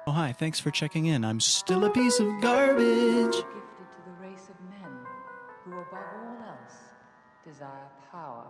Oh, hi, thanks for checking in. I'm still a piece of garbage. Gifted to the race of men who, above all else, desire power.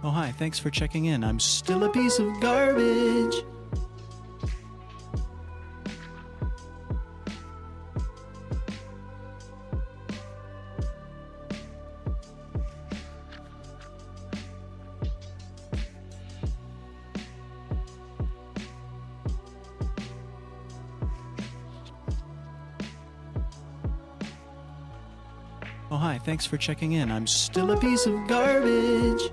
Oh, hi, thanks for checking in. I'm still a piece of garbage. Oh, hi, thanks for checking in. I'm still a piece of garbage.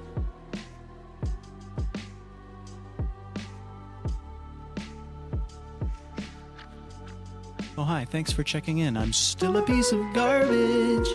Oh, hi, thanks for checking in. I'm still a piece of garbage.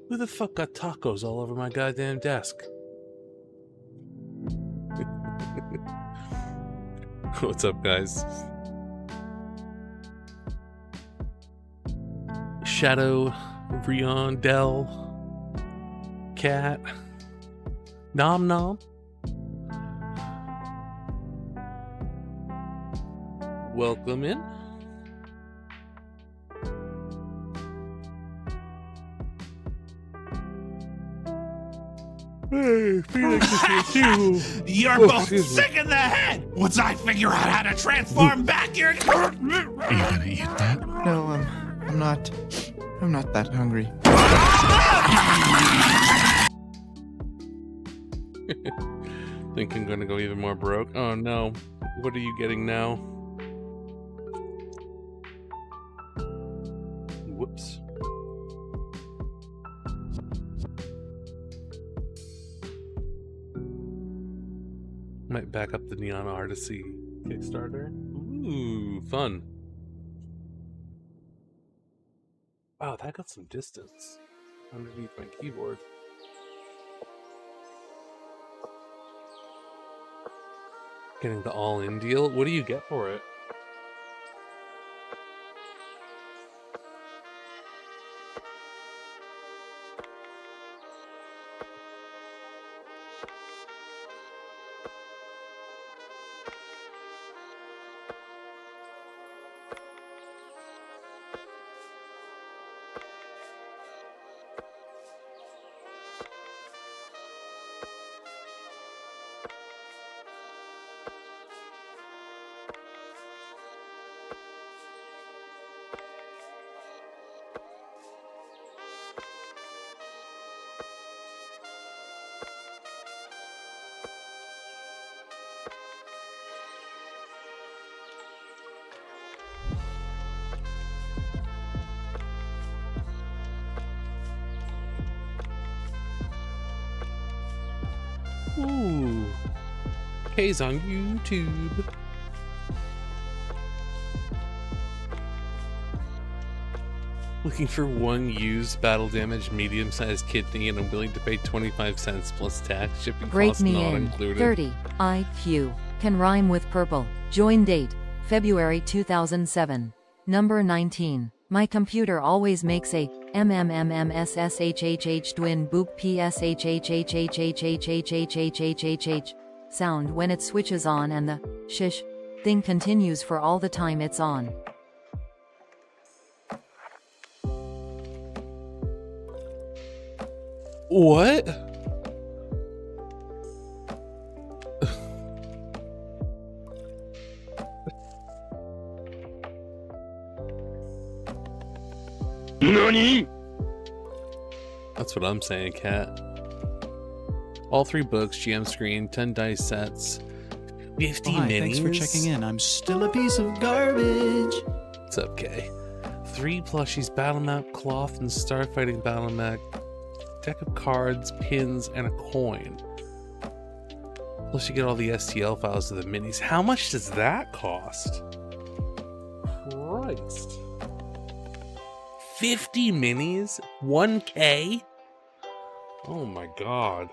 Who the fuck got tacos all over my goddamn desk? What's up, guys? Shadow, Rion, Dell, Cat, Nom Nom. Welcome in. Hey, Felix is here too. You're both sick in the head! Once I figure out how to transform back, you're... Are you gonna eat that? No, I'm not. I'm not that hungry. Think I'm gonna go even more broke? Oh no. What are you getting now? Whoops. Might back up the Neon Artisy Kickstarter. Ooh, fun. Wow, that got some distance. underneath my keyboard. Getting the all-in deal? What do you get for it? Ooh. K's on YouTube. Looking for one used battle damaged medium-sized kidney, and I'm willing to pay 25 cents plus tax, shipping Break costs me not in. included. 30. IQ. Can rhyme with purple. Join date. February 2007. Number 19. My computer always makes a MMMMSSHHH twin boop PSHHHHHHHHHHHHH sound when it switches on, and the shish thing continues for all the time it's on. What? NANI?! That's what I'm saying, cat. All 3 books, GM screen, 10 dice sets, 50 Oh, hi, minis. thanks for checking in. I'm still a piece of garbage. What's up, Kay? 3 plushies, battle map, cloth, and starfighting battle map, deck of cards, pins, and a coin. Plus you get all the STL files of the minis. How much does that cost? Christ. 50 minis? 1K? Oh my god.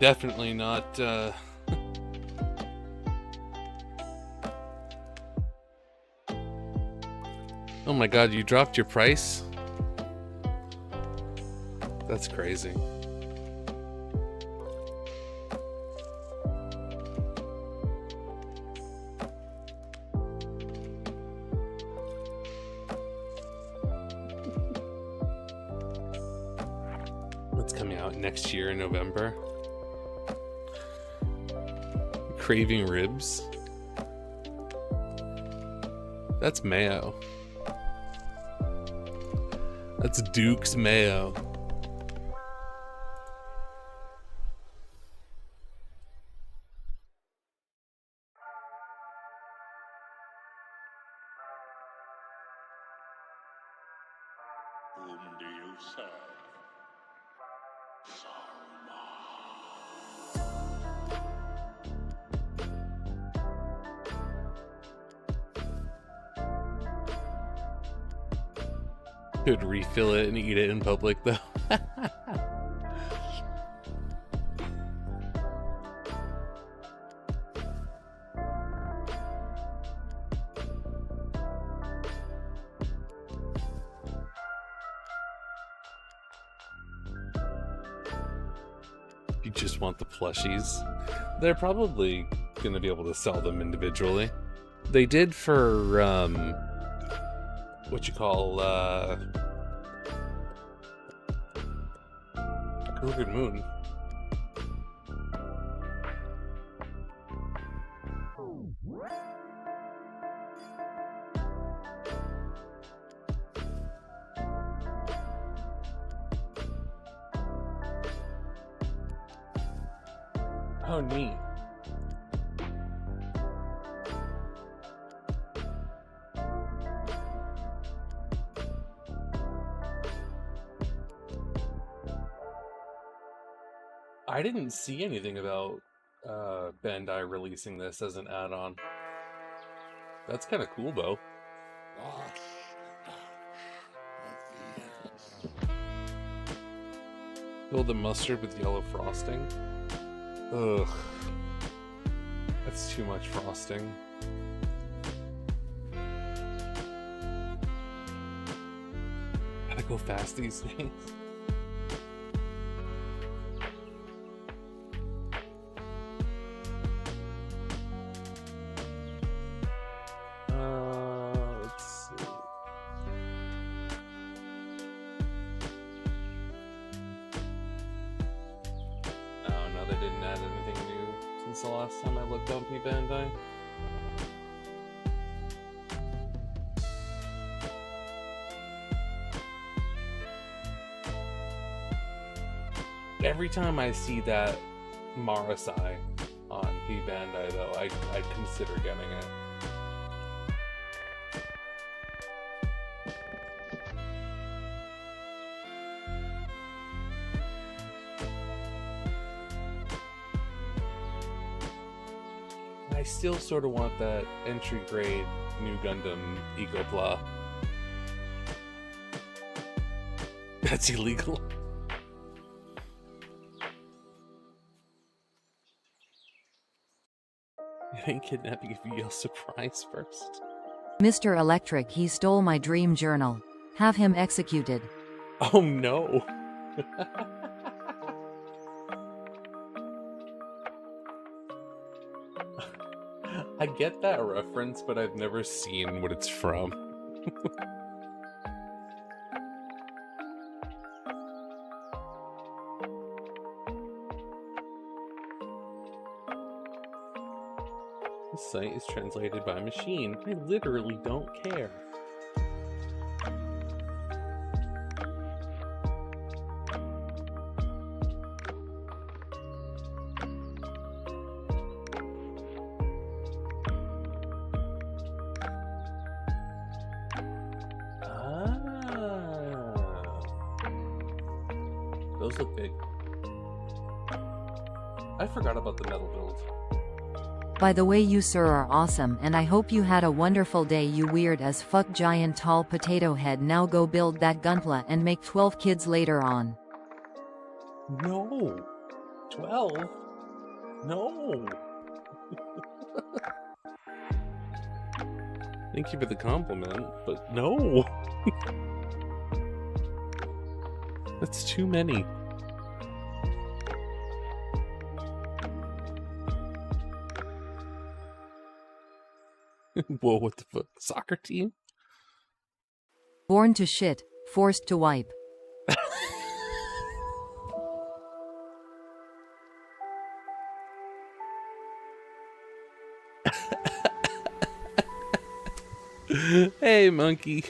Definitely not, Oh my god, you dropped your price? That's crazy. What's coming out next year in November? Craving Ribs? That's mayo. That's Duke's mayo. Whom do you serve? Could refill it and eat it in public though. You just want the plushies. They're probably going to be able to sell them individually. They did for what you call Crooked Moon. Oh, neat. I didn't see anything about Bandai releasing this as an add-on. That's kind of cool, though. Fill the mustard with yellow frosting. Ugh. That's too much frosting. Gotta go fast these days. Let's see. No, they didn't add anything new since the last time I looked on Bandai. Every time I see that Marasai on Bandai, though, I consider getting it. I still sort of want that entry grade new Gundam gunpla. That's illegal. It ain't kidnapping if you yell surprise first. Mr. Electric, he stole my dream journal. Have him executed. Oh no. I get that reference, but I've never seen what it's from. This site is translated by machine. I literally don't care. Those look big. I forgot about the metal build. By the way, you sir are awesome, and I hope you had a wonderful day, you weird as fuck giant tall potato head. Now go build that gunpla and make 12 kids later on. No. 12? No. Thank you for the compliment, but no. That's too many. Whoa, what the fuck? Soccer team? Born to shit, forced to wipe. Hey, monkey.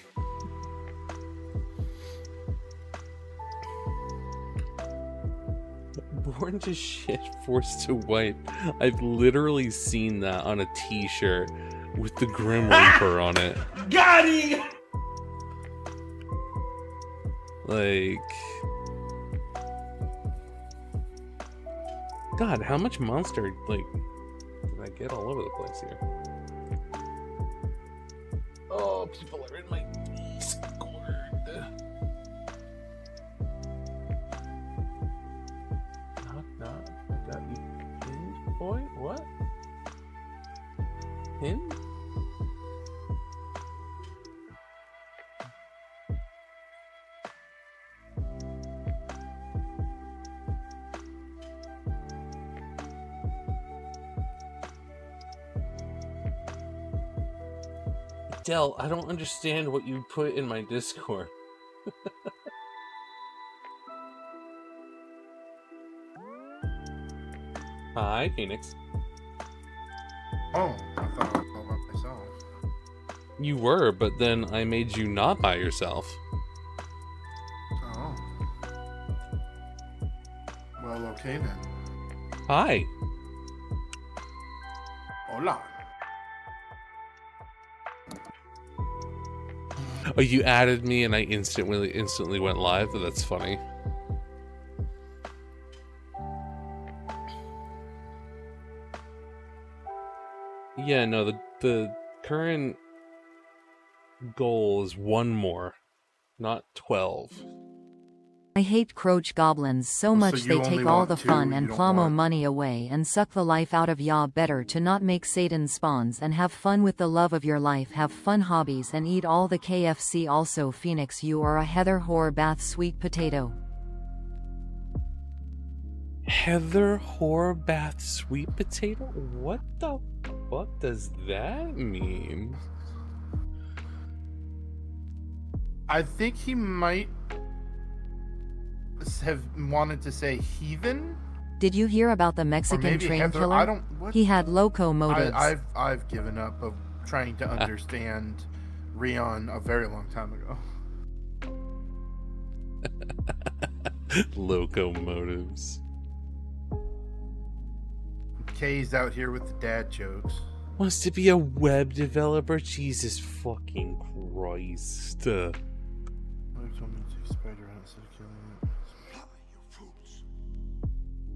Born to shit, forced to wipe. I've literally seen that on a t-shirt with the Grim Reaper on it. Got him! Like... God, how much monster, like, did I get all over the place here? Oh, people are in my Discord. Knock. I got you pinned, boy? What? Pinned? Del, I don't understand what you put in my Discord. Hi, Phoenix. Oh, I thought I was all by myself. You were, but then I made you not by yourself. Oh. Well, okay then. Hi. Hola. Oh, you added me and I instantly went live? That's funny. Yeah, no, the current goal is one more, not 12. I hate Croach goblins so much they you only take all want the two, fun you and don't Plamo want- money away and suck the life out of ya. Better to not make Satan spawns and have fun with the love of your life, have fun hobbies and eat all the KFC. Also Phoenix, you are a Heather whore bath sweet potato. Heather Horbath sweet potato? What the fuck does that mean? I think he might have wanted to say heathen. Did you hear about the Or Mexican maybe train Heather. killer? I don't. What? He had loco motives. I've given up of trying to understand Rion a very long time ago. Locomotives. Kay's out here with the dad jokes. Wants to be a web developer? Jesus fucking Christ.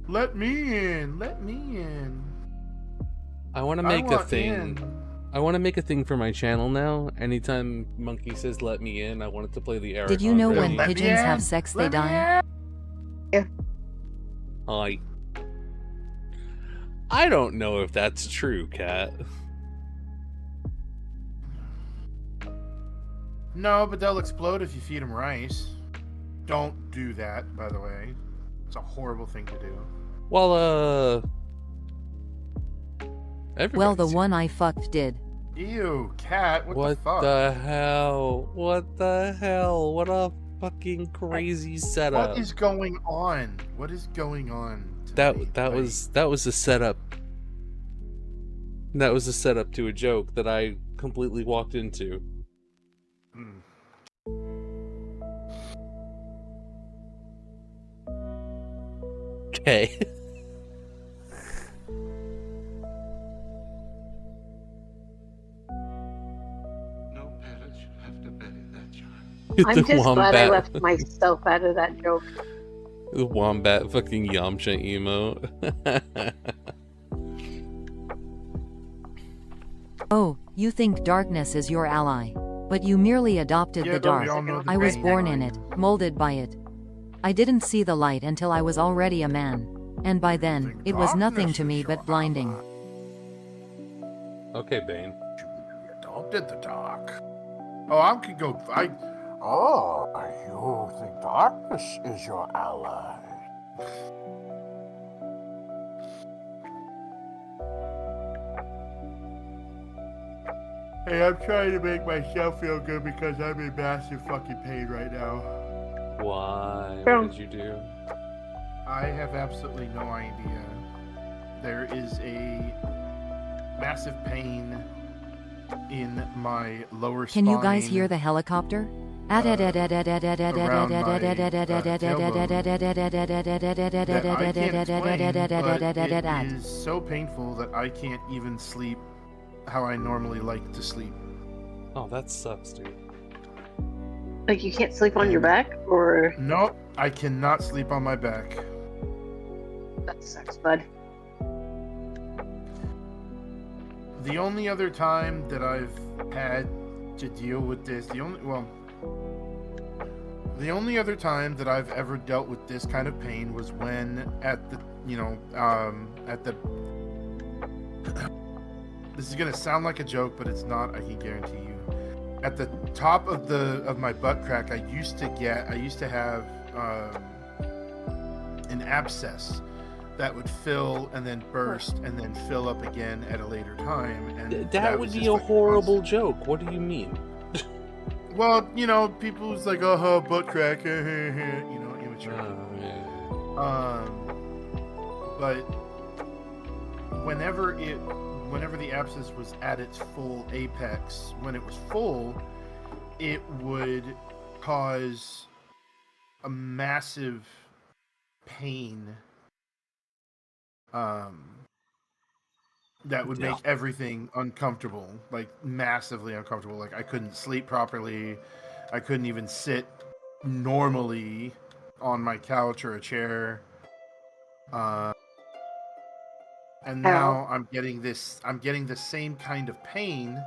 Let me in. Let me in. I want to I make a want thing. in. I want to make a thing for my channel now. Anytime Monkey says "let me in," I want it to play the Eric. Did you know when Let me pigeons in. have sex they Let me die? in. I don't know if that's true, Kat. No, but they'll explode if you feed them rice. Don't do that, by the way. It's a horrible thing to do. Well, Well, the everybody's- one I fucked did. Ew, cat. What the What fuck? the hell? What the hell? What a fucking crazy setup. What is going on? What is going on? tonight? That Like, was a setup. That was a setup to a joke that I completely walked into. mm. Okay. No parent should have to bury their child. I'm The just glad I wombat. left myself out of that joke. The wombat fucking Yamcha emo. Oh, you think darkness is your ally. But you merely adopted Yeah, the but dark. we all know the I was pain. born in it, molded by it. I didn't see the light until I was already a man. And by then, Think it was nothing darkness to is me your but blinding. ally. Okay, Bane. You adopted the dark. Oh, I could go. Oh, you think darkness is your ally? Hey, I'm trying to make myself feel good because I'm in massive fucking pain right now. Why? From- What did you do? I have absolutely no idea. There is a massive pain in my lower spine. Can you guys hear the helicopter? That I can't explain, but it is so painful that I can't even sleep how I normally like to sleep. Oh, that sucks, dude. Like you can't sleep on your back, or Nope, I cannot sleep on my back. that sucks, bud. The only other time that I've had to deal with this, the only other time that I've ever dealt with this kind of pain was when at the, this is gonna sound like a joke, but it's not, I can guarantee you. At the top of my butt crack, I used to have an abscess that would fill and then burst and then fill up again at a later time, and That would was be just a like horrible joke. What do you mean? Well, people was like, oh, butt crack, immature. But whenever the abscess was at its full apex, when it was full, it would cause a massive pain. That would make everything uncomfortable, like massively uncomfortable. Like I couldn't sleep properly. I couldn't even sit normally on my couch or a chair. And now I'm getting the same kind of pain,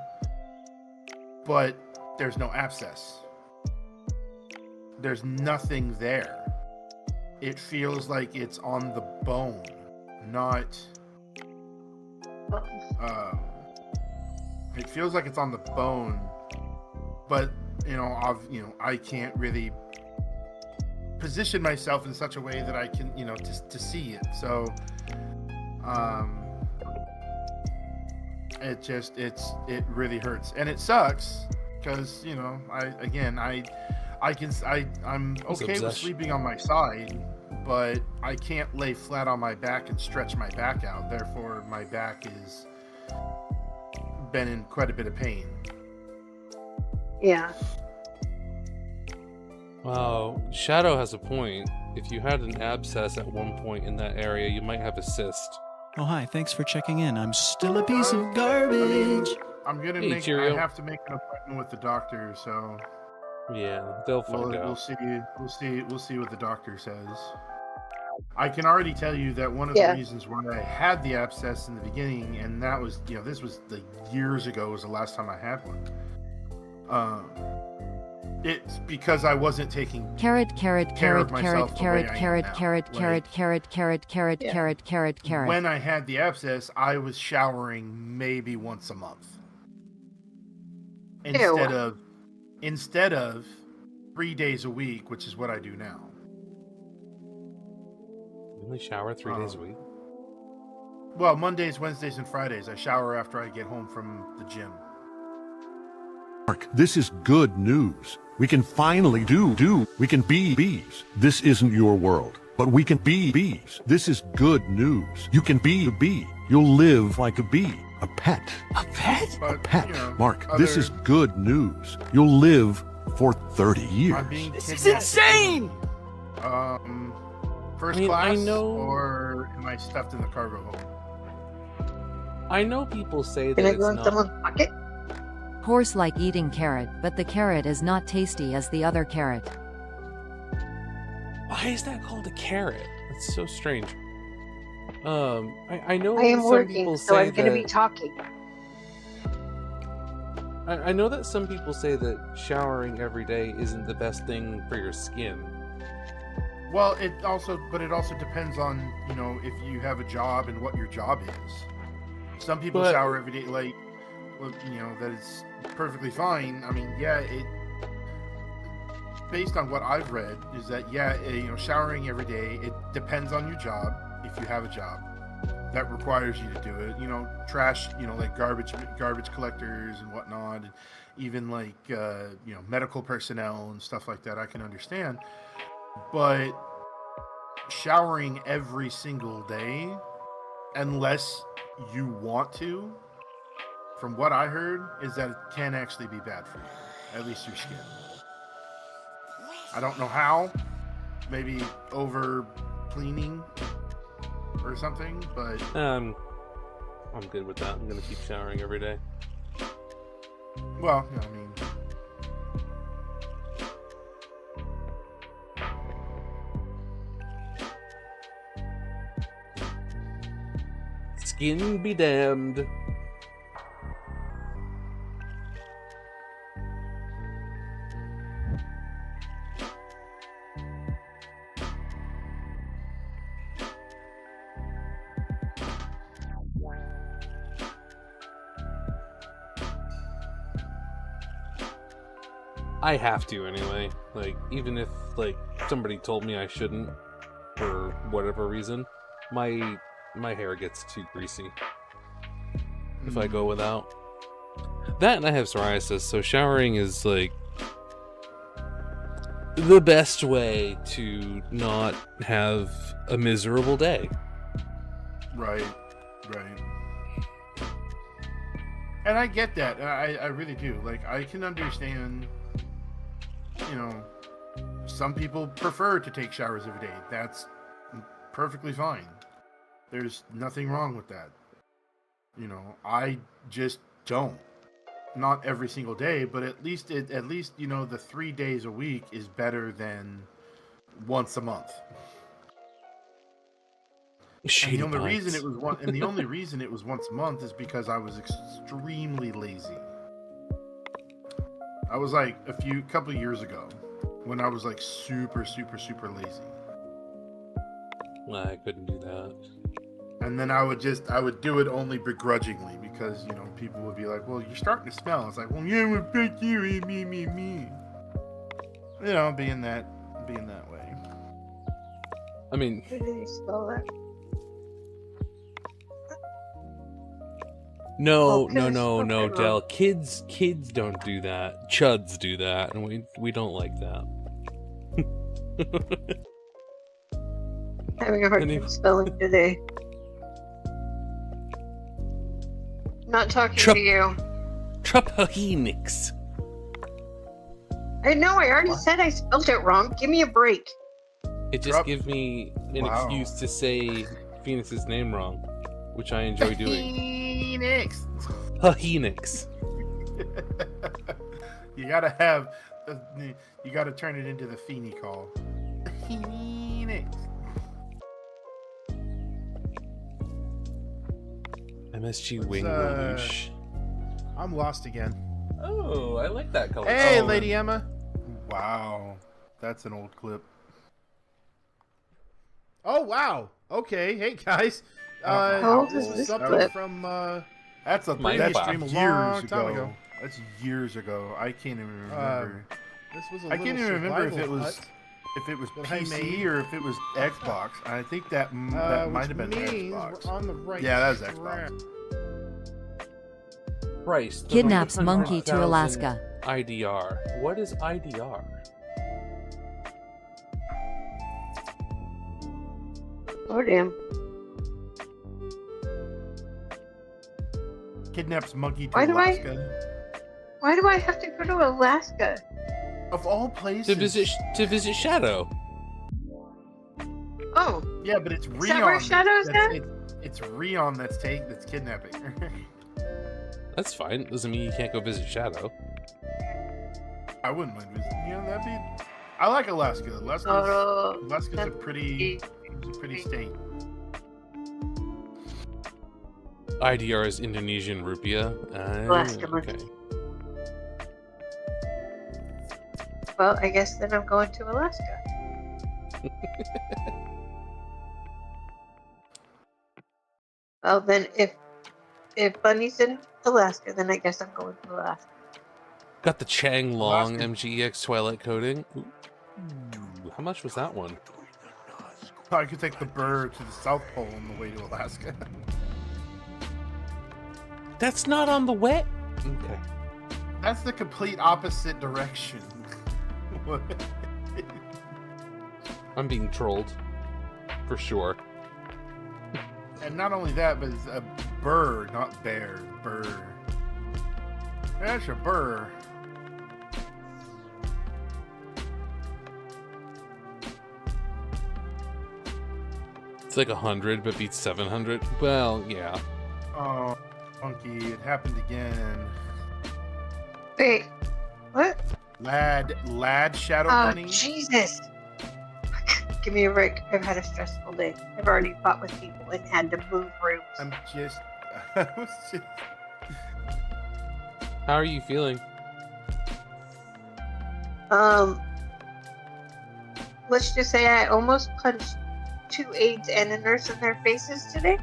but there's no abscess. There's nothing there. It feels like it's on the bone, not it feels like it's on the bone, but I can't really position myself in such a way that I can, to see it. So it really hurts, and it sucks because I'm okay with sleeping on my side, but I can't lay flat on my back and stretch my back out. Therefore, my back is been in quite a bit of pain. Yeah. Wow, Shadow has a point. If you had an abscess at one point in that area, you might have a cyst. Oh, hi. Thanks for checking in. I'm still a piece of garbage. I'm gonna Hey, I Cheerio. have to make an appointment with the doctor, so Yeah, they'll find we'll out. see what the doctor says. I can already tell you that one of the reasons why I had the abscess in the beginning, and that was, this was like years ago, was the last time I had one. It's because I wasn't taking Carrot. When I had the abscess, I was showering maybe once a month. Instead of 3 days a week, which is what I do now. You only shower 3 days a week? Well, Mondays, Wednesdays, and Fridays. I shower after I get home from the gym. Mark, this is good news. We can finally we can be bees. This isn't your world, but we can be bees. This is good news. You can be a bee. You'll live like a bee. A pet. A pet? But, A pet. Mark, this is good news. You'll live for 30 years. This is insane! First class, or am I stuffed in the cargo hold? I know people say that Can I it's go in not... someone's pocket? Horse like eating carrot, but the carrot is not tasty as the other carrot. Why is that called a carrot? That's so strange. I know I am some working, people so say I'm going to that... be talking. I know that some people say that showering every day isn't the best thing for your skin. Well, it also depends on, if you have a job and what your job is. Some people shower every day, that is perfectly fine. I mean, based on what I've read, is that, showering every day, it depends on your job. If you have a job that requires you to do it, trash, like garbage collectors and whatnot, and even like, medical personnel and stuff like that, I can understand. But showering every single day, unless you want to, from what I heard, is that it can actually be bad for you, at least your skin. I don't know how, maybe over cleaning or something, but I'm good with that. I'm gonna keep showering every day. well, I mean, Skin be damned. I have to anyway. Like, even if somebody told me I shouldn't for whatever reason, my hair gets too greasy if I go without. That, and I have psoriasis, so showering is the best way to not have a miserable day. right. And I get that. I really do. Like, I can understand, some people prefer to take showers every day. That's perfectly fine. There's nothing wrong with that. I just don't. Not every single day, but at least the 3 days a week is better than once a month. Shady and the only Pines. reason it was once a month is because I was extremely lazy. I was like couple of years ago when I was like super lazy. I couldn't do that. And then I would do it only begrudgingly because, you know, people would be like, well, you're starting to smell. It's like, well, yeah, well, fuck you, me. You know, being that way. I mean, Who did you spell that? no, Oh, okay. Del. Kids don't do that. Chuds do that, and we don't like that. Having a hard time spelling today. Not talking to you. Trapahinix. I know, I already said I spelled it wrong. Give me a break. It just gives me an excuse to say Phoenix's name wrong, which I enjoy doing. Phoenix. Pahinix. You gotta turn it into the Feeny call. Phoenix. MSG Wing Lelouch. I'm lost again. Oh, I like that color. Hey, Lady Emma. Wow, that's an old clip. Oh, wow. Okay. Hey, guys. How old This is was this something clip? from That's a Minecraft. stream a years long ago. time ago. That's years ago. I can't even remember. This was a I can't even remember if it was hut, PC I made. or if it was Xbox. I think that might which have been means Xbox. we're on the right Yeah, that was track. Xbox. Price. Kidnaps monkey to Alaska. IDR. What is IDR? Oh, damn. Kidnaps monkey to Why do Alaska. Why do I have to go to Alaska? Of all places. To visit Shadow. Oh, Yeah, but it's is that where Rion. Shadow's at? It's Rion that's kidnapping. That's fine. Doesn't mean you can't go visit Shadow. I wouldn't mind visiting. You know, that'd be. I like Alaska. Alaska's a pretty state. IDR is Indonesian rupiah. Alaska monkey. Okay. Well, I guess then I'm going to Alaska. Well, then if Bunny's in Alaska, then I guess I'm going to Alaska. Got the Chang Long Alaska. MGEX Twilight coating. Ooh. How much was that one? I could take the bird to the South Pole on the way to Alaska. That's not on the wet. Okay. That's the complete opposite direction. What? I'm being trolled. For sure. And not only that, but it's a burr, not bear. Burr. That's a burr. It's like 100, but beats 700. Well, yeah. Oh, funky! It happened again. Wait, what? Lad, Shadow Oh, Bunny. Jesus. Give me a break. I've had a stressful day. I've already fought with people and had to move rooms. I was just. How are you feeling? Let's just say I almost punched 2 aides and a nurse in their faces today.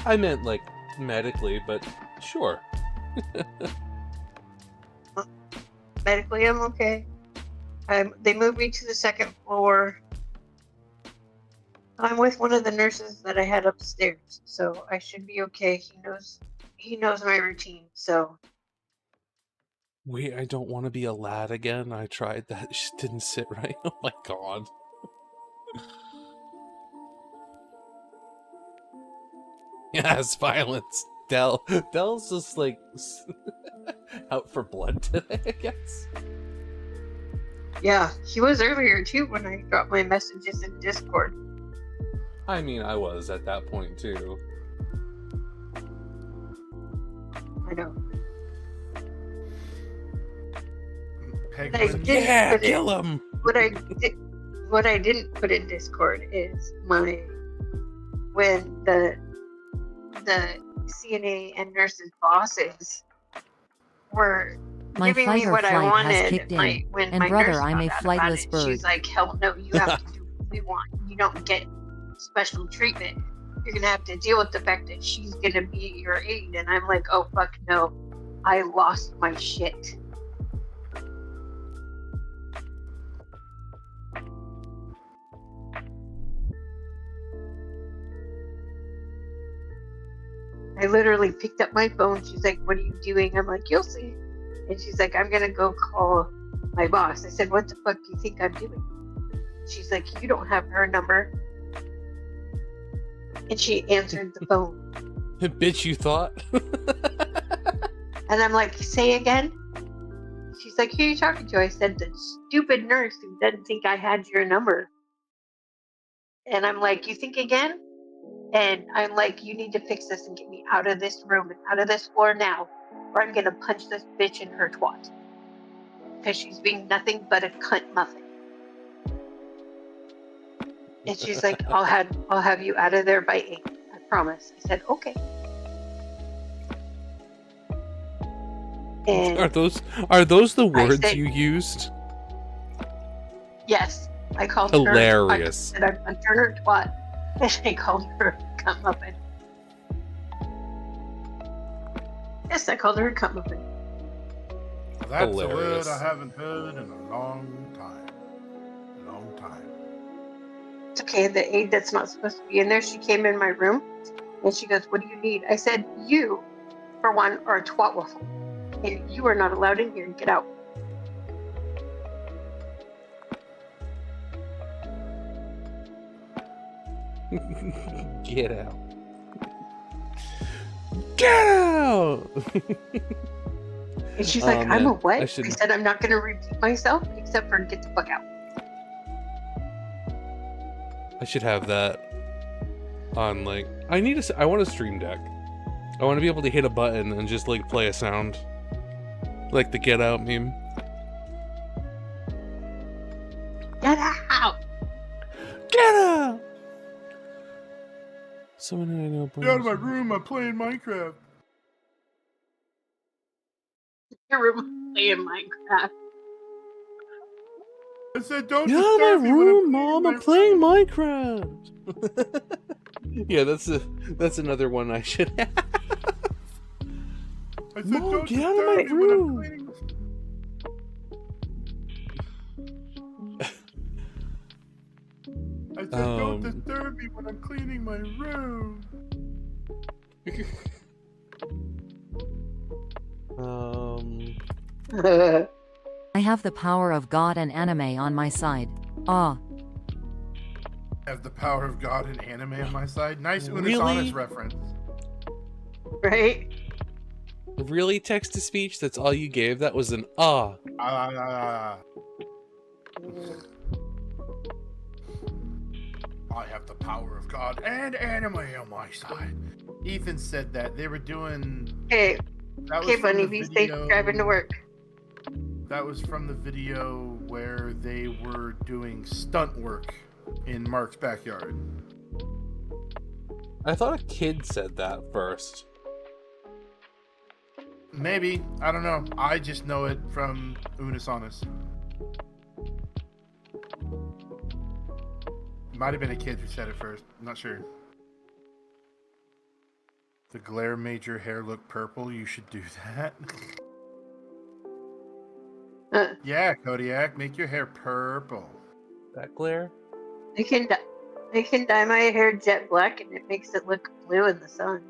I meant, like, medically, but sure. Medically, I'm okay. They moved me to the 2nd floor. I'm with one of the nurses that I had upstairs, so I should be okay. He knows my routine, so. Wait, I don't want to be a lad again. I tried that. It just didn't sit right. Oh my god. Yes, violence. Dell's just like out for blood today, I guess. Yeah, he was earlier too when I dropped my messages in Discord. I mean, I was at that point too. I know. Penguin. Yeah, kill him! What I what I didn't put in Discord is when the CNA and nurses bosses were My giving fight me or what I flight has wanted. kicked in, When and my brother, nurse I'm a found out about flightless it, bird. she's like, "Hell no, you have to do what we want. You don't get special treatment. You're gonna have to deal with the fact that she's gonna be your aide." And I'm like, "Oh fuck no, I lost my shit." I literally picked up my phone. She's like, "What are you doing?" I'm like, "You'll see." And she's like, "I'm gonna go call my boss." I said, "What the fuck do you think I'm doing?" She's like, "You don't have her number." And she answered the phone. Bitch, you thought? And I'm like, "Say again?" She's like, "Who are you talking to?" I said, "The stupid nurse who didn't think I had your number." And I'm like, "You think again?" And I'm like, "You need to fix this and get me out of this room and out of this floor now, or I'm gonna punch this bitch in her twat. Because she's being nothing but a cunt muffin." And she's like, I'll have you out of there by 8. I promise. I said, "Okay." And Are those the words said- you used? yes, I called Hilarious. her. I said, "I punched her twat," and I called her a cunt muffin. Yes, I called her a cunt muffin. That's Hilarious. a word I haven't heard in a long time. Long time. It's okay, the aide that's not supposed to be in there, she came in my room and she goes, "What do you need?" I said, "You, for one, are a twat waffle. And you are not allowed in here. Get out." Get out. Get out! And she's like, Oh, "I'm man. a what?" I I should- said, "I'm not going to repeat myself except for get the fuck out." I should have that on, like... I want a stream deck. I want to be able to hit a button and just, like, play a sound. Like the Get Out meme. Get out! Get out! Someone I know... Get out of my room, I'm playing Minecraft. Your room playing Minecraft. I said, "Don't Get out of disturb my me when room, I'm Mom! I'm playing Minecraft! Yeah, that's another one I should have. I said, Mom, "Don't get out of my disturb me when I'm room." cleaning." I said, "Don't disturb me when I'm cleaning my room." I have the power of God and anime on my side. Ah. I have the power of God and anime on my side. Nice Really? Unisonus reference. Right? Really, text-to-speech? That's all you gave? That was an ah. I have the power of God and anime on my side. Ethan said that. They were doing... Hey, That was okay, from Bunny, the be safe video- driving to work. That was from the video where they were doing stunt work in Mark's backyard. I thought a kid said that first. Maybe. I don't know. I just know it from Unisonus. Might have been a kid who said it first. I'm not sure. The glare made your hair look purple. You should do that. Yeah, Kodiak, make your hair purple. That glare? I can dye my hair jet black and it makes it look blue in the sun.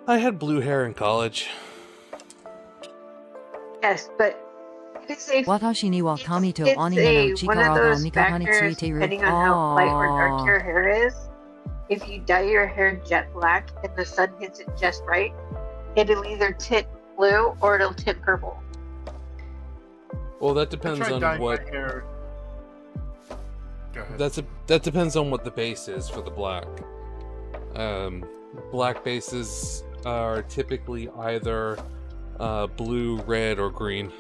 I had blue hair in college. Yes, but it's a Watashi ni wa kami to it's ani a no one of chikara ga those mikata ni factors, tsuite iru. depending on how light or dark your hair is. If you dye your hair jet black and the sun hits it just right, it'll either tint blue or it'll tint purple. Well, that I depends tried on dyeing what... my hair. Go ahead. That depends on what the base is for the black. Black bases are typically either blue, red, or green.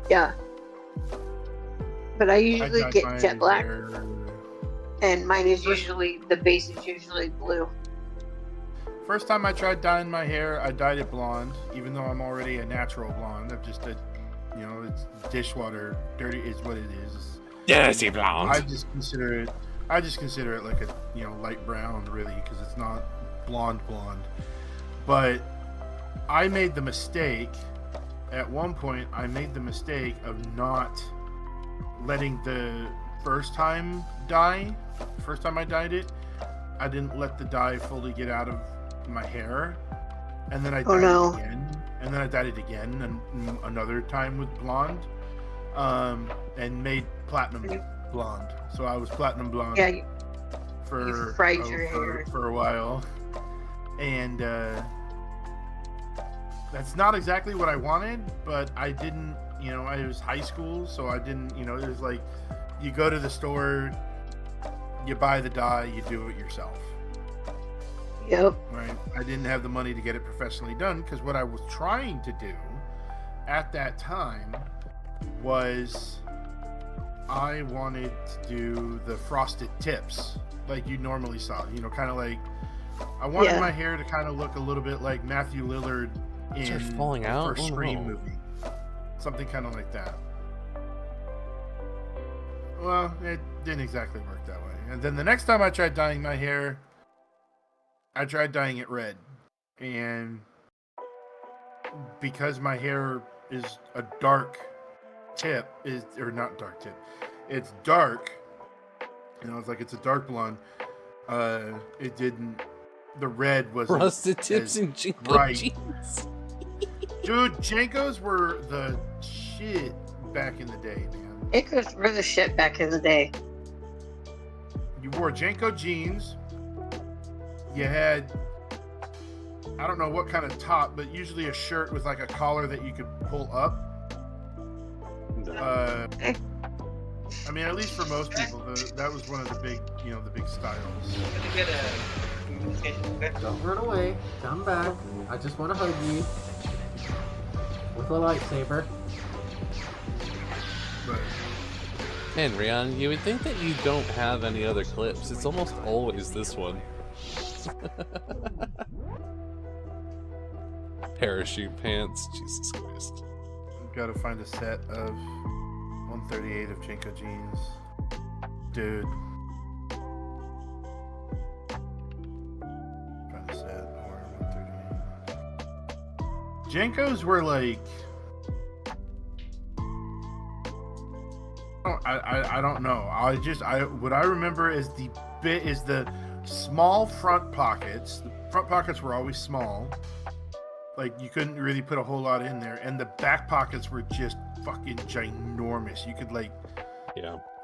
Yeah. But I usually dyed get mine jet black, hair- and mine is usually, the base is usually blue. First time I tried dyeing my hair, I dyed it blonde, even though I'm already a natural blonde. I'm just a, it's dishwater dirty is what it is. Dirty blonde. I just consider it like a, light brown really, because it's not blonde. But I made the mistake, at one point, of not letting the first time I dyed it, I didn't let the dye fully get out of my hair, and then I dyed it again, and then I dyed it again, and another time with blonde, and made platinum blonde. So I was platinum blonde for fried your hair for a while, and that's not exactly what I wanted, but I didn't. I was high school, so I didn't. It was like you go to the store, you buy the dye, you do it yourself. Yep. Right. I didn't have the money to get it professionally done, because what I was trying to do at that time was I wanted to do the frosted tips like you normally saw. Kind of like I wanted my hair to kind of look a little bit like Matthew Lillard in falling out? the first Oh, Scream no. movie. Something kind of like that. Well, it didn't exactly work that way. And then the next time I tried dyeing my hair, I tried dyeing it red. And because my hair is a dark tip, it's dark. It's like it's a dark blonde. It didn't. The red wasn't Frosted tips as and Jinko bright. jeans. Dude, Jankos were the shit back in the day, man. Icarus were the shit back in the day. You wore Janko jeans. You had, I don't know what kind of top, but usually a shirt with like a collar that you could pull up. I mean, at least for most people, that was one of the big, the big styles. Don't run away. Come back. I just want to hug you. With a lightsaber. But Man, Rian, you would think that you don't have any other clips. It's almost always this one. Parachute pants. Jesus Christ. we've got to find a set of 138 of Janko jeans. Dude. Find a set or 138. Jankos were like, I don't know. What I remember is the small front pockets. The front pockets were always small. Like you couldn't really put a whole lot in there, and the back pockets were just fucking ginormous. You could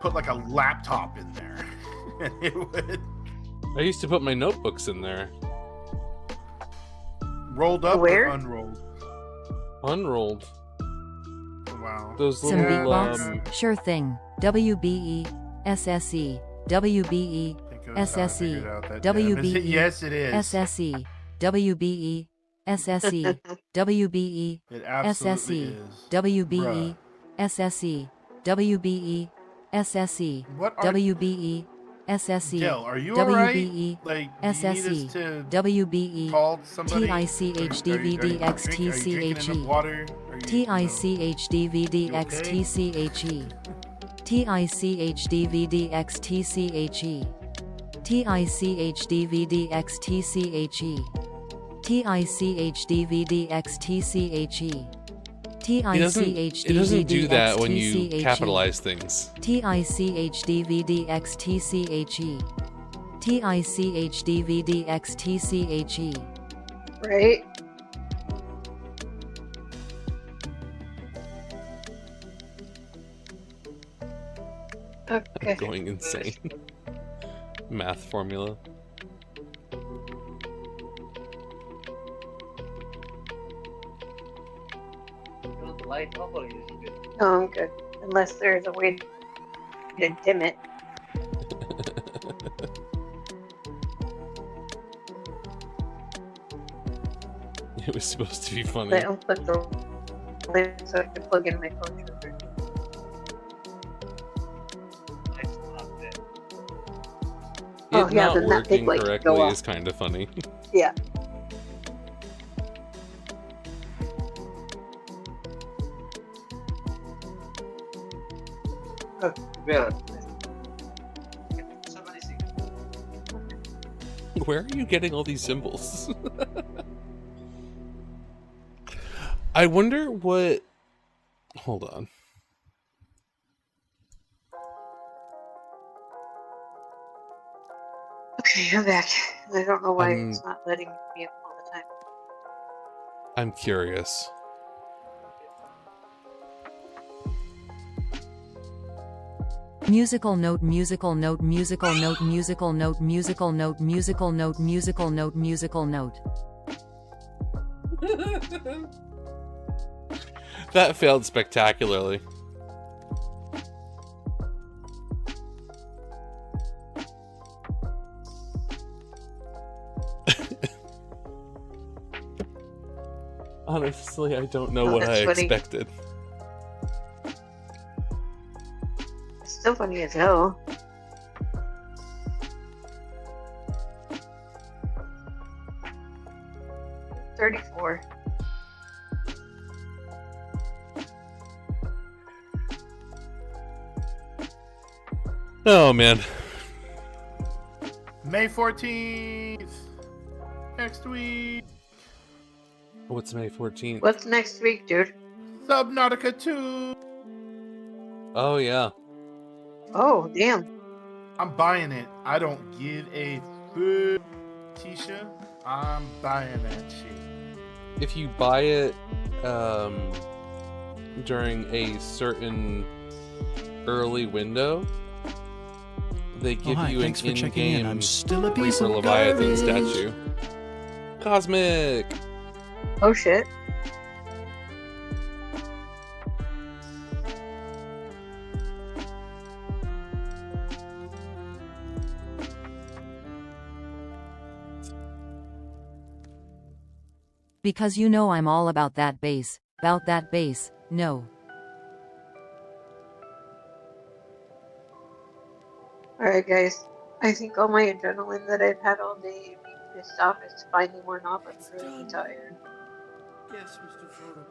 put like a laptop in there, and it would. I used to put my notebooks in there. Rolled up Where? or unrolled? Unrolled. Wow. Those Some little beatbox? Sure thing. WBE, SSE, WBE, SSE, WBE, Yes, it is. SSE, WBE, SSE, WBE, It absolutely SSE, is. WBE, SSE, WBE, SSE, What are WBE, SSE, Dell, are you alright? WBE, Like, do you need us SSE, to WBE, call somebody? TICHDVDXTCHE, TICHDVDXTCHE, TICHDVDXTCHE, TICHDVDXTCHE, TICHDVDXTCHE, It doesn't do that when you capitalize things. TICHDVDXTCHE, TICHDVDXTCHE. Right? Okay. Going insane. Math formula. No, I'm good. Unless there's a way to dim it. It was supposed to be funny. They don't put the later so I can plug in my phone charger. Oh, It yeah, not then that big working light can go correctly off. is kind of funny. Yeah. Oh, really? Where are you getting all these symbols? I wonder what... Hold on. Okay, I'm back. I don't know why it's not letting me up all the time. I'm curious. Musical note, musical note, musical note, musical note, musical note, musical note, musical note, musical note. That failed spectacularly. Honestly, I don't know what I funny. expected. It's still funny as hell. $34. Oh, man. May 14th. Next week. What's May 14th? What's next week, dude? Subnautica 2. Oh, yeah. Oh, damn. I'm buying it. I don't give a fuck, Tisha. I'm buying that shit. If you buy it during a certain early window, they give hi, you an thanks for checking in. in-game I'm still a piece Reaper of Leviathan garbage. statue. Cosmic! Oh, shit. Because you know I'm all about that bass. About that bass, no. Alright, guys. I think all my adrenaline that I've had all day being pissed off is finally worn off. I'm really tired. Yes, Mr. Frodo.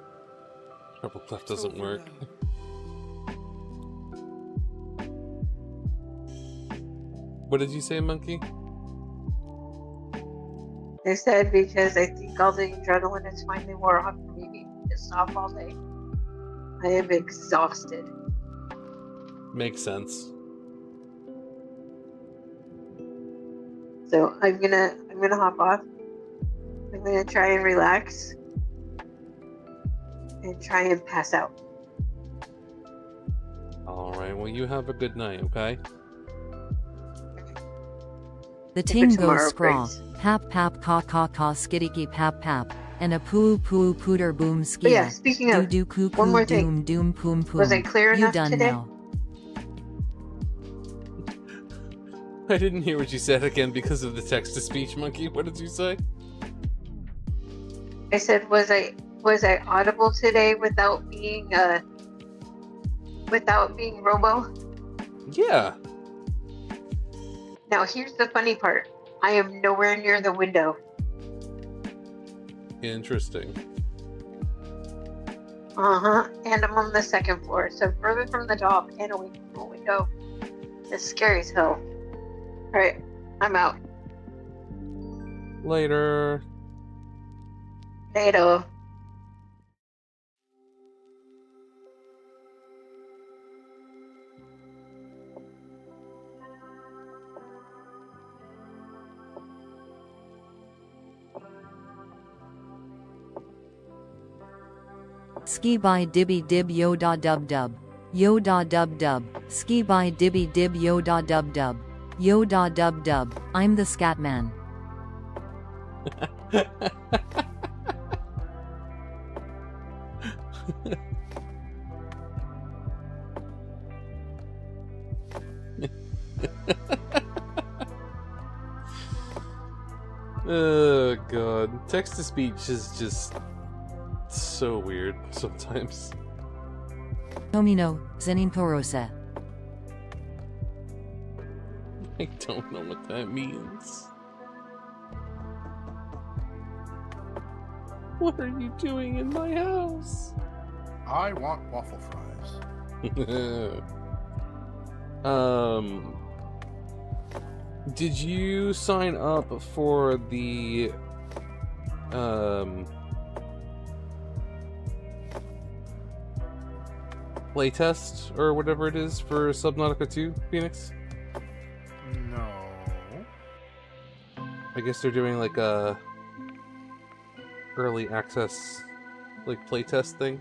Triple clef doesn't work. What did you say, Monkey? I said because I think all the adrenaline is finally wore off from me being pissed off all day. I am exhausted. Makes sense. So I'm gonna hop off. I'm gonna try and relax and try and pass out. Alright, well, you have a good night, okay? The If ting it's goes tomorrow, scraw. great. Pap pap caw caw caw skiddicky pap pap. And a poo poo pooter boom skia. But yeah, speaking Do of, do coo one more coo thing. doom doom poom poom. Was I clear You enough done today? now. I didn't hear what you said again because of the text-to-speech, Monkey. What did you say? I said, was I audible today without being robo? Yeah. Now here's the funny part. I am nowhere near the window. Interesting. And I'm on the second floor, so further from the top and away from the window. It's scary as hell. Alright, I'm out. Later. Later. Ski by dibby dib yo da dub dub. Yo da dub dub. Ski by dibby dib yo da dub dub. Yo da dub dub. I'm the scat man. Oh god. Text to speech is just so weird sometimes. Tomino, Zenin Porose. I don't know what that means. What are you doing in my house? I want waffle fries. Did you sign up for the playtest or whatever it is for Subnautica 2, Phoenix? No. I guess they're doing like a early access like playtest thing.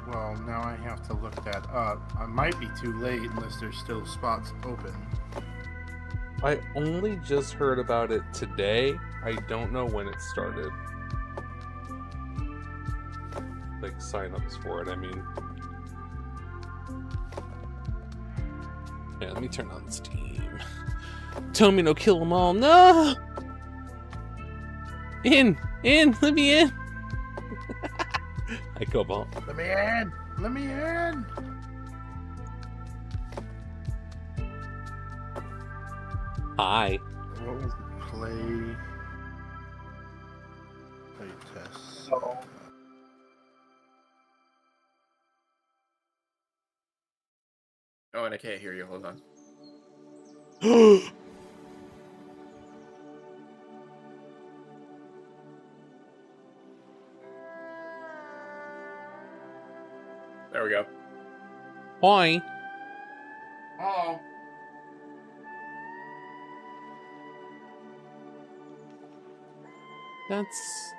Well, now I have to look that up. I might be too late unless there's still spots open. I only just heard about it today. I don't know when it started. Like sign-ups for it, I mean. Yeah, let me turn on Steam. Tomino, kill them all. No! In! Let me in! Hi, Cobalt. Let me in! Let me in! Hi. What was the play test? Oh, and I can't hear you. Hold on. There we go. Hi. Oh. That's...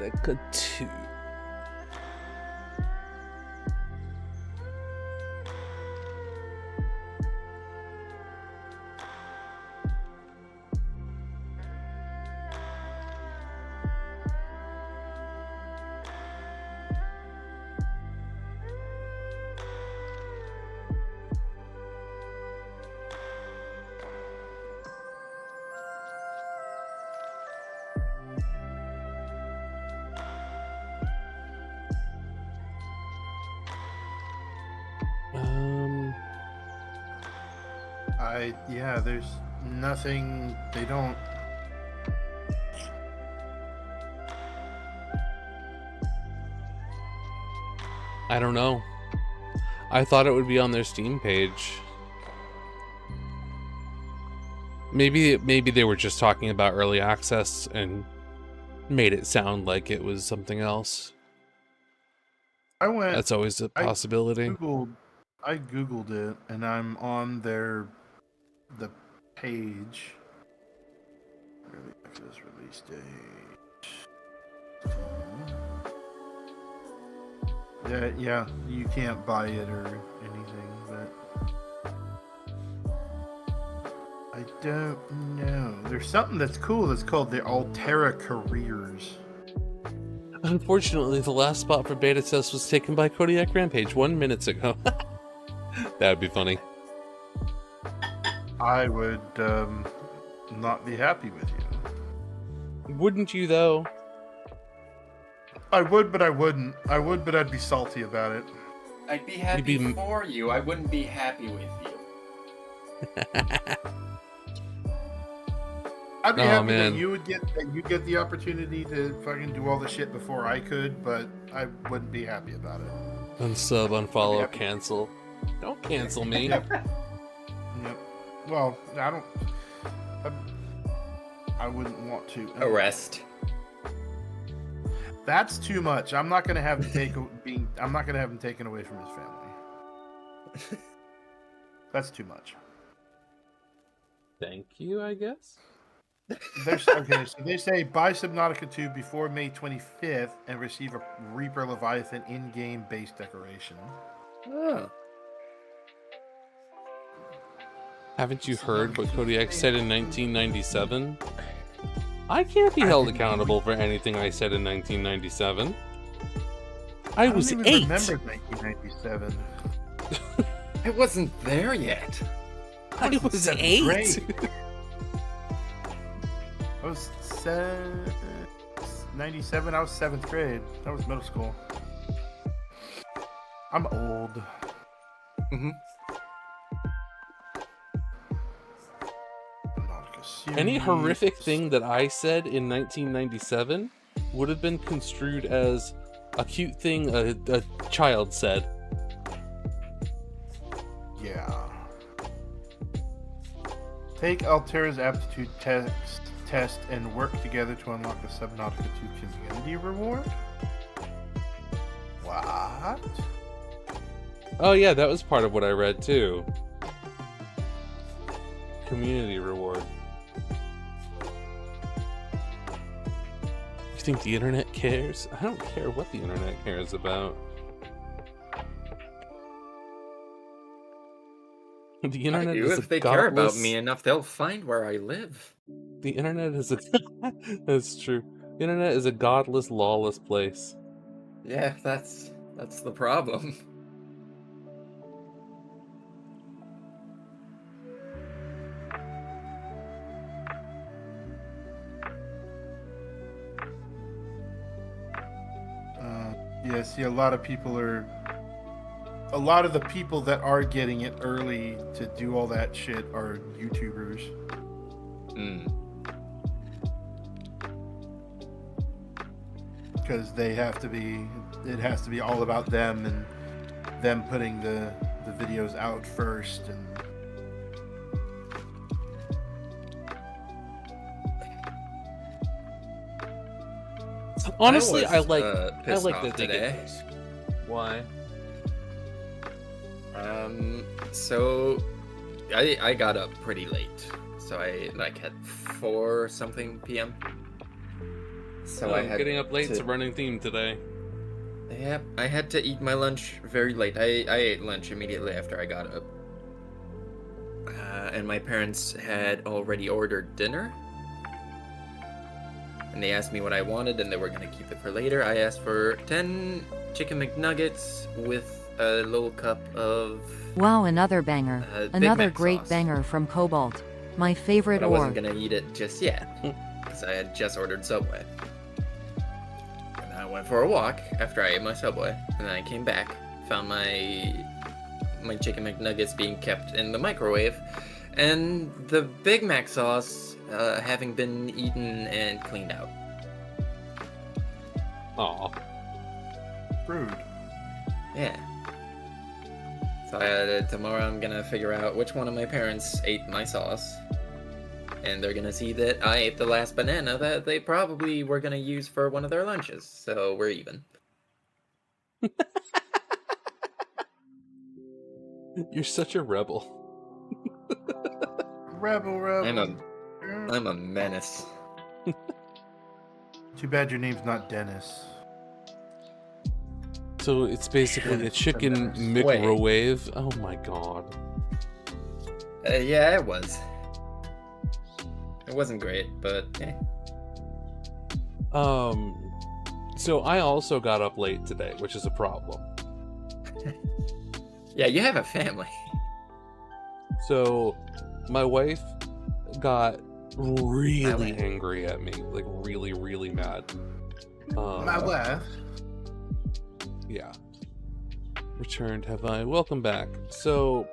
Subnautica 2. Yeah, there's nothing, they don't... I don't know. I thought it would be on their Steam page. Maybe they were just talking about early access and made it sound like it was something else. That's always a possibility. I googled it, and I'm on the page. Early access release date. Yeah, you can't buy it or anything, but I don't know. There's something that's cool that's called the Altera Careers. Unfortunately, the last spot for beta test was taken by Kodiak Rampage 1 minute ago. That would be funny. I would not be happy with you. Wouldn't you, though? I would, but I wouldn't. I would, but I'd be salty about it. I'd be happy for you. I wouldn't be happy with you. I'd be happy that you get the opportunity to fucking do all the shit before I could, but I wouldn't be happy about it. Unsub, unfollow, cancel. Don't cancel me. Yep. Well, I wouldn't want to. Arrest. That's too much. I'm not gonna have him I'm not gonna have him taken away from his family. That's too much. Thank you, I guess. Okay, so they say buy Subnautica 2 before May 25th and receive a Reaper Leviathan in-game base decoration. Oh. Haven't you heard what Kodiak said in 1997? I can't be held accountable for anything I said in 1997. I was don't 8. even remember 1997. I wasn't there yet. I was seventh 8. grade. I was 97. I was 7th grade. That was middle school. I'm old. Mm-hmm. Any horrific thing that I said in 1997 would have been construed as a cute thing a child said. Yeah. Take Altera's aptitude test and work together to unlock the Subnautica 2 community reward? What? Oh yeah, that was part of what I read too. Community reward. You think the internet cares? I don't care what the internet cares about. The internet I do. is If they care about me enough, they'll find where I live. The internet is a that's true. The internet is a godless, lawless place. Yeah, that's the problem. Yeah, see, a lot of the people that are getting it early to do all that shit are YouTubers. Because it has to be all about them and them putting the videos out first. And honestly, I like pissed that off they today. get those. Why? So I got up pretty late. So I at 4 something p.m. So I had getting up late is a running theme today. Yep, I had to eat my lunch very late. I ate lunch immediately after I got up. And my parents had already ordered dinner. And they asked me what I wanted, and they were going to keep it for later. I asked for 10 chicken McNuggets with a little cup of... Wow, another banger. Big Another Mac great sauce. banger from Cobalt. My favorite But I wasn't org. going to eat it just yet, because I had just ordered Subway. And I went for a walk after I ate my Subway, and then I came back, found my chicken McNuggets being kept in the microwave, and the Big Mac sauce having been eaten and cleaned out. Aw. Rude. Yeah. So tomorrow I'm gonna figure out which one of my parents ate my sauce. And they're gonna see that I ate the last banana that they probably were gonna use for one of their lunches. So we're even. You're such a rebel. Rebel. I'm a menace. Too bad your name's not Dennis. So it's basically a chicken microwave. Oh my god. Yeah, it was. It wasn't great, but eh. So I also got up late today, which is a problem. Yeah, you have a family. So my wife got really angry at me, like really, really mad. My wife. Yeah. Returned, have I? Welcome back. So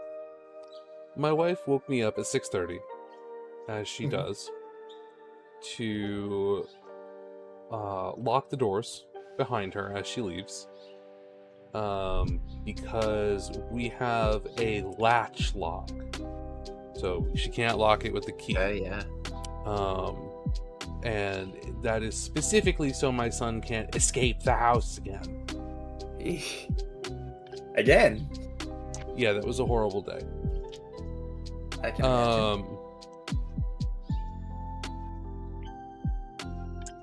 my wife woke me up at 6:30, as she does, to lock the doors behind her as she leaves. Because we have a latch lock. So she can't lock it with the key. Yeah. And that is specifically so my son can't escape the house again. Again? Yeah, that was a horrible day. I can imagine.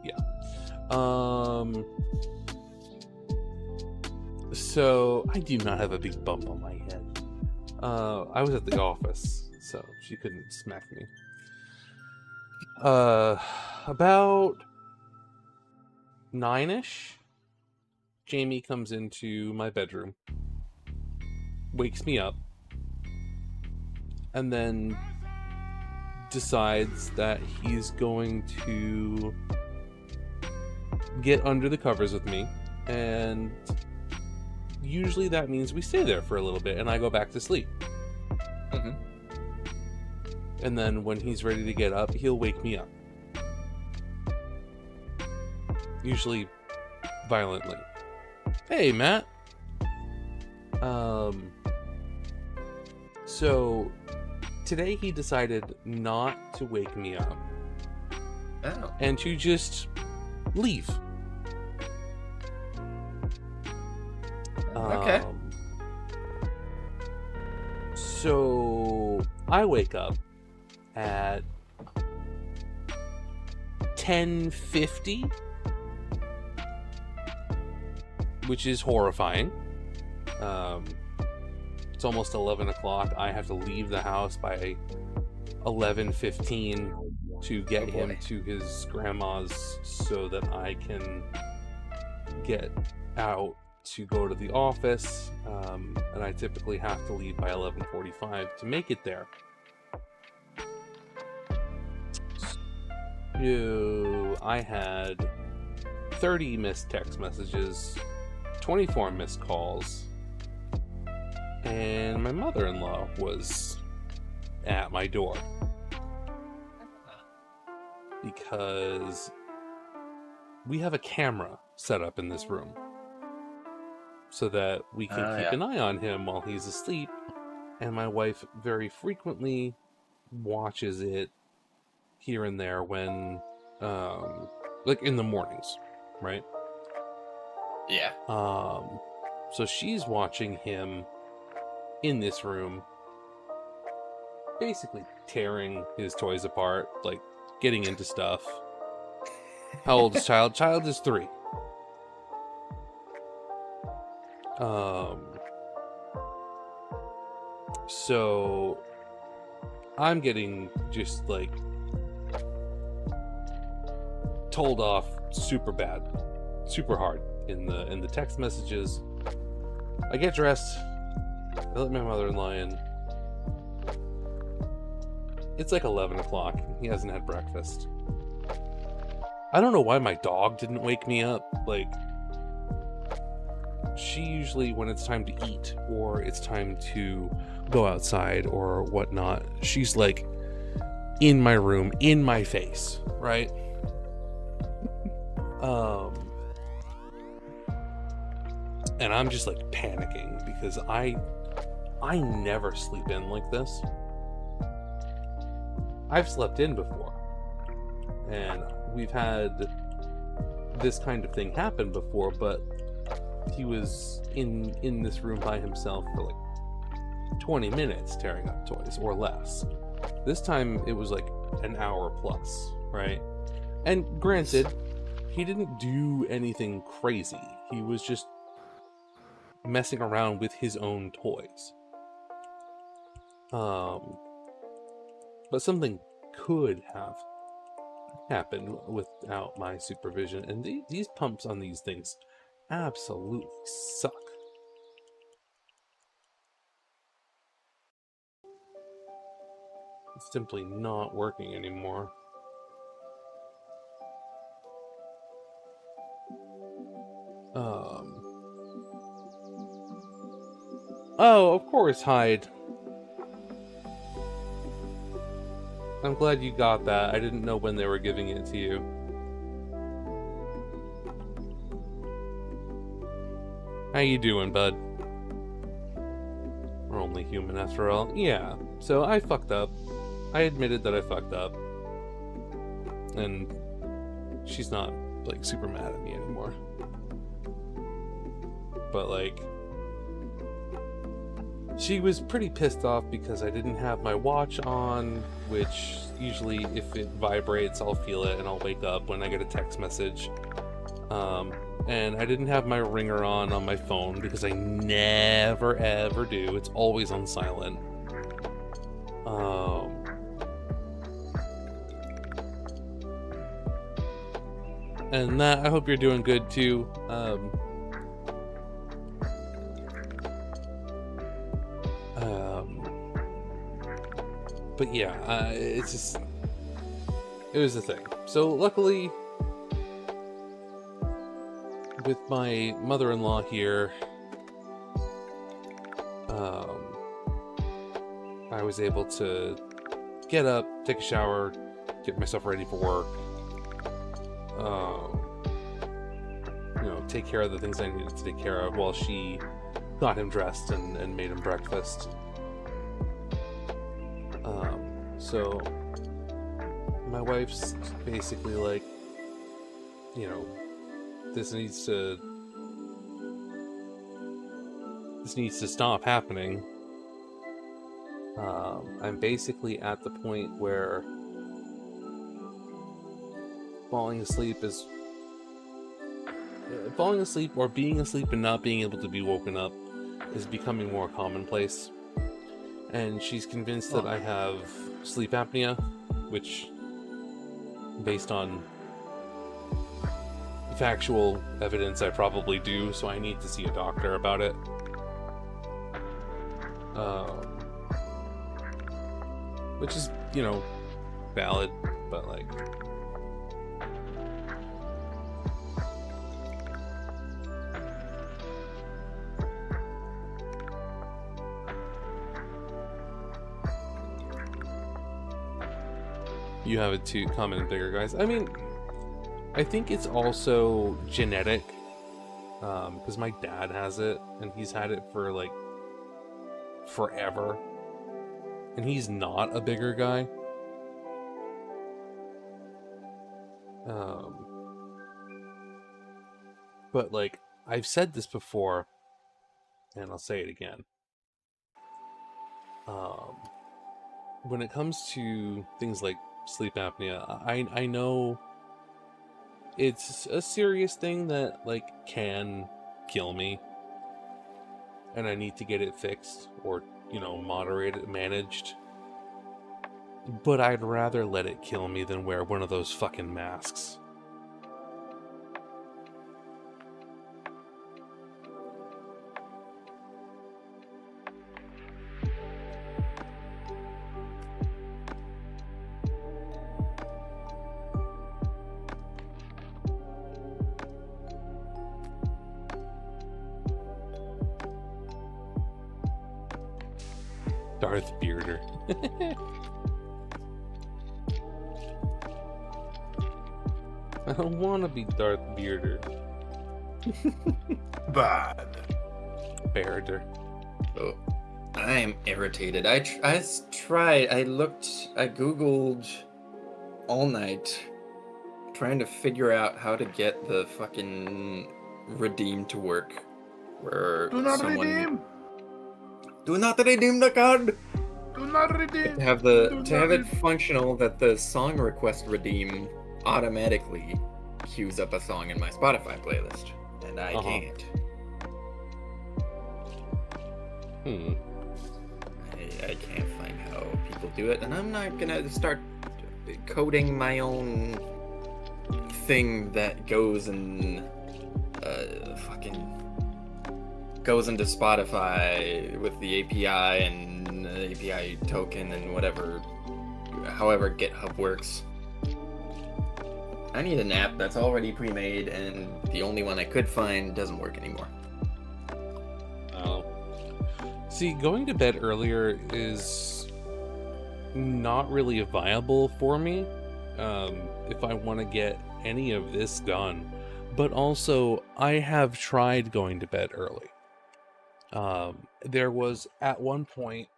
Yeah. So I do not have a big bump on my head. I was at the office, so she couldn't smack me. About 9ish, Jamie comes into my bedroom, wakes me up, and then decides that he's going to get under the covers with me, and usually that means we stay there for a little bit and I go back to sleep. Mm-hmm. And then when he's ready to get up, he'll wake me up. Usually violently. Hey, Matt. So today he decided not to wake me up. Oh. And to just leave. Okay. So I wake up at 10:50, which is horrifying. It's almost 11 o'clock. I have to leave the house by 11:15 to get him to his grandma's so that I can get out to go to the office, and I typically have to leave by 11:45 to make it there. So I had 30 missed text messages, 24 missed calls, and my mother-in-law was at my door because we have a camera set up in this room so that we can keep an eye on him while he's asleep, and my wife very frequently watches it here and there when like in the mornings, right? Yeah. So she's watching him in this room, basically tearing his toys apart, like getting into stuff. How old is child? Child is 3. So I'm getting just like told off super bad, super hard in the text messages. I get dressed, I let my mother-in-law in. It's like 11 o'clock. He hasn't had breakfast. I don't know why my dog didn't wake me up. Like, she usually, when it's time to eat or it's time to go outside or whatnot, she's like in my room, in my face, right? And I'm just like panicking because I never sleep in like this. I've slept in before, and we've had this kind of thing happen before, but he was in this room by himself for like 20 minutes tearing up toys or less. This time it was like an hour plus, right? And granted, he didn't do anything crazy. He was just messing around with his own toys. But something could have happened without my supervision, and these pumps on these things absolutely suck. It's simply not working anymore. Oh, of course, Hyde. I'm glad you got that. I didn't know when they were giving it to you. How you doing, bud? We're only human after all. Yeah, so I fucked up. I admitted that I fucked up. And she's not, like, super mad at me anymore. But, like, she was pretty pissed off because I didn't have my watch on, which usually if it vibrates, I'll feel it and I'll wake up when I get a text message. And I didn't have my ringer on my phone because I never ever do. It's always on silent. And Matt, I hope you're doing good too. But yeah, it's just, it was the thing. So luckily, with my mother-in-law here, I was able to get up, take a shower, get myself ready for work, you know, take care of the things I needed to take care of while she got him dressed and made him breakfast. So my wife's basically like, you know, this needs to stop happening. I'm basically at the point where falling asleep or being asleep and not being able to be woken up is becoming more commonplace. And she's convinced that I have sleep apnea, which, based on factual evidence, I probably do, so I need to see a doctor about it. Which is, you know, valid, but like... You have it too, common and bigger guys. I mean, I think it's also genetic, because my dad has it, and he's had it for like forever, and he's not a bigger guy. But like, I've said this before, and I'll say it again. When it comes to things like sleep apnea, I know it's a serious thing that like can kill me, and I need to get it fixed or, you know, moderated, managed. But I'd rather let it kill me than wear one of those fucking masks. Darth Bearder. I don't want to be Darth Bearder. Bad. Bearder. Oh, I am irritated. I tried. I googled all night, trying to figure out how to get the fucking redeem to work. Where Do not someone... redeem. Do not redeem the card. Do not redeem. To have it functional, that the song request redeem automatically queues up a song in my Spotify playlist, and I can't. I can't find how people do it, and I'm not gonna start coding my own thing that goes and goes into Spotify with the API and the API token and whatever, however GitHub works. I need an app that's already pre-made, and the only one I could find doesn't work anymore. Oh. See, going to bed earlier is not really viable for me if I want to get any of this done. But also, I have tried going to bed early. There was at one point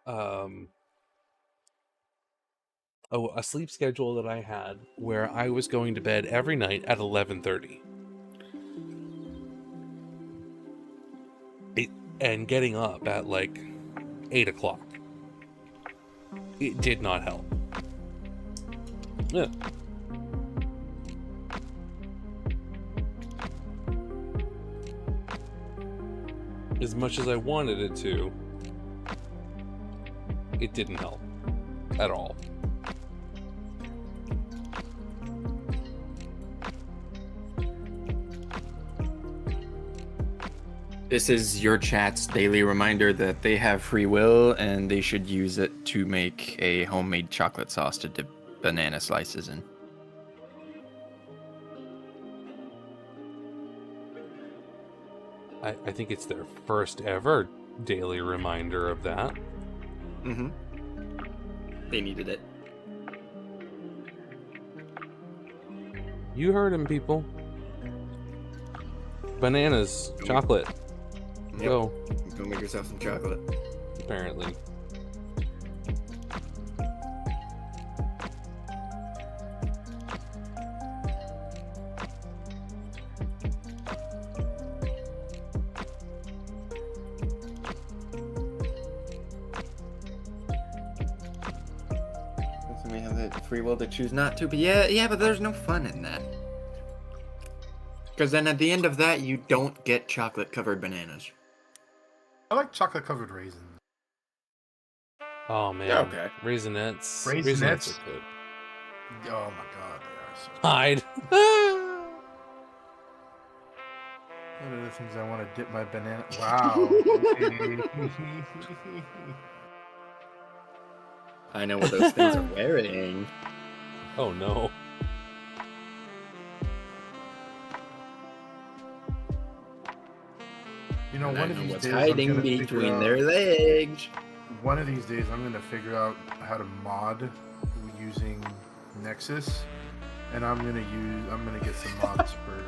a sleep schedule that I had where I was going to bed every night at 11:30 and getting up at like 8 o'clock. It did not help. Yeah. As much as I wanted it to, it didn't help at all. This is your chat's daily reminder that they have free will and they should use it to make a homemade chocolate sauce to dip banana slices in. I think it's their first ever daily reminder of that. Mm-hmm. They needed it. You heard him, people. Bananas, chocolate. Yep. Go. Go make yourself some chocolate. Apparently. So we have the free will to choose not to, but yeah, but there's no fun in that. Because then at the end of that, you don't get chocolate-covered bananas. I like chocolate-covered raisins. Oh man. Yeah, okay. Raisinets. Raisinets? Are good. Oh my god, they are so Hide. What are the things I want to dip my banana? Wow. I know what those things are wearing. Oh no. You know, And one I of know these what's days I'm hiding gonna figure between out- their legs. One of these days, I'm going to figure out how to mod using Nexus, and I'm going to get some mods for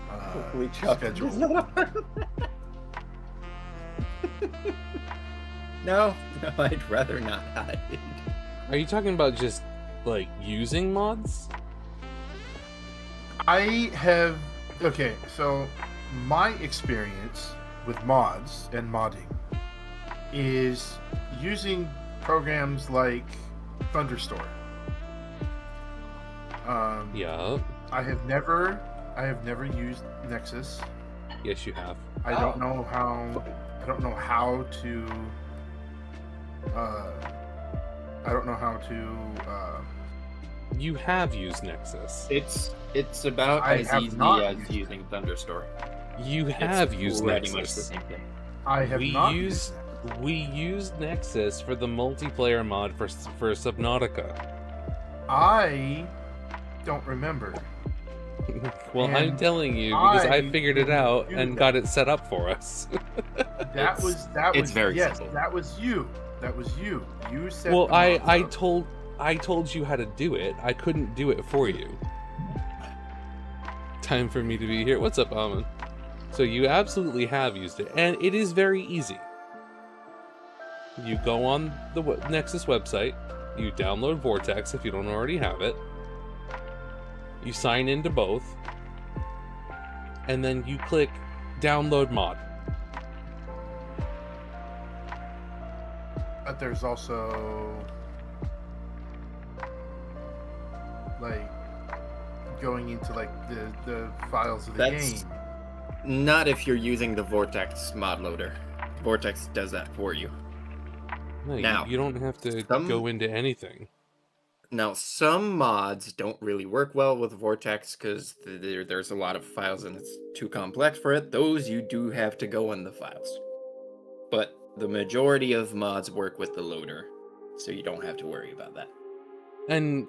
Hopefully chocolate schedule. is not No, I'd rather not hide. Are you talking about just like using mods? Okay, so my experience with mods and modding is using programs like Thunderstore. Yeah. I have never used Nexus. Yes, you have. I don't know how to. I don't know how to. You have used Nexus. It's about I as have easy not as used using Thunderstore. You have used pretty much the Nexus. same thing. I have not used. We used Nexus for the multiplayer mod for Subnautica. I don't remember. Well, I'm And telling you because I I figured it out do and that. got it set up for us. That was it's very yes. simple. That was you. You said. Well, the I mods up. told you how to do it. I couldn't do it for you. Time for me to be here. What's up, Almond? So you absolutely have used it, and it is very easy. You go on the Nexus website, you download Vortex if you don't already have it, you sign into both, and then you click download mod. But there's also like going into like the files of the That's- game. Not if you're using the Vortex mod loader. Vortex does that for you. No, Now, you don't have to go into anything. Now, some mods don't really work well with Vortex because there's a lot of files and it's too complex for it. Those you do have to go in the files. But the majority of mods work with the loader, so you don't have to worry about that. And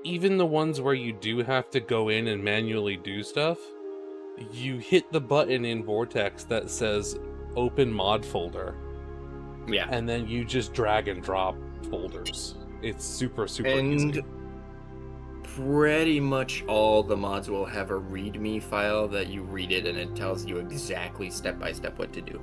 even the ones where you do have to go in and manually do stuff, you hit the button in Vortex that says open mod folder. Yeah. And then you just drag and drop folders. It's super easy. Pretty much all the mods will have a README file that you read it and it tells you exactly step by step what to do.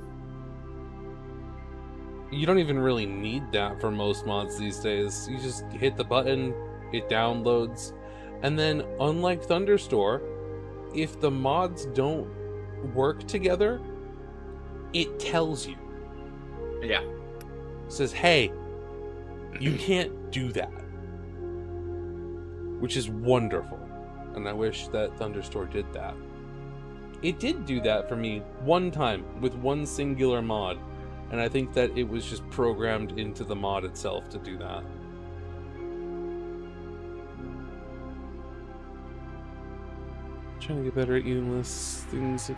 You don't even really need that for most mods these days. You just hit the button, it downloads, and then unlike Thunderstore, if the mods don't work together, it tells you. Yeah. It says, hey, you can't do that. Which is wonderful. And I wish that Thunderstore did that. It did do that for me one time with one singular mod. And I think that it was just programmed into the mod itself to do that. Trying to get better at eating lists, things if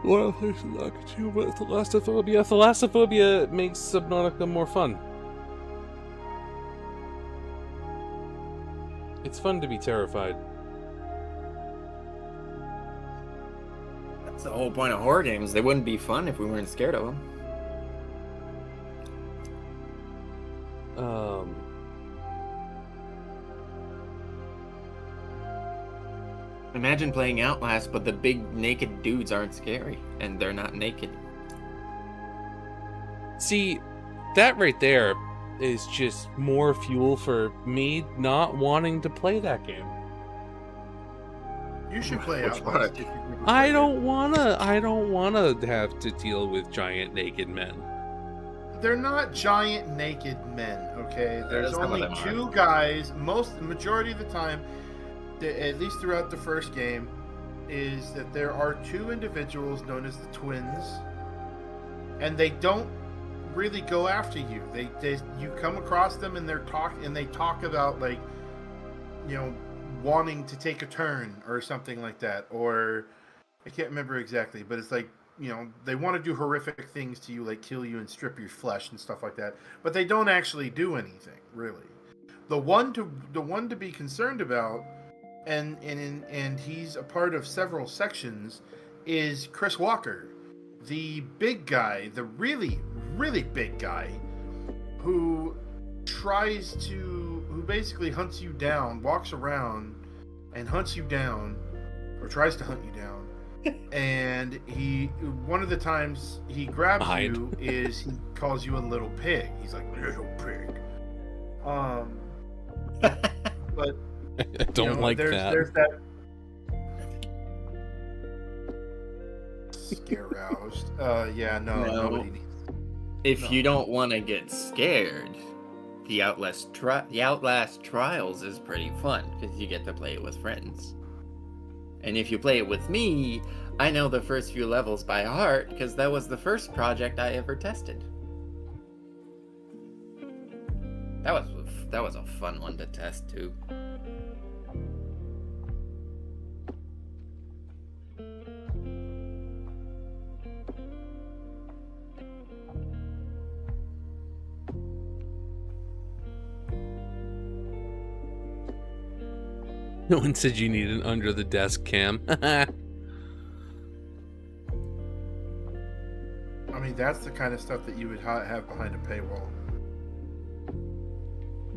Well, there's not too much Thalassophobia. Thalassophobia makes Subnautica more fun. It's fun to be terrified. That's the whole point of horror games. They wouldn't be fun if we weren't scared of them. Imagine playing Outlast, but the big naked dudes aren't scary, and they're not naked. See, that right there is just more fuel for me not wanting to play that game. You should play Which Outlast. one? If you I don't wanna have to deal with giant naked men. They're not giant naked men, okay? There's some of only them are. two guys. The majority of the time, at least throughout the first game, is that there are two individuals known as the twins, and they don't really go after you. They you come across them and they talk about, like, you know, wanting to take a turn or something like that, or I can't remember exactly, but it's like, you know, they want to do horrific things to you, like kill you and strip your flesh and stuff like that, but they don't actually do anything really. The one to be concerned about, and he's a part of several sections, is Chris Walker, the big guy, the really big guy, who basically hunts you down, walks around and hunts you down, or tries to hunt you down. And one of the times he grabs you is he calls you a little pig. He's like, little pig. But I don't like that. There's that scare roused. Yeah, no. Nobody needs. If you don't want to get scared, the Outlast Trials is pretty fun because you get to play it with friends. And if you play it with me, I know the first few levels by heart because that was the first project I ever tested. That was a fun one to test too. No one said you need an under the desk cam. I mean, that's the kind of stuff that you would have behind a paywall.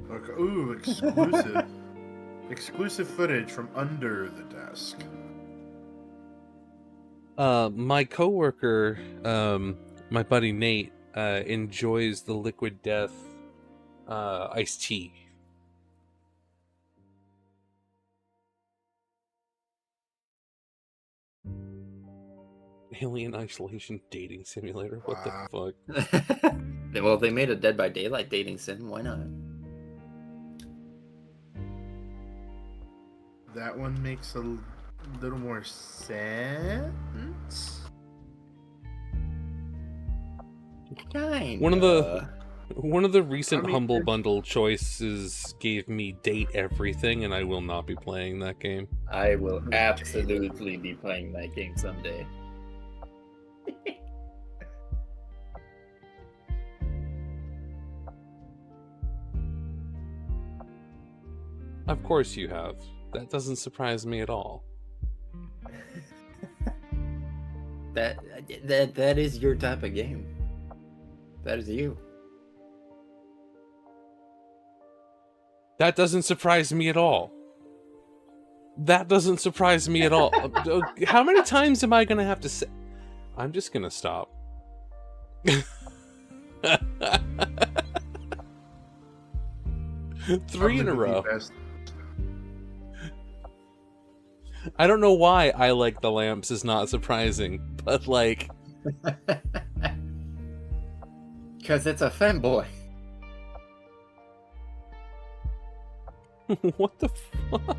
Like, ooh, exclusive. Exclusive footage from under the desk. My coworker, my buddy Nate, enjoys the Liquid Death iced tea. Alien Isolation Dating Simulator. What the fuck? Well, they made a Dead by Daylight dating sim. Why not? That one makes a little more sense. One of the recent Humble Bundle choices gave me Date Everything, and I will not be playing that game. I will absolutely be playing that game someday. Of course you have. That doesn't surprise me at all. That is your type of game. That is you. That doesn't surprise me at all. That doesn't surprise me at all. How many times am I gonna have to say? I'm just gonna stop. Three in a row. I don't know why I like the lamps is not surprising, but like... Because it's a femboy. What the fuck?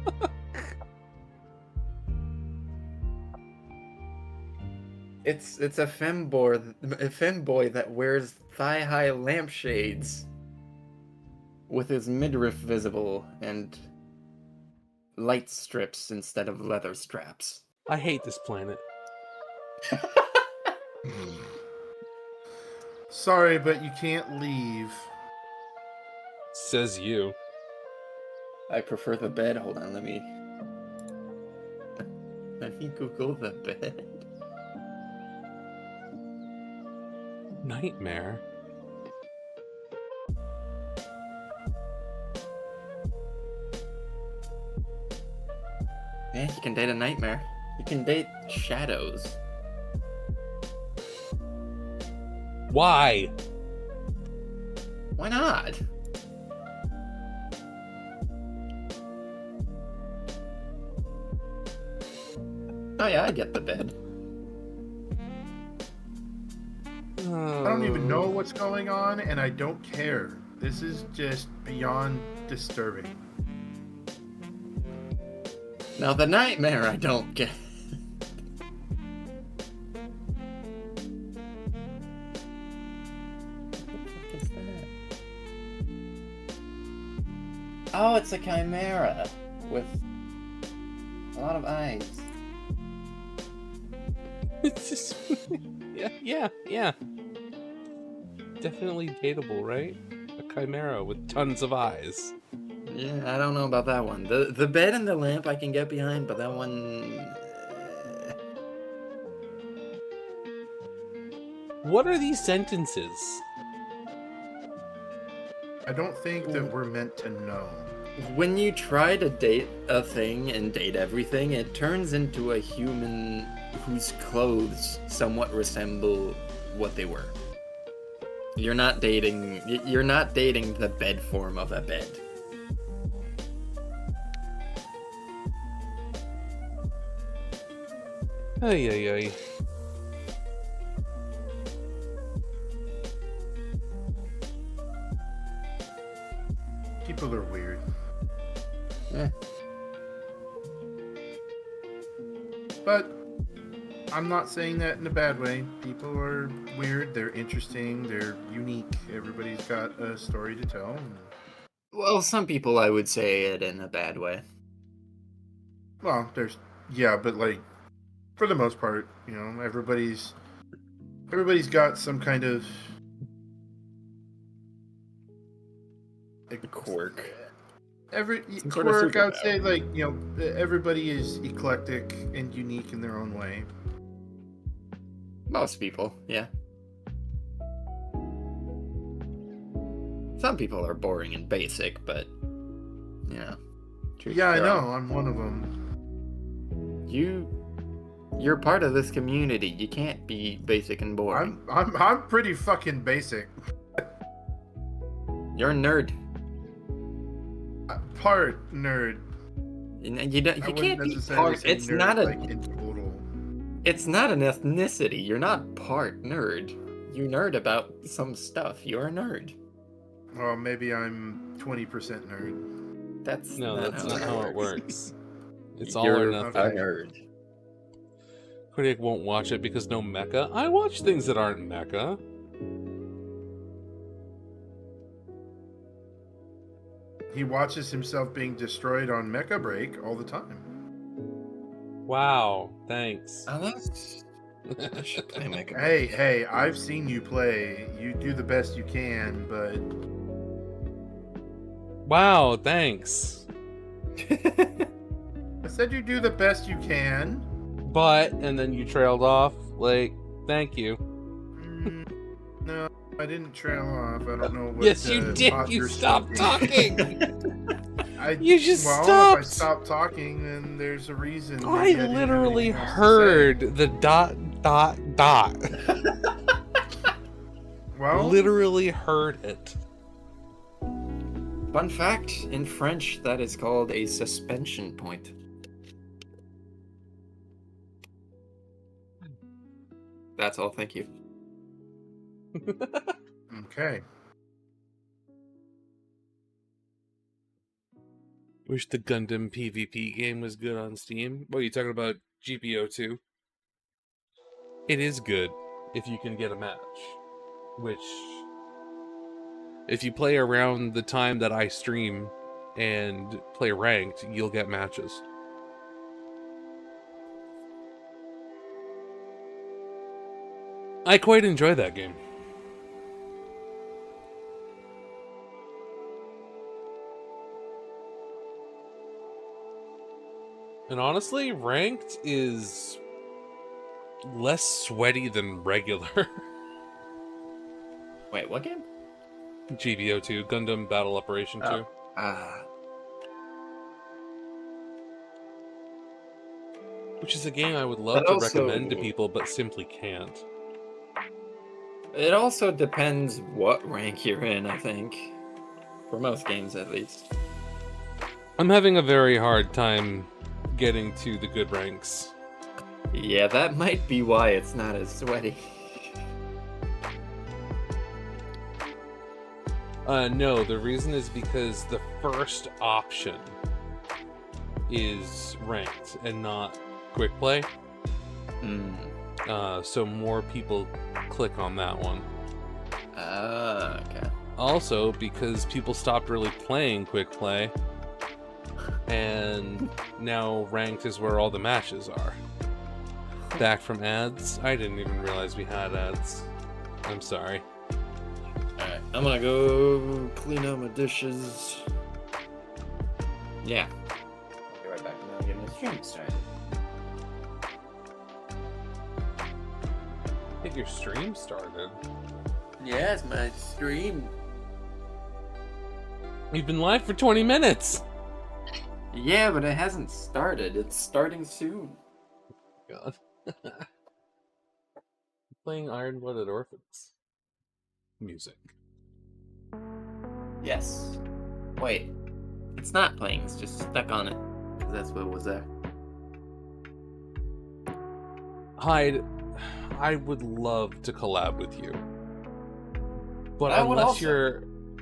It's a femboy that wears thigh-high lampshades with his midriff visible and light strips instead of leather straps. I hate this planet. Sorry, but you can't leave. Says you. I prefer the bed. Hold on, let me Google the bed. Nightmare. Yeah, you can date a nightmare. You can date shadows. Why? Why not? Oh yeah, I get the bed. I don't even know what's going on, and I don't care. This is just beyond disturbing. Now the nightmare I don't get. What the fuck is that? Oh, it's a chimera with a lot of eyes. It's just... yeah. Definitely dateable, right? A chimera with tons of eyes. Yeah, I don't know about that one. The bed and the lamp I can get behind, but that one... What are these sentences? I don't think that we're meant to know. When you try to date a thing and date everything, it turns into a human whose clothes somewhat resemble what they were. You're not dating the bed form of a bed. Ay. People are weird. Eh. But I'm not saying that in a bad way. People are weird, they're interesting, they're unique. Everybody's got a story to tell. Well, some people I would say it in a bad way. Well, yeah, but like for the most part, you know, everybody's got some kind of quirk. Quirk, I would say, like, you know, everybody is eclectic and unique in their own way. Most people, yeah. Some people are boring and basic, but you know. Yeah, I know. I'm one of them. You're part of this community. You can't be basic and boring. I'm pretty fucking basic. You're a nerd. Part nerd. You can't be part. It's nerd, not a. like, in total. It's not an ethnicity. You're not part nerd. You nerd about some stuff. You're a nerd. Well, maybe I'm 20% nerd. That's not how it works. It's all You're or nothing. a nerd. Critic won't watch it because no mecha. I watch things that aren't mecha. He watches himself being destroyed on Mecha Break all the time. Wow, thanks. I should play Mecha. Hey, I've seen you play. You do the best you can, but... Wow, thanks. I said you do the best you can. But, and then you trailed off. Like, thank you. No, I didn't trail off. I don't know what. Yes, you did. You stopped talking. You just stopped. stopped. If I stop talking, then there's a reason. I literally heard the ... Well, literally heard it. Fun fact, in French, that is called a suspension point. That's all, thank you. Okay. Wish the Gundam PvP game was good on Steam. What are you talking about? GPO2? It is good if you can get a match. Which, if you play around the time that I stream, and play ranked, you'll get matches. I quite enjoy that game. And honestly, ranked is less sweaty than regular. Wait, what game? GBO2, Gundam Battle Operation 2. Which is a game I would love to recommend to people, but simply can't. It also depends what rank you're in, I think. For most games, at least. I'm having a very hard time getting to the good ranks. Yeah, that might be why it's not as sweaty. No, the reason is because the first option is ranked and not quick play. So more people click on that one. Okay. Also, because people stopped really playing quick play, and now ranked is where all the matches are. Back from ads? I didn't even realize we had ads. I'm sorry. Alright, I'm gonna go clean out my dishes. Yeah. I'll be right back and I'll get my stream started. Get your stream started. Yeah, it's my stream. You've been live for 20 minutes! Yeah, but it hasn't started. It's starting soon. God. Playing Iron-Blooded Orphans. Music. Yes. Wait. It's not playing, it's just stuck on it. Because that's what was there. Hyde, I would love to collab with you. But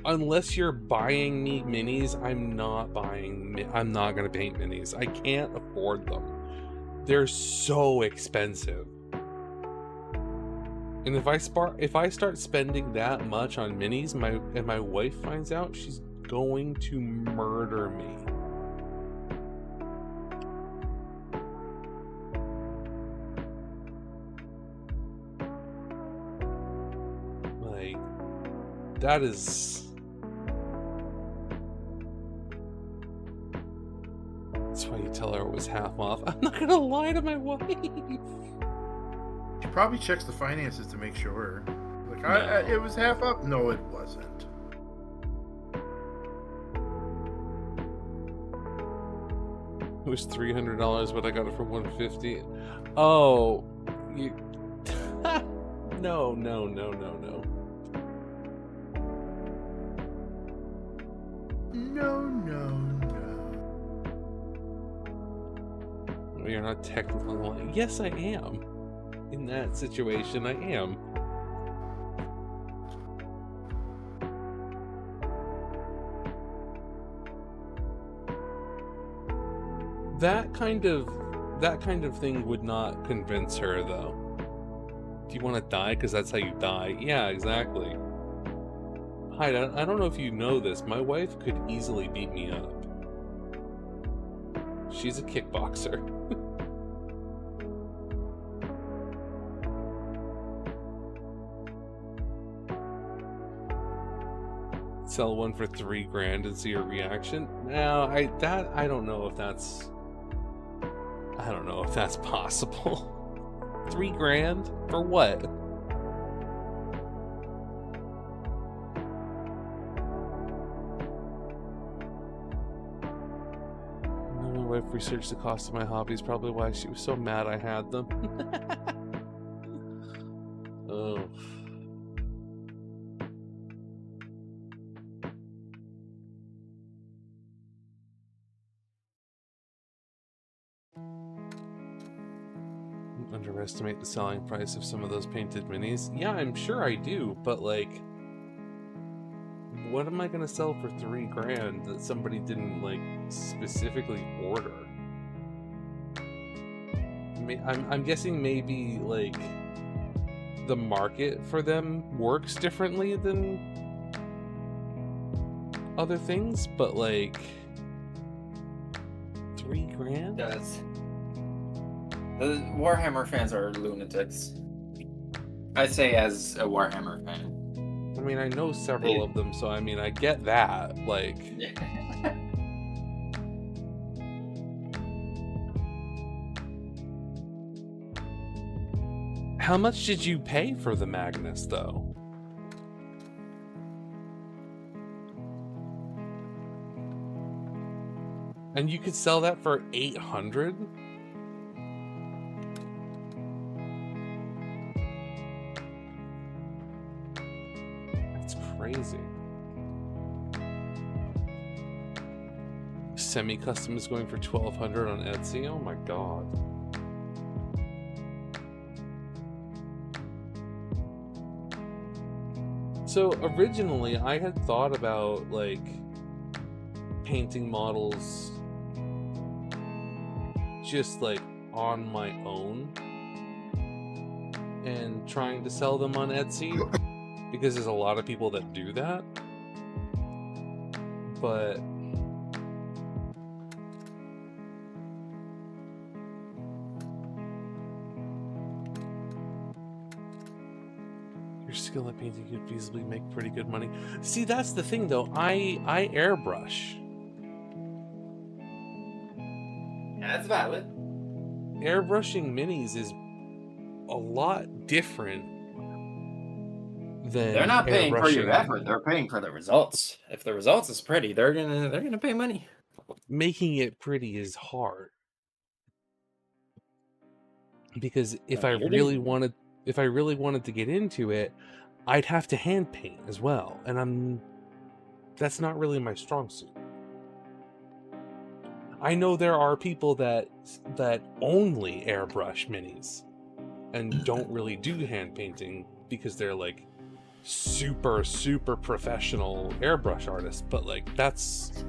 unless you're buying me minis, I'm not gonna paint minis. I can't afford them. They're so expensive. And if I start spending that much on minis, and my wife finds out, she's going to murder me. Like, that is... That's why you tell her it was half off. I'm not gonna lie to my wife. She probably checks the finances to make sure. Like, No. it was half up? No, it wasn't. It was $300, but I got it for $150. Oh, you... No. No. Well, you're not technically lying. Yes, I am. In that situation, I am. That kind of thing would not convince her, though. Do you want to die because that's how you die? Yeah, exactly. Hi, I don't know if you know this. My wife could easily beat me up. She's a kickboxer. Sell one for $3,000 and see her reaction. No, I don't know if that's possible. $3,000 for what? My wife researched the cost of my hobbies, probably why she was so mad I had them. Oh. Underestimate the selling price of some of those painted minis. Yeah, I'm sure I do, but like, what am I gonna sell for $3,000 that somebody didn't like specifically order? I'm guessing maybe like the market for them works differently than other things, but like $3,000? Does. The Warhammer fans are lunatics. I say as a Warhammer fan. I mean, I know several of them, so I mean, I get that. Like, how much did you pay for the Magnus, though? And you could sell that for $800? That's crazy. Semi-custom is going for $1,200 on Etsy? Oh my god. So originally I had thought about like painting models just like on my own and trying to sell them on Etsy because there's a lot of people that do that, but your skill at painting could feasibly make pretty good money. See, that's the thing though, I airbrush. That's valid. Airbrushing minis is a lot different than They're not paying for your airbrushing- effort, they're paying for the results. If the results is pretty, they're gonna pay money. Making it pretty is hard. Because if I really wanted to get into it, I'd have to hand paint as well, and that's not really my strong suit. I know there are people that only airbrush minis and don't really do hand painting because they're like super professional airbrush artists, but like that's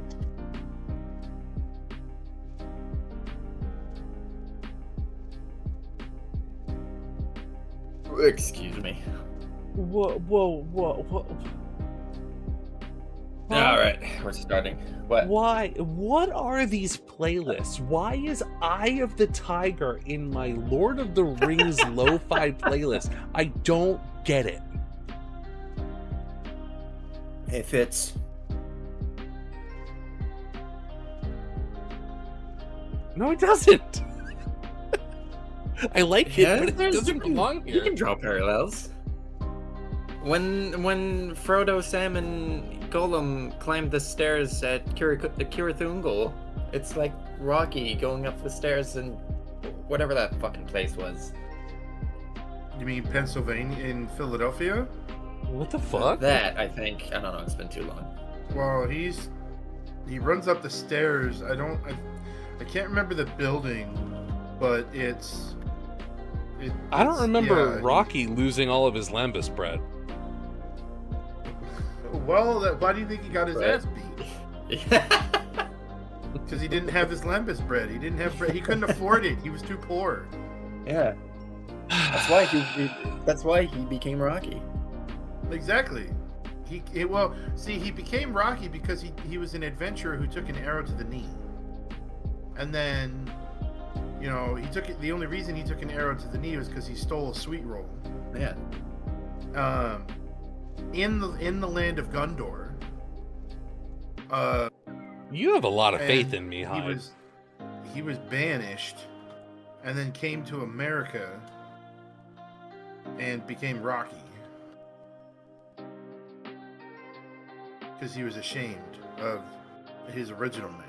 Excuse me. Whoa. Alright, we're starting. What? Why? What are these playlists? Why is Eye of the Tiger in my Lord of the Rings lo-fi playlist? I don't get it. It fits. No, it doesn't. I like it, but it there's- doesn't belong You here. can draw parallels. When Frodo, Sam, and Gollum climbed the stairs at Curathungol, it's like Rocky going up the stairs in whatever that fucking place was. You mean Pennsylvania in Philadelphia? What the fuck? That, I think. I don't know, it's been too long. Well, he runs up the stairs. I can't remember the building, but I don't remember yeah. Rocky losing all of his lambus bread. Well, why do you think he got his Right. ass beat? Because he didn't have his lambus bread. He didn't have bread. He couldn't afford it. He was too poor. Yeah. That's why he became Rocky. Exactly. He became Rocky because he was an adventurer who took an arrow to the knee. And then, the only reason he took an arrow to the knee was because he stole a sweet roll. Yeah. In the land of Gondor. You have a lot of faith and in me, Hyde. He was banished, and then came to America, and became Rocky. Because he was ashamed of his original name.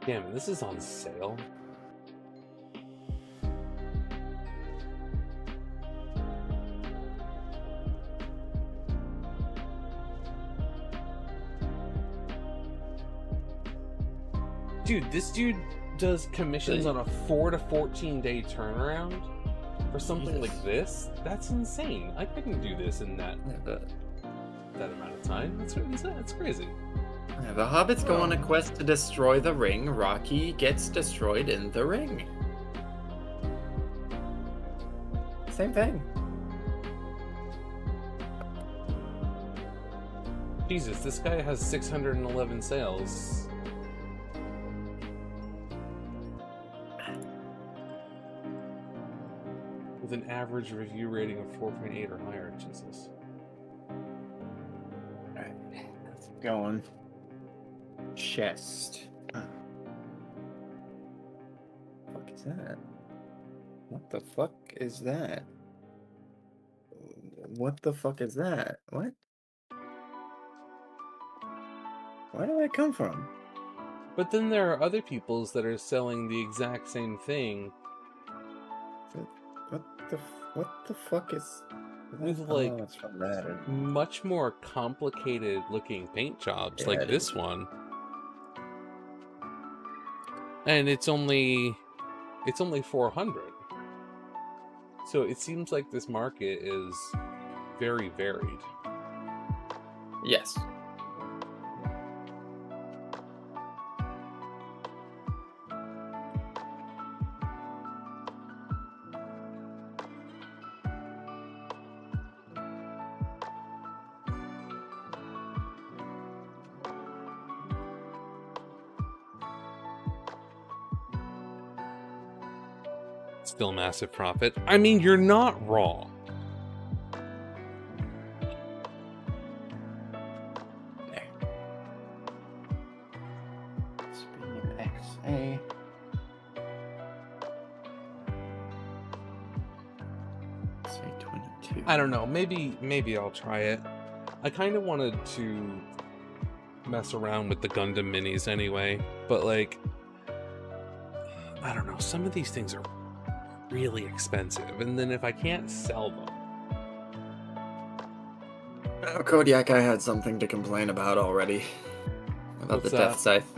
Damn it, this is on sale. Dude, this dude does commissions on a 4 to 14 day turnaround for something like this. That's insane. I couldn't do this in that amount of time. That's crazy. Yeah, the hobbits go on a quest to destroy the ring. Rocky gets destroyed in the ring. Same thing. Jesus, this guy has 611 sales. with an average review rating of 4.8 or higher. Jesus. Alright, let's go on. Chest. What the fuck is that? What the fuck is that? What the fuck is that? What? Where did that come from? But then there are other peoples that are selling the exact same thing. What the fuck is... With like much more complicated looking paint jobs, like this one. And it's only 400. So it seems like this market is very varied. Yes. Still massive profit. I mean, you're not wrong. There. Speaking of XA. Say 22. I don't know. Maybe I'll try it. I kind of wanted to mess around with the Gundam minis anyway, but like, I don't know. Some of these things are really expensive, and then if I can't sell them... Oh, Kodiak, I had something to complain about already. About What's the Death Scythe.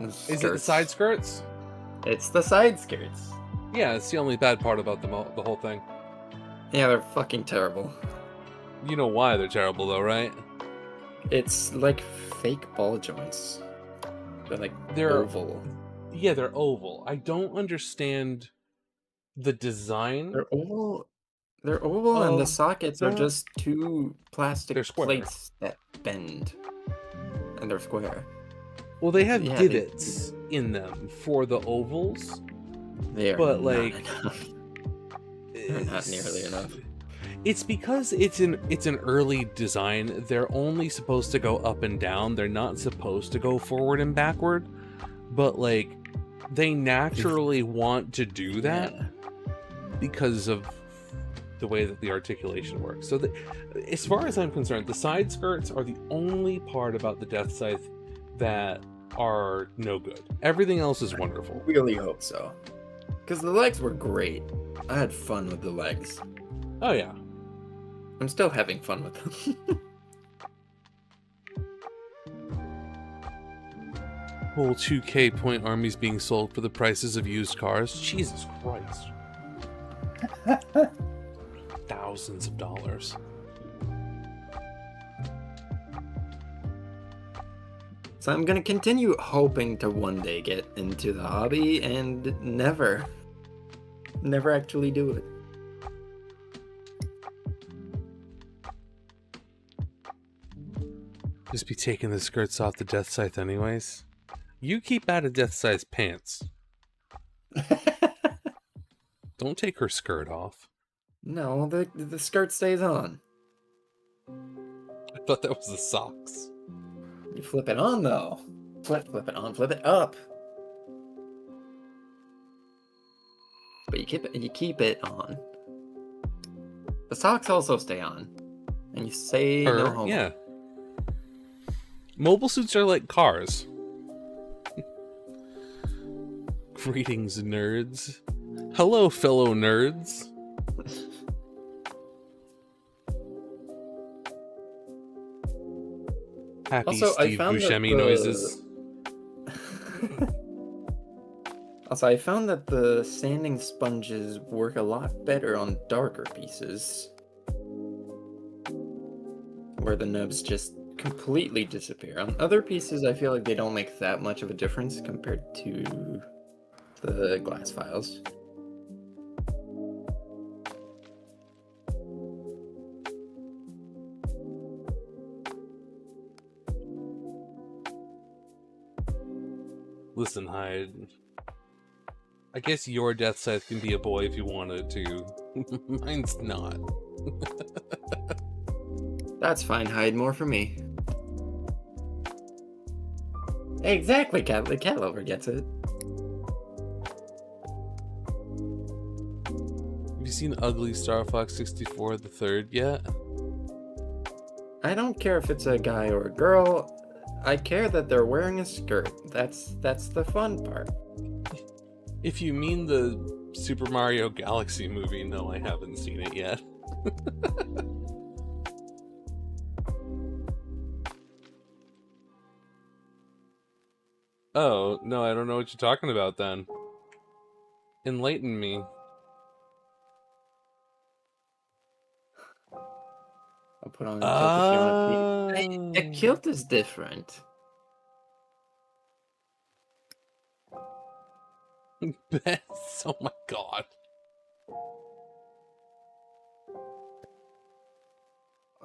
Is it the side skirts? It's the side skirts. Yeah, it's the only bad part about the whole thing. Yeah, they're fucking terrible. You know why they're terrible though, right? It's like fake ball joints. They're oval. Yeah, they're oval. I don't understand the design. They're oval. And the sockets are just two plastic plates that bend. And they're square. Well, they have divots in them for the ovals. They're but not like enough. They're not nearly enough. It's because it's an early design. They're only supposed to go up and down. They're not supposed to go forward and backward. But like, they naturally want to do that because of the way that the articulation works. So as far as I'm concerned, the side skirts are the only part about the Death Scythe that are no good. Everything else is wonderful. I really hope so. Because the legs were great. I had fun with the legs. Oh yeah. I'm still having fun with them. Whole 2K point armies being sold for the prices of used cars. Jesus Christ. Thousands of dollars. So I'm gonna continue hoping to one day get into the hobby and never actually do it. Just be taking the skirts off the Death Scythe anyways. You keep out of Death Scythe's pants. Don't take her skirt off. No, the skirt stays on. I thought that was the socks. You flip it on though. Flip it on, flip it up. But you keep it on. The socks also stay on. And you say no homo. Yeah. Mobile suits are like cars. Greetings, nerds. Hello, fellow nerds. Happy Also, Steve Buscemi noises. Also, I found that the sanding sponges work a lot better on darker pieces. Where the nubs just completely disappear. On other pieces, I feel like they don't make that much of a difference compared to the glass files. Listen, Hyde. I guess your Death Scythe can be a boy if you wanted to. Mine's not. That's fine, Hyde. More for me. Exactly, Cat. The cat lover gets it. Have you seen Ugly Star Fox 64 the third yet? I don't care if it's a guy or a girl. I care that they're wearing a skirt. That's the fun part. If you mean the Super Mario Galaxy movie, no, I haven't seen it yet. Oh, no, I don't know what you're talking about then. Enlighten me. I'll put on a kilt if you want to. A kilt is different. Bess, oh my god.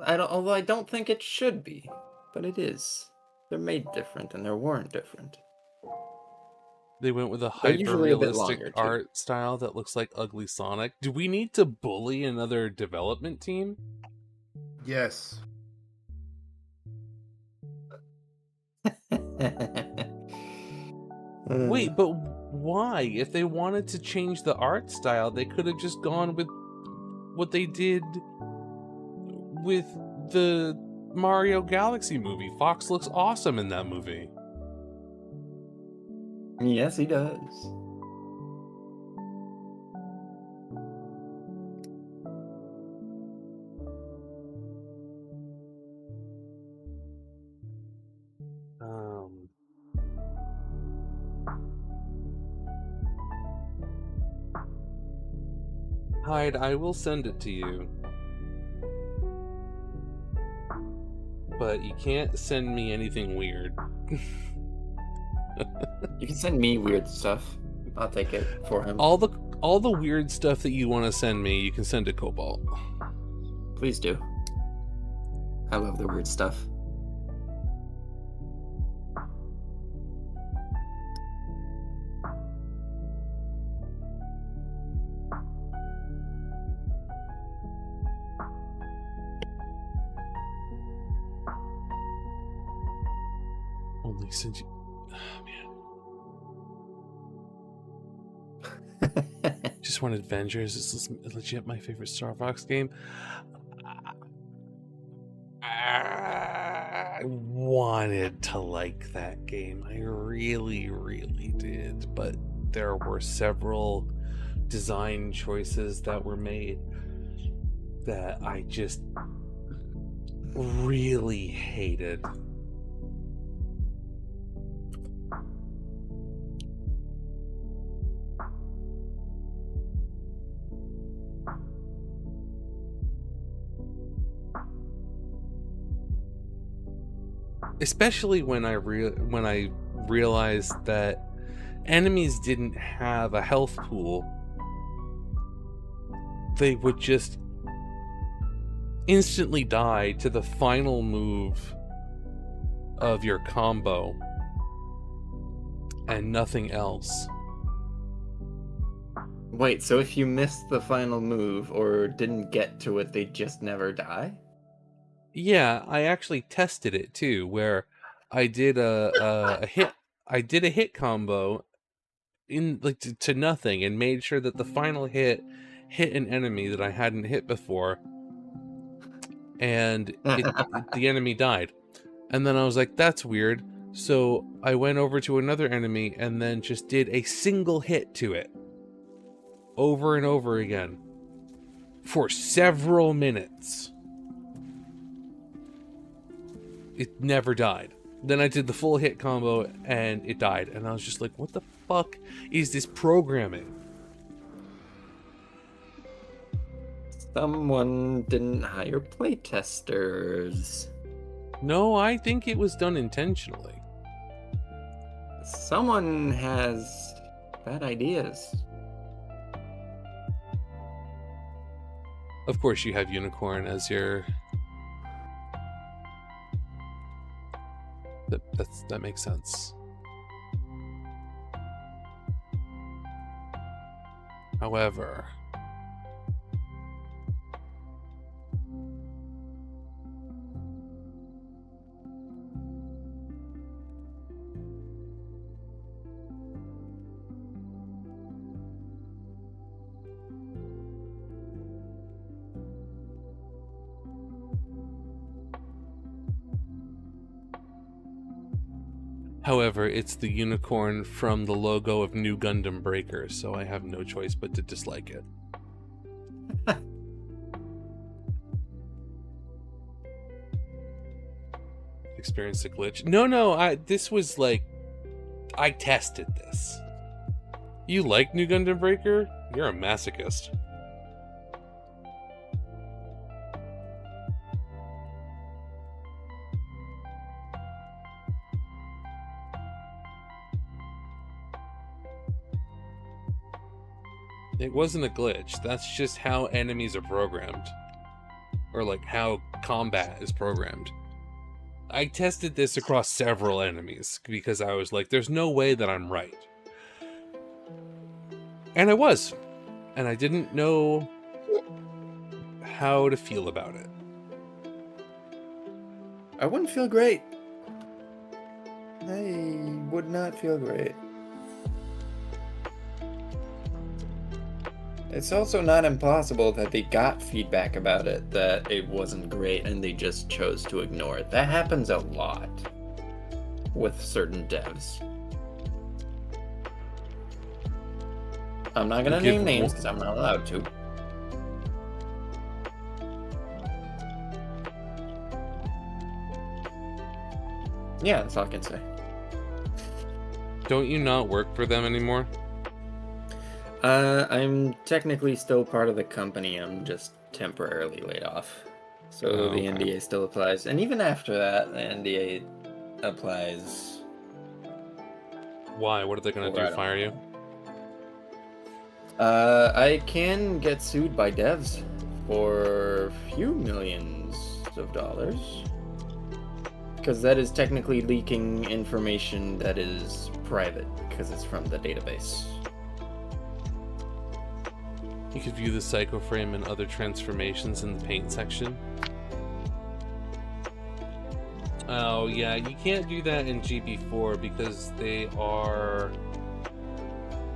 Although I don't think it should be, but it is. They're made different and they're worn different. They went with a They're usually a bit hyper-realistic longer, too. art style that looks like Ugly Sonic. Do we need to bully another development team? Yes. Wait, but why? If they wanted to change the art style, they could have just gone with what they did with the Mario Galaxy movie. Fox looks awesome in that movie. Yes, he does. Hyde, I will send it to you. But you can't send me anything weird. You can send me weird stuff. I'll take it for him. All the weird stuff that you want to send me, you can send to Cobalt. Please do. I love the weird stuff. Only since you... Oh, man. Just wanted Avengers. This is legit my favorite Star Fox game. I wanted to like that game. I really, really did. But there were several design choices that were made that I just really hated. Especially when I realized that enemies didn't have a health pool. They would just instantly die to the final move of your combo and nothing else. Wait, so if you missed the final move or didn't get to it, they just never die? Yeah, I actually tested it too, where I did a hit combo in like to nothing and made sure that the final hit an enemy that I hadn't hit before, and the enemy died. And then I was like, that's weird. So I went over to another enemy and then just did a single hit to it over and over again for several minutes. It never died. Then I did the full hit combo and it died. And I was just like, what the fuck is this programming? Someone didn't hire playtesters. No, I think it was done intentionally. Someone has bad ideas. Of course you have Unicorn as your... That makes sense. However, However, it's the unicorn from the logo of New Gundam Breaker, so I have no choice but to dislike it. Experienced a glitch. No, this was like, I tested this. You like New Gundam Breaker? You're a masochist. It wasn't a glitch. That's just how enemies are programmed. Or like how combat is programmed. I tested this across several enemies because I was like, there's no way that I'm right. And I was. And I didn't know how to feel about it. I wouldn't feel great. I would not feel great. It's also not impossible that they got feedback about it, that it wasn't great, and they just chose to ignore it. That happens a lot with certain devs. I'm not gonna name names because I'm not allowed to. Yeah, that's all I can say. Don't you not work for them anymore? I'm technically still part of the company. I'm just temporarily laid off. So the NDA still applies. And even after that, the NDA applies. Why? What are they going to do? Fire you? I can get sued by devs for a few millions of dollars. Because that is technically leaking information that is private, because it's from the database. You could view the psycho frame and other transformations in the paint section. Oh yeah, you can't do that in GB4 because they are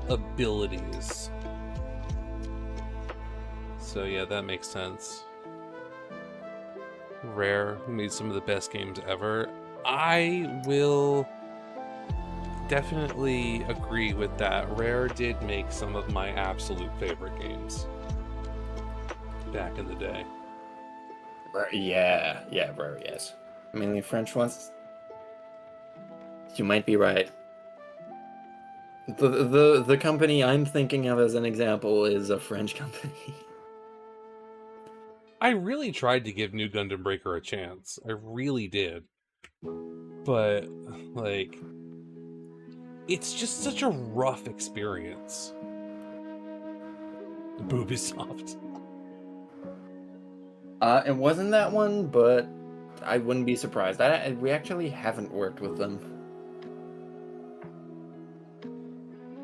abilities. So yeah, that makes sense. Rare made some of the best games ever. I will definitely agree with that. Rare did make some of my absolute favorite games back in the day. Yeah, Rare, yes. Mainly French ones. You might be right. The company I'm thinking of as an example is a French company. I really tried to give New Gundam Breaker a chance. I really did. But, like, it's just such a rough experience. Ubisoft. It wasn't that one, but I wouldn't be surprised. We actually haven't worked with them.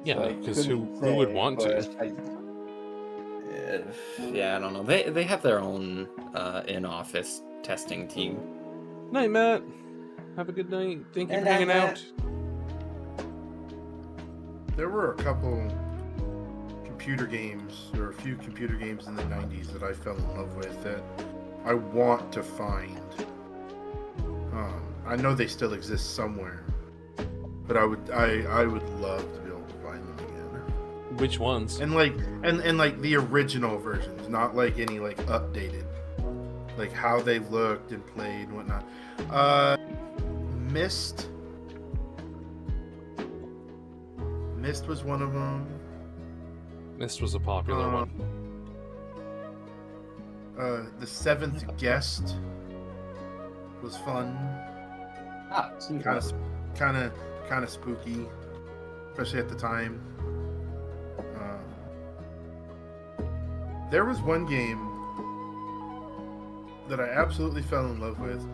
Yeah, because who would want to? Yeah, I don't know. They have their own in-office testing team. Night, Matt. Have a good night. Thank you for hanging out. There were a couple computer games, or a few computer games in the 90s that I fell in love with that I want to find. I know they still exist somewhere, but I would love to be able to find them again. Which ones? And like the original versions, not like any like updated, like how they looked and played and whatnot. Myst was one of them. Myst was a popular one. The Seventh Guest was fun. Kind of spooky, especially at the time. There was one game that I absolutely fell in love with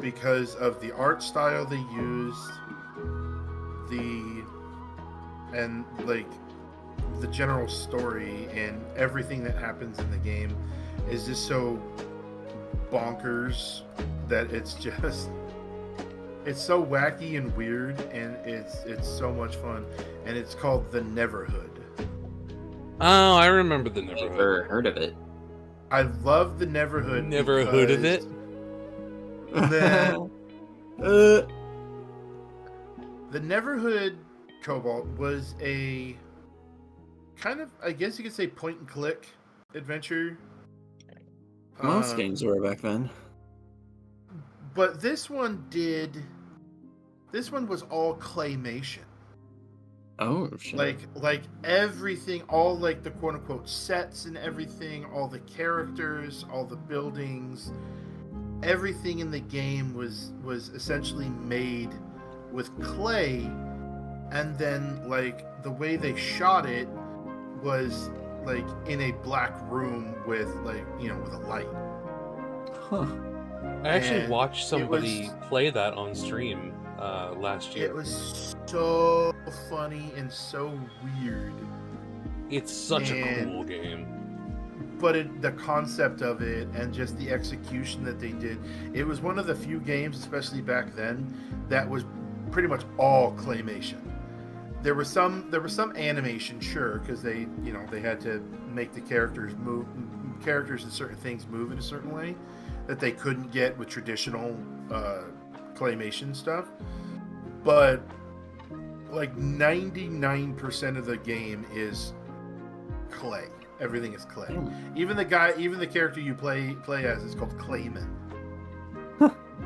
because of the art style they used, and like the general story and everything that happens in the game is just so bonkers that it's so wacky and weird, and it's so much fun, and it's called The Neverhood. Oh, I remember The Neverhood. Never heard of it. I love The Neverhood. Never heard of it? The Neverhood Cobalt was a kind of, I guess you could say, point and click adventure. Most games were back then. But this one was all claymation. Oh shit. Like everything, all like the quote unquote sets and everything, all the characters, all the buildings, everything in the game was essentially made with clay, and then like the way they shot it was like in a black room with like, you know, with a light. Huh. I actually watched somebody play that on stream last year. It was so funny and so weird. It's such a cool game. But the concept of it and just the execution that they did, it was one of the few games, especially back then, that was pretty much all claymation. There was some animation, sure, because they had to make the characters and certain things move in a certain way that they couldn't get with traditional claymation stuff. But like 99% of the game is clay. Everything is clay. Even the character you play as is called Clayman.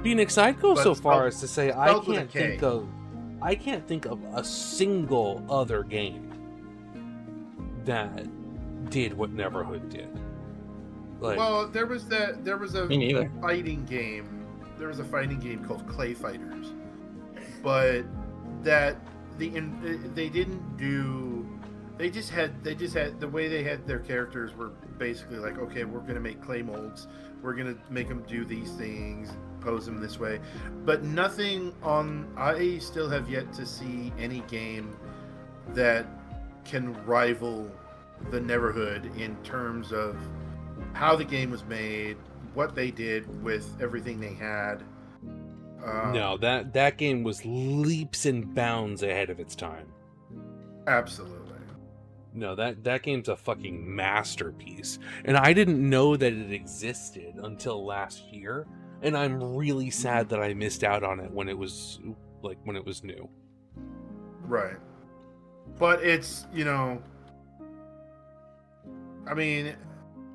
Phoenix, I'd go so far as to say I can't think of a single other game that did what Neverhood did. Like, well, there was a Me neither. fighting game. There was a fighting game called Clay Fighters, but they didn't do. They just had the way they had their characters were basically like, okay, we're gonna make clay molds. We're gonna make them do these things, pose them this way, but nothing on. I still have yet to see any game that can rival the Neverhood in terms of how the game was made, what they did with everything they had. No, that game was leaps and bounds ahead of its time. Absolutely. No, that game's a fucking masterpiece. And I didn't know that it existed until last year, and I'm really sad that I missed out on it when it was new. Right. But it's, I mean,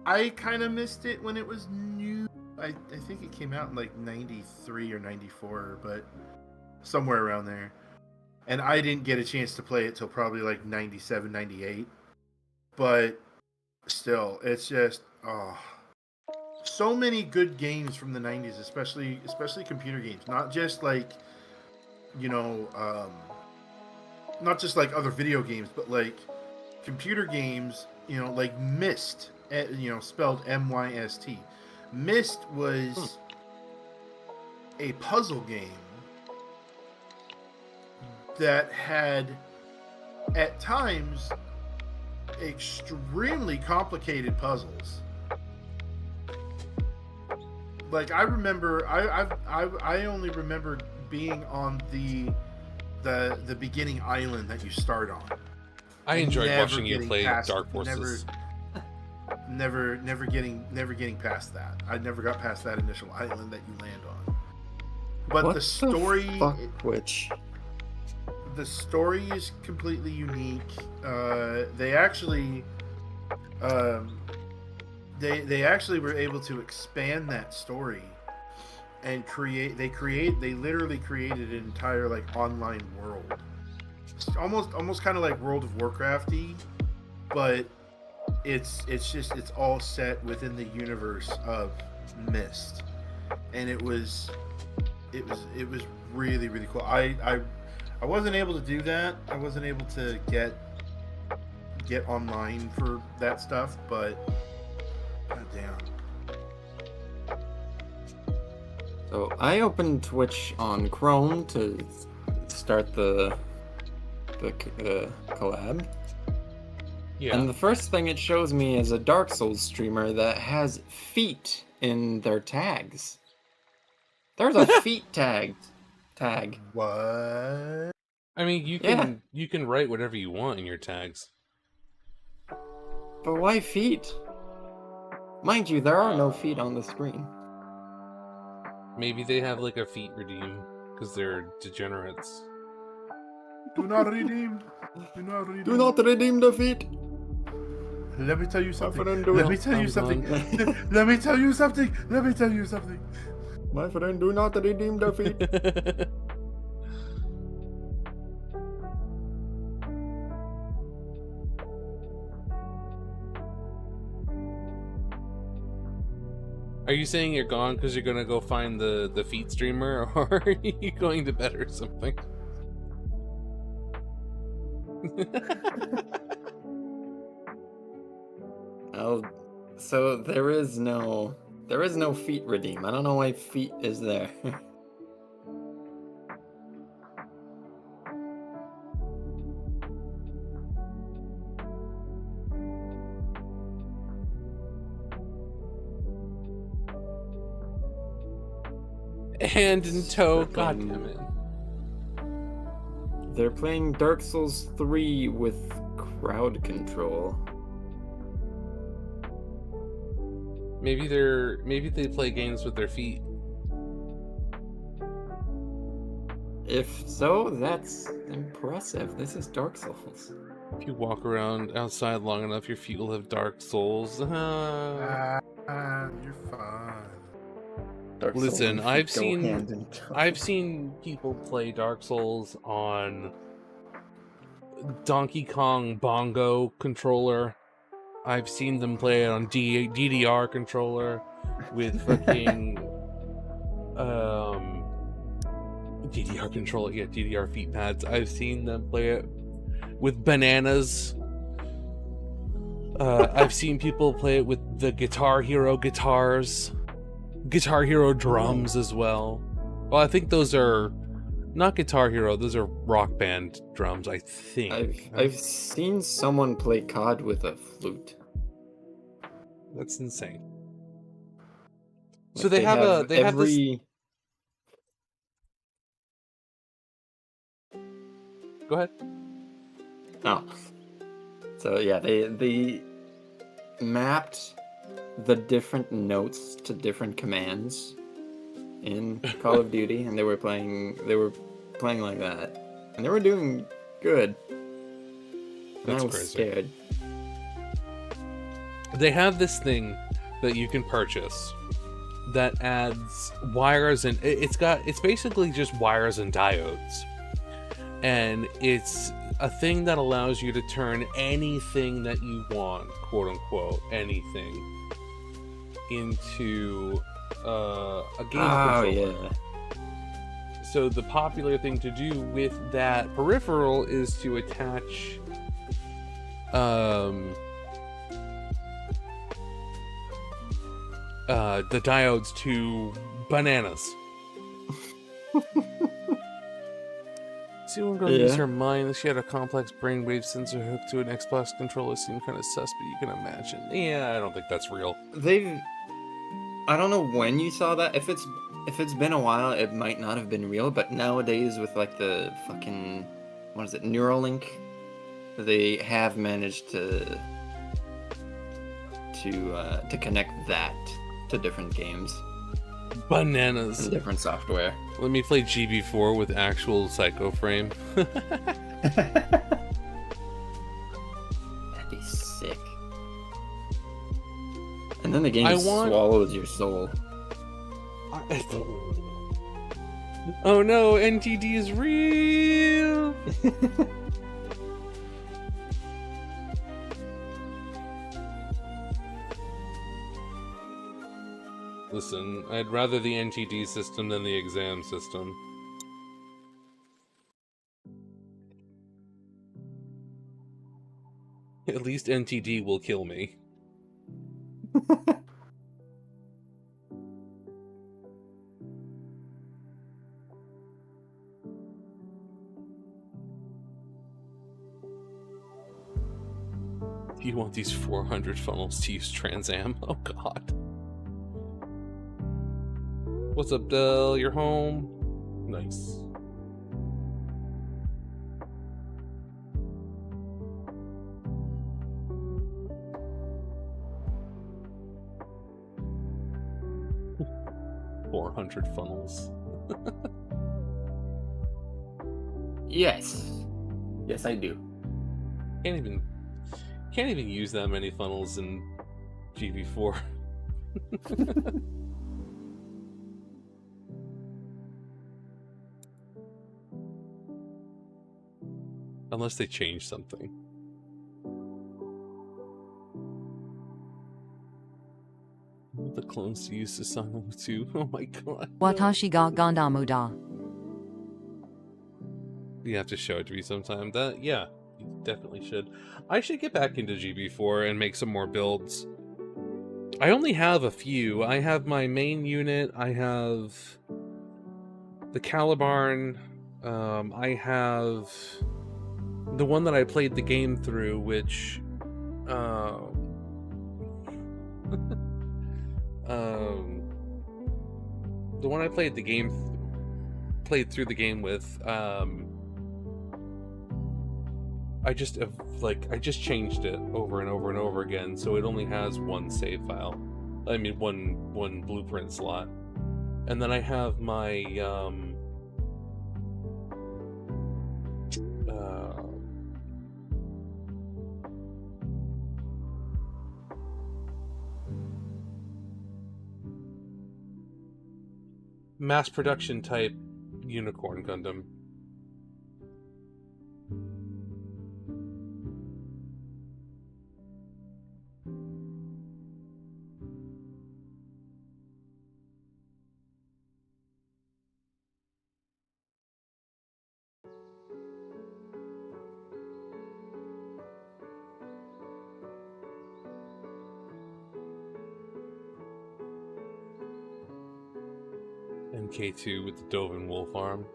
I kind of missed it when it was new. I think it came out in like 93 or 94, but somewhere around there. And I didn't get a chance to play it till probably like 97, 98. But still, it's just, so many good games from the 90s, especially computer games. Not just like, not just like other video games, but like computer games, like Myst, spelled M-Y-S-T. Myst was a puzzle game that had, at times, extremely complicated puzzles. Like I remember, I only remember being on the beginning island that you start on. I enjoyed watching you play Dark Forces. Never getting past that. I never got past that initial island that you land on. But What the story, which the story is completely unique. They actually were able to expand that story and they literally created an entire like online world. It's almost kind of like World of Warcraft-y, but it's all set within the universe of Myst, and it was really, really cool. I wasn't able to do that. I wasn't able to get online for that stuff, but goddamn. So I opened Twitch on Chrome to start the collab. Yeah. And the first thing it shows me is a Dark Souls streamer that has feet in their tags. There's a feet tag. What? I mean, you can write whatever you want in your tags. But why feet? Mind you, there are no feet on the screen. Maybe they have like a feet redeem because they're degenerates. Do not redeem. Do not redeem. Do not redeem the feet. Let me tell you something. friend, do Let it. me tell you I'm something. gone. Let me tell you something. Let me tell you something. My friend, do not redeem the feet. Are you saying you're gone because you're gonna go find the feet streamer, or are you going to bed or something? Oh, so there is no feet redeem. I don't know why feet is there. Hand in toe, god damn it. They're playing Dark Souls 3 with crowd control. Maybe they play games with their feet. If so, that's impressive. This is Dark Souls. If you walk around outside long enough, your feet will have dark souls. You're fine. Dark Souls Listen, and I've feet go hand in seen toe. I've seen people play Dark Souls on Donkey Kong bongo controller. I've seen them play it on DDR controller with fucking DDR controller, yeah, DDR feet pads. I've seen them play it with bananas. I've seen people play it with the Guitar Hero guitars. Guitar Hero drums as well. Well, I think those are not Guitar Hero, those are Rock Band drums, I think. I've seen someone play COD with a flute. That's insane. Like, So they have this. Go ahead. Oh. So yeah, they mapped the different notes to different commands in Call of Duty, and they were playing like that, and they were doing good. And That's I was crazy. scared. They have this thing that you can purchase that adds wires, and it's basically just wires and diodes, and it's a thing that allows you to turn anything that you want, quote unquote, anything, into a game controller. Yeah. So the popular thing to do with that peripheral is to attach the diodes to bananas. See, one girl used her mind. She had a complex brainwave sensor hooked to an Xbox controller. Seemed kind of sus, but you can imagine. Yeah, I don't think that's real. I don't know when you saw that. If it's been a while, it might not have been real. But nowadays, with like the fucking Neuralink, they have managed to connect that to different games. Bananas. And different software. Let me play GB4 with actual Psycho Frame. That'd be sick. And then the game swallows your soul. Oh no, NTD is real! Listen, I'd rather the NTD system than the exam system. At least NTD will kill me. You want these 400 funnels to use Trans Am? Oh god. What's up, Del? You're home? Nice. $400 funnels. Yes. Yes, I do. Can't even use that many funnels in GB4. Unless they change something. The clones to use Sazabi too. Oh my god. Watashi ga gandamu da. You have to show it to me sometime. Yeah, you definitely should. I should get back into GB4 and make some more builds. I only have a few. I have my main unit. I have the Calibarn. I have the one that I played the game through, which the one I played through the game with. I just changed it over and over and over again, so it only has one save file. I mean, one blueprint slot, and then I have my mass production type unicorn Gundam. MK2 with the Dovin Wolf arm.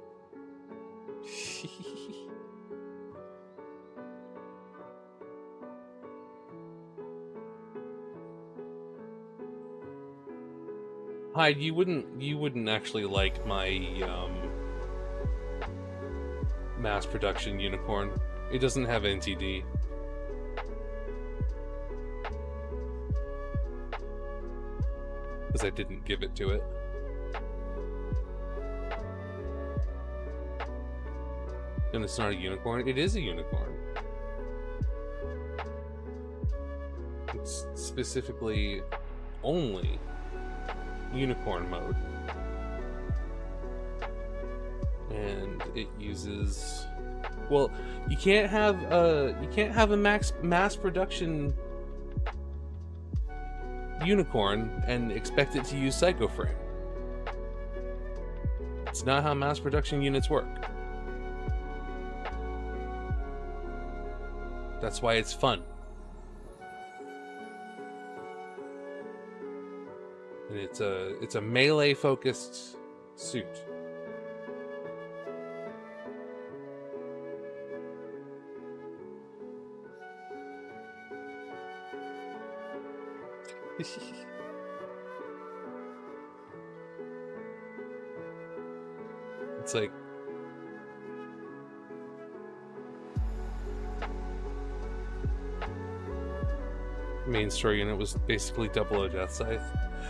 Hyde, you wouldn't actually like my mass production unicorn. It doesn't have NTD. Because I didn't give it to it. And it's not a unicorn. It is a unicorn. It's specifically only unicorn mode. And it uses, well, you can't have a mass production unicorn and expect it to use Psycho Frame. It's not how mass production units work. That's why it's fun. And it's a melee focused suit. It's like main story unit was basically double O Death Scythe.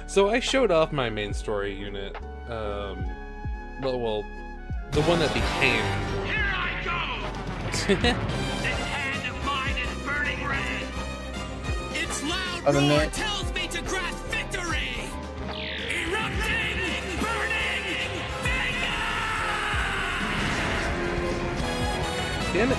So I showed off my main story unit. Well, the one that became. Here I go! This hand of mine is burning red! Its loud roar tells me to grasp victory! Erupting, burning, fire! Damn it.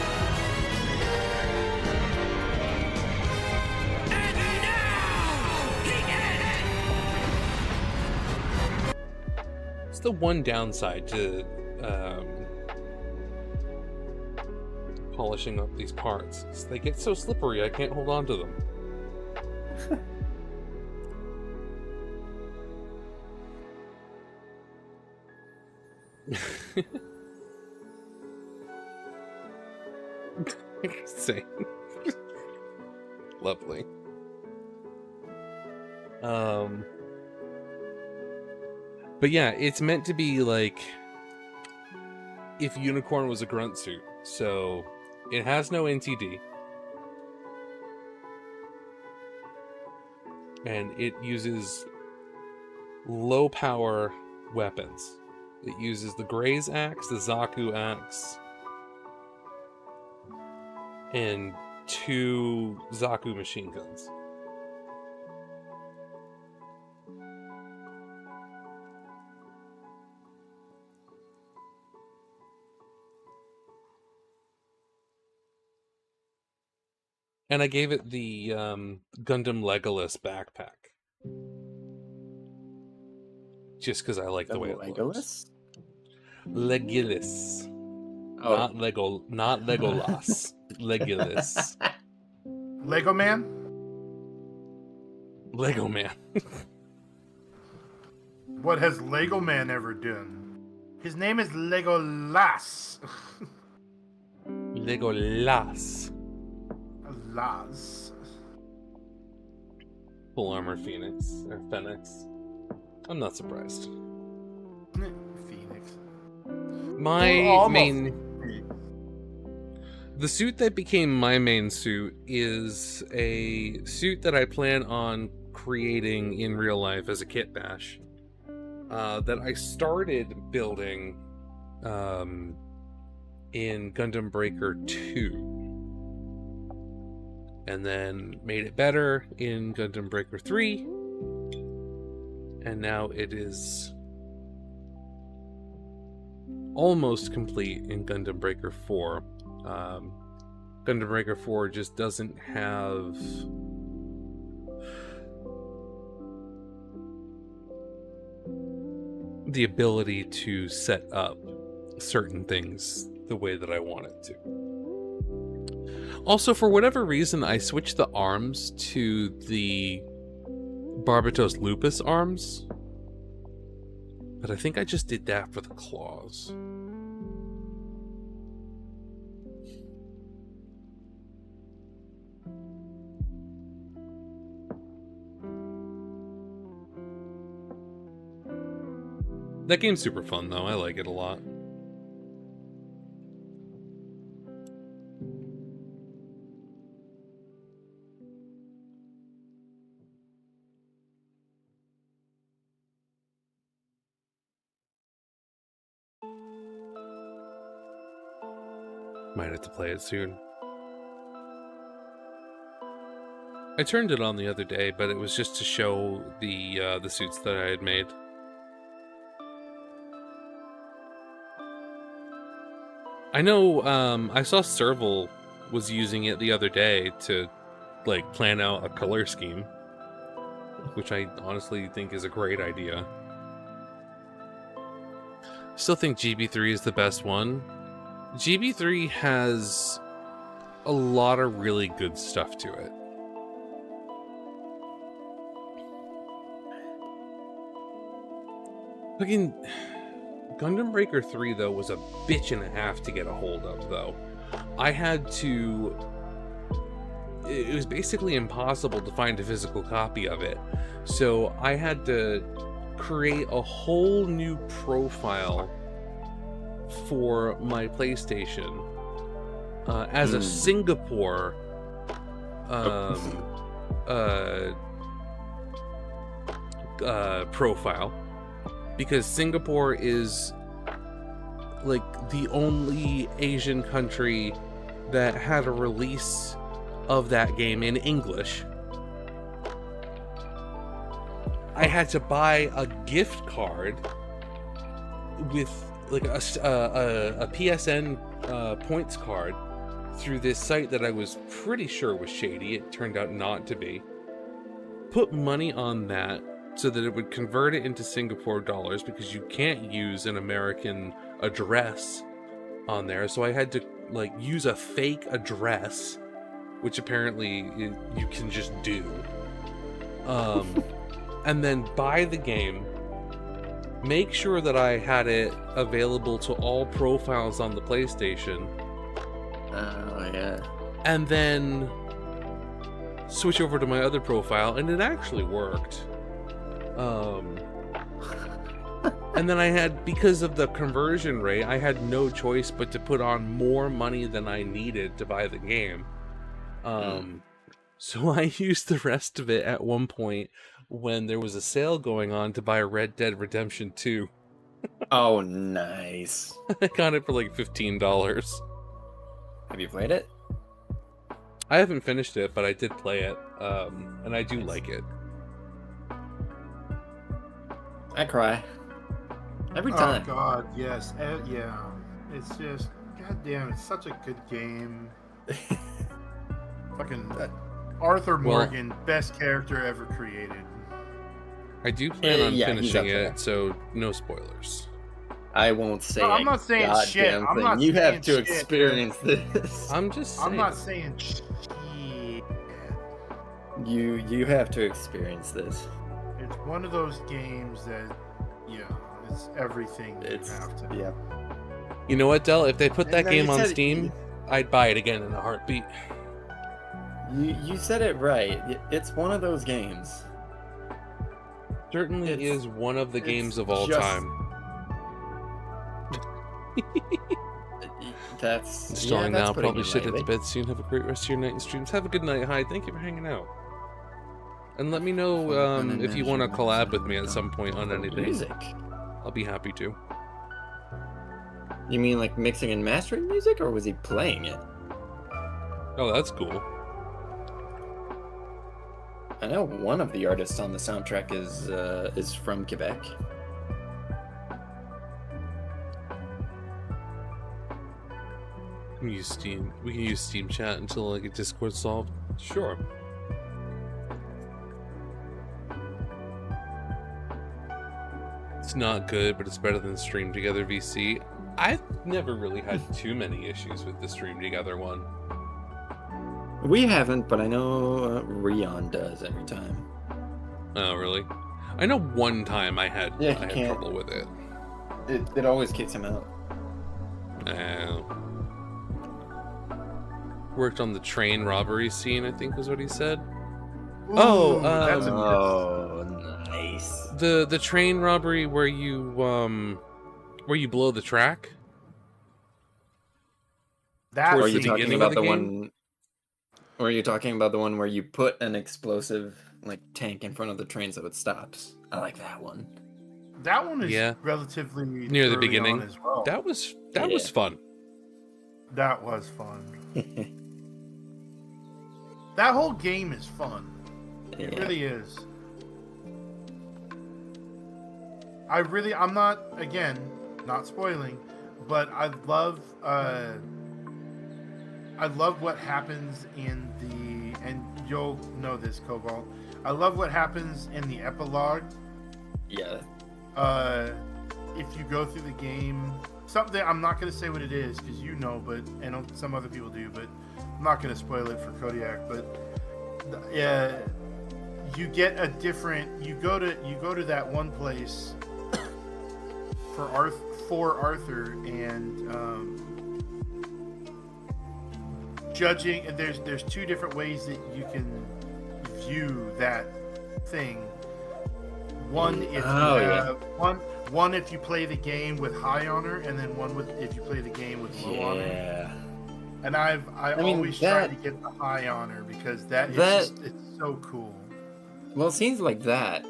The one downside to polishing up these parts is they get so slippery I can't hold on to them. Same. Lovely. But yeah, it's meant to be like if Unicorn was a grunt suit. So it has no NTD. And it uses low power weapons. It uses the Graze Axe, the Zaku Axe, and 2 Zaku machine guns. And I gave it the Gundam Legolas backpack. Just because I like the way it looks. Legolas? Oh. Not Legolas. Legolas. Lego Man? Lego Man. What has Lego Man ever done? His name is Legolas. Legolas. Las. Full armor Phoenix. Or Phoenix. I'm not surprised. Phoenix. My main... The suit that became my main suit is a suit that I plan on creating in real life as a kit bash. That I started building in Gundam Breaker 2. And then made it better in Gundam Breaker 3. And now it is almost complete in Gundam Breaker 4. Gundam Breaker 4 just doesn't have the ability to set up certain things the way that I want it to. Also, for whatever reason, I switched the arms to the Barbatos Lupus arms. But I think I just did that for the claws. That game's super fun, though. I like it a lot. Might have to play it soon. I turned it on the other day, but it was just to show the suits that I had made. I know, I saw Serval was using it the other day to, like, plan out a color scheme, which I honestly think is a great idea. Still think GB3 is the best one. GB3 has a lot of really good stuff to it. Fucking Gundam Breaker 3, though, was a bitch and a half to get a hold of, though. I had to... It was basically impossible to find a physical copy of it. So I had to create a whole new profile for my PlayStation as a Singapore profile, because Singapore is like the only Asian country that had a release of that game in English. I had to buy a gift card with like a PSN points card through this site that I was pretty sure was shady. It turned out not to be. Put money on that so that it would convert it into Singapore dollars, because you can't use an American address on there. So I had to like use a fake address, which apparently you can just do. And then buy the game. Make sure that I had it available to all profiles on the PlayStation. Oh, yeah. And then switch over to my other profile, and it actually worked. And then I had, because of the conversion rate, I had no choice but to put on more money than I needed to buy the game. So I used the rest of it at one point when there was a sale going on to buy Red Dead Redemption 2. Oh, nice. I got it for like $15. Have you played it? I haven't finished it, but I did play it, and I do like it. I cry every time. Oh God, yes, yeah. It's just, goddamn, it's such a good game. Fucking Arthur Morgan, best character ever created. I do plan on yeah, he's finishing up there. it, so no spoilers. I won't say. No, I'm not saying shit. goddamn I'm thing. not You have saying to shit, experience this. I'm just saying. I'm not saying shit. You have to experience this. It's one of those games that, yeah, it's everything you have to. Yeah. You know what, Del? If they put that No, game you on said- Steam, I'd buy it again in a heartbeat. You said it right. It's one of those games. Certainly is one of the games of all just- time. That's Installing yeah, that's now. putting Probably it should head to lightly. bed soon. Have a great rest of your night and streams. Have a good night. Hi. Thank you for hanging out. And let me know if you want to collab with me at some point on anything. Music. I'll be happy to. You mean like mixing and mastering music, or was he playing it? Oh, that's cool. I know one of the artists on the soundtrack is from Quebec. We can use Steam. We can use Steam Chat until like a Discord solved. Sure. It's not good, but it's better than Stream Together VC. I've never really had too many issues with the Stream Together one. We haven't, but I know Rion does every time. Oh, really? I know one time I had Yeah, he can't- trouble with it. It always kicks him out. Worked on the train robbery scene, I think was what he said. Ooh, that's a Oh, nice. The train robbery where you blow the track. That Or are Towards you the talking beginning about of the the game? one? Or are you talking about the one where you put an explosive like tank in front of the train so it stops? I like that one. That one is Yeah. relatively Near the early beginning. on as well. That was Yeah. fun. That was fun. That whole game is fun. It Yeah. really is. I'm not, again, not spoiling, but I love what happens in the, and you'll know this, Cobalt. I love what happens in the epilogue. Yeah. If you go through the game, something, I'm not going to say what it is because you know, but, and some other people do, but I'm not going to spoil it for Kodiak, but you get a different, you go to that one place for Arthur, and judging, and there's two different ways that you can view that thing. One if you have one if you play the game with high honor, and then one if you play the game with low honor. Yeah. And I mean, always try to get the high honor because it's so cool. Well, scenes like that,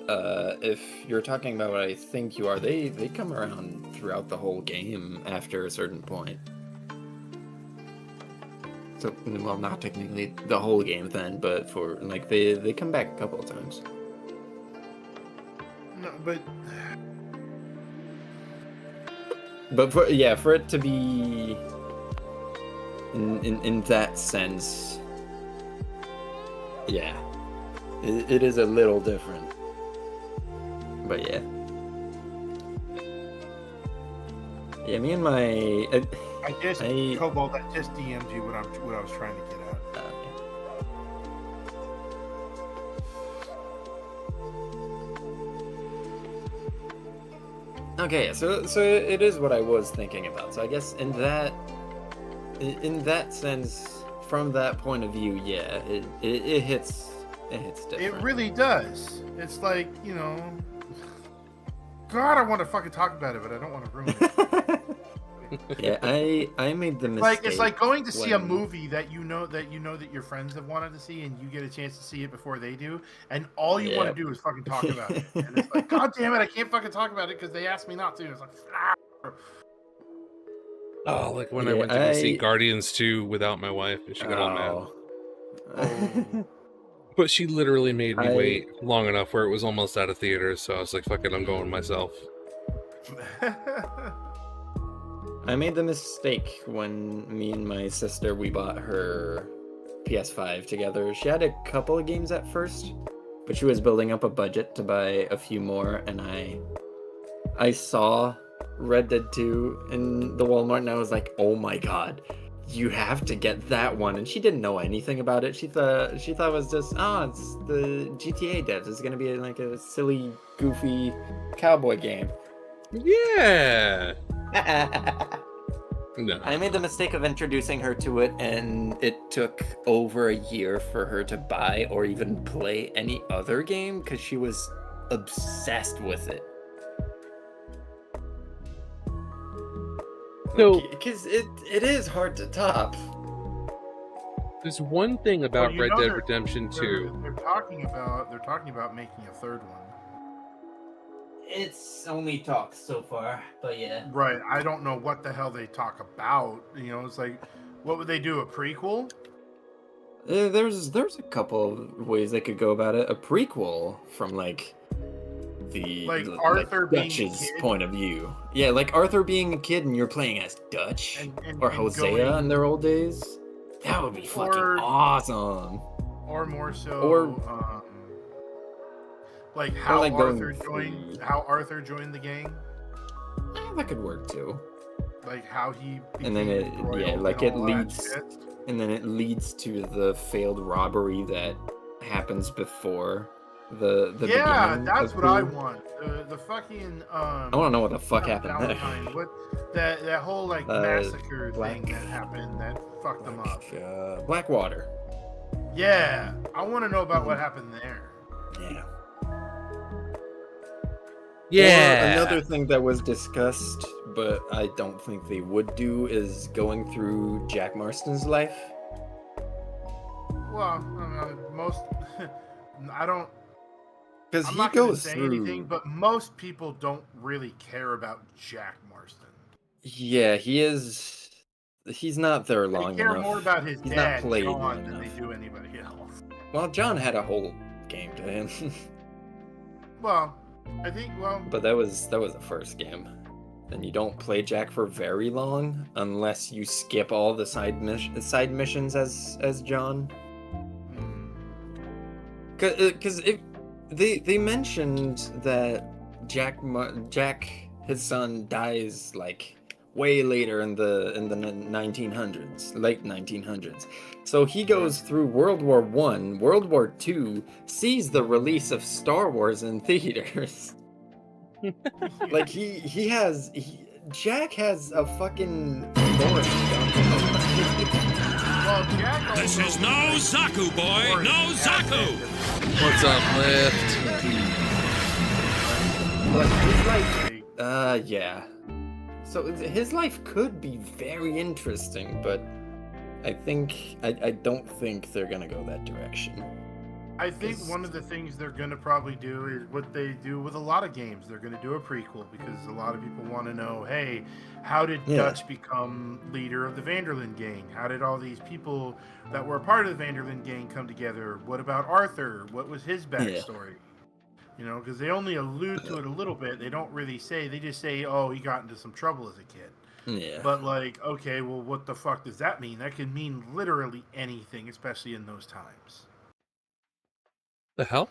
if you're talking about what I think you are, they come around throughout the whole game after a certain point. So, well, not technically the whole game then, but for like they come back a couple of times. No, but for it to be in that sense, yeah, it is a little different. But yeah, me and my I Cobalt, I just DM'd you what I was trying to get at. Okay, so it is what I was thinking about. So I guess in that sense, from that point of view, yeah, it hits different. It really does. It's like, God, I want to fucking talk about it, but I don't want to ruin it. Yeah, I made the mistake. It's like going to see a movie that you know that your friends have wanted to see, and you get a chance to see it before they do, and all you want to do is fucking talk about it. And it's like, God damn it, I can't fucking talk about it because they asked me not to. It's like, Oh, like when I went to go see Guardians 2 without my wife, and she got all mad. But she literally made me wait long enough where it was almost out of theaters, so I was like, fuck it, I'm going myself. I made the mistake when me and my sister, we bought her PS5 together. She had a couple of games at first, but she was building up a budget to buy a few more, and I saw Red Dead 2 in the Walmart, and I was like, oh my god, you have to get that one. And she didn't know anything about it. She thought it was just, it's the GTA devs. It's gonna be like a silly, goofy cowboy game. Yeah. No. I made the mistake of introducing her to it, and it took over a year for her to buy or even play any other game because she was obsessed with it. So, because it is hard to top. There's one thing about Red Dead Redemption 2. They're talking about making a third one. It's only talks so far, but yeah. Right. I don't know what the hell they talk about. You know, it's like, what would they do? A prequel? There's a couple of ways they could go about it. A prequel from like Arthur being Dutch's point of view. Yeah, like Arthur being a kid and you're playing as Dutch or Hosea in their old days. That would be fucking awesome. Or more so, or like how Arthur joined the gang. Yeah, that could work too. Like how he and then it leads to the failed robbery that happens before the beginning. That's what I want. The fucking I want to know what the fuck happened there. What that whole like massacre thing that happened that fucked them up. Blackwater. Yeah, I want to know about what happened there. Yeah. Yeah. Or another thing that was discussed, but I don't think they would do, is going through Jack Marston's life. Well, I don't. Because he goes gonna say through anything, but most people don't really care about Jack Marston. Yeah, he is. He's not there long They care enough. more about his He's dad, not played John, long than they enough. do anybody else. Well, John had a whole game to him. Well, I think But that was the first game. And you don't play Jack for very long unless you skip all the side missions as John. Because they mentioned that Jack, his son, dies like way later in the 1900s, late 1900s. So he goes through World War I, World War II, sees the release of Star Wars in theaters. Like Jack has a fucking forest. This is no Zaku, boy! No Zaku! What's up, Lift? Yeah. So his life could be very interesting, but I don't think they're gonna go that direction. I think one of the things they're going to probably do is what they do with a lot of games. They're going to do a prequel because a lot of people want to know, hey, how did Dutch become leader of the Vanderlyn gang? How did all these people that were a part of the Vanderlyn gang come together? What about Arthur? What was his backstory? You know, because they only allude to it a little bit. They don't really say. They just say, oh, he got into some trouble as a kid. Yeah. But like, okay, well, what the fuck does that mean? That could mean literally anything, especially in those times. The hell?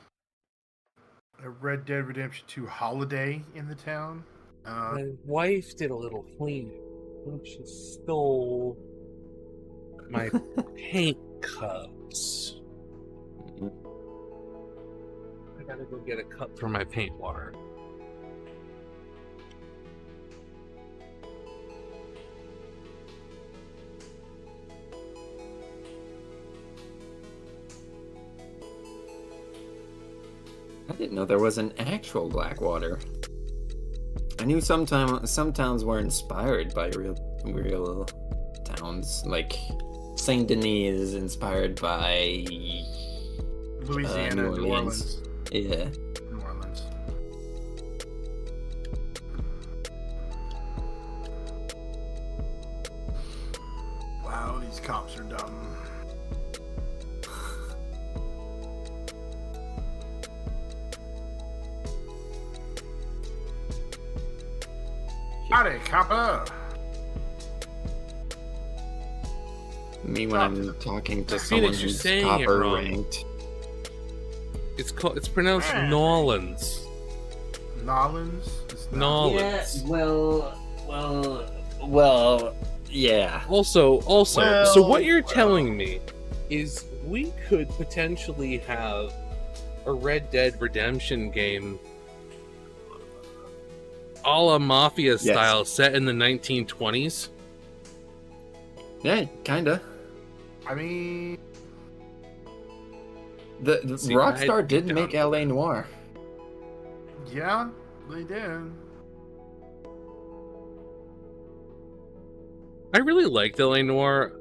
A Red Dead Redemption 2 holiday in the town. My wife did a little cleaning. She stole my paint cups. I gotta go get a cup for my paint water. I didn't know there was an actual Blackwater. I knew some towns were inspired by real towns, like Saint Denis is inspired by Louisiana, New Orleans. Yeah. New Orleans. Wow, these cops are dumb. Howdy, copper. Me when I'm talking to someone Phoenix, you're who's saying it copper wrong. ranked. It's pronounced Nolans. Nolans? It's not. Nolans. Well, yeah. Also, Well, so what you're telling me is we could potentially have a Red Dead Redemption game a la Mafia style set in the 1920s? Yeah, kinda. I mean, The See, Rockstar did make LA Noire. yeah, they did. I really liked LA Noire.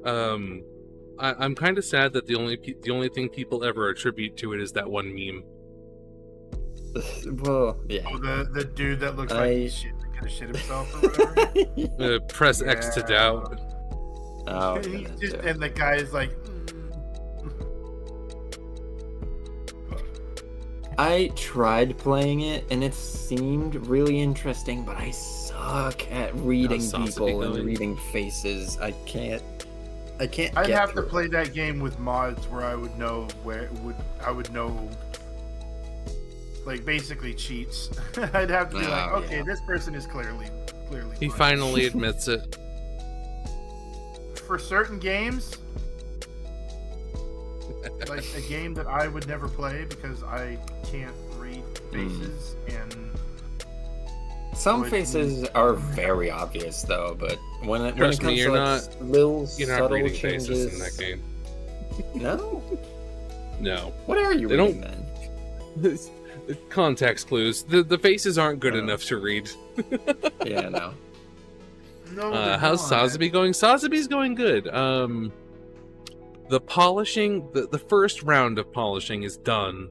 I'm kind of sad that the only thing people ever attribute to it is that one meme. Well, yeah. Oh, the dude that looks like he's gonna shit himself or whatever. Press X to doubt. Oh, He's just, and the guy is like, I tried playing it and it seemed really interesting, but I suck at reading people and reading faces. I can't. I'd have to play that game with mods where I would know I would know, like, basically cheats. I'd have to be like, okay, this person is clearly. He finally admits it. For certain games, like a game that I would never play because I can't read faces and. Some faces are very obvious though, but when it Trust comes me, you're to not. little You're not subtle reading changes faces in that game. No. No. What are you reading then? Context clues. The faces aren't good enough to read. Yeah, no. No. How's Sazabi going? Sazabi's going good. The polishing, the first round of polishing is done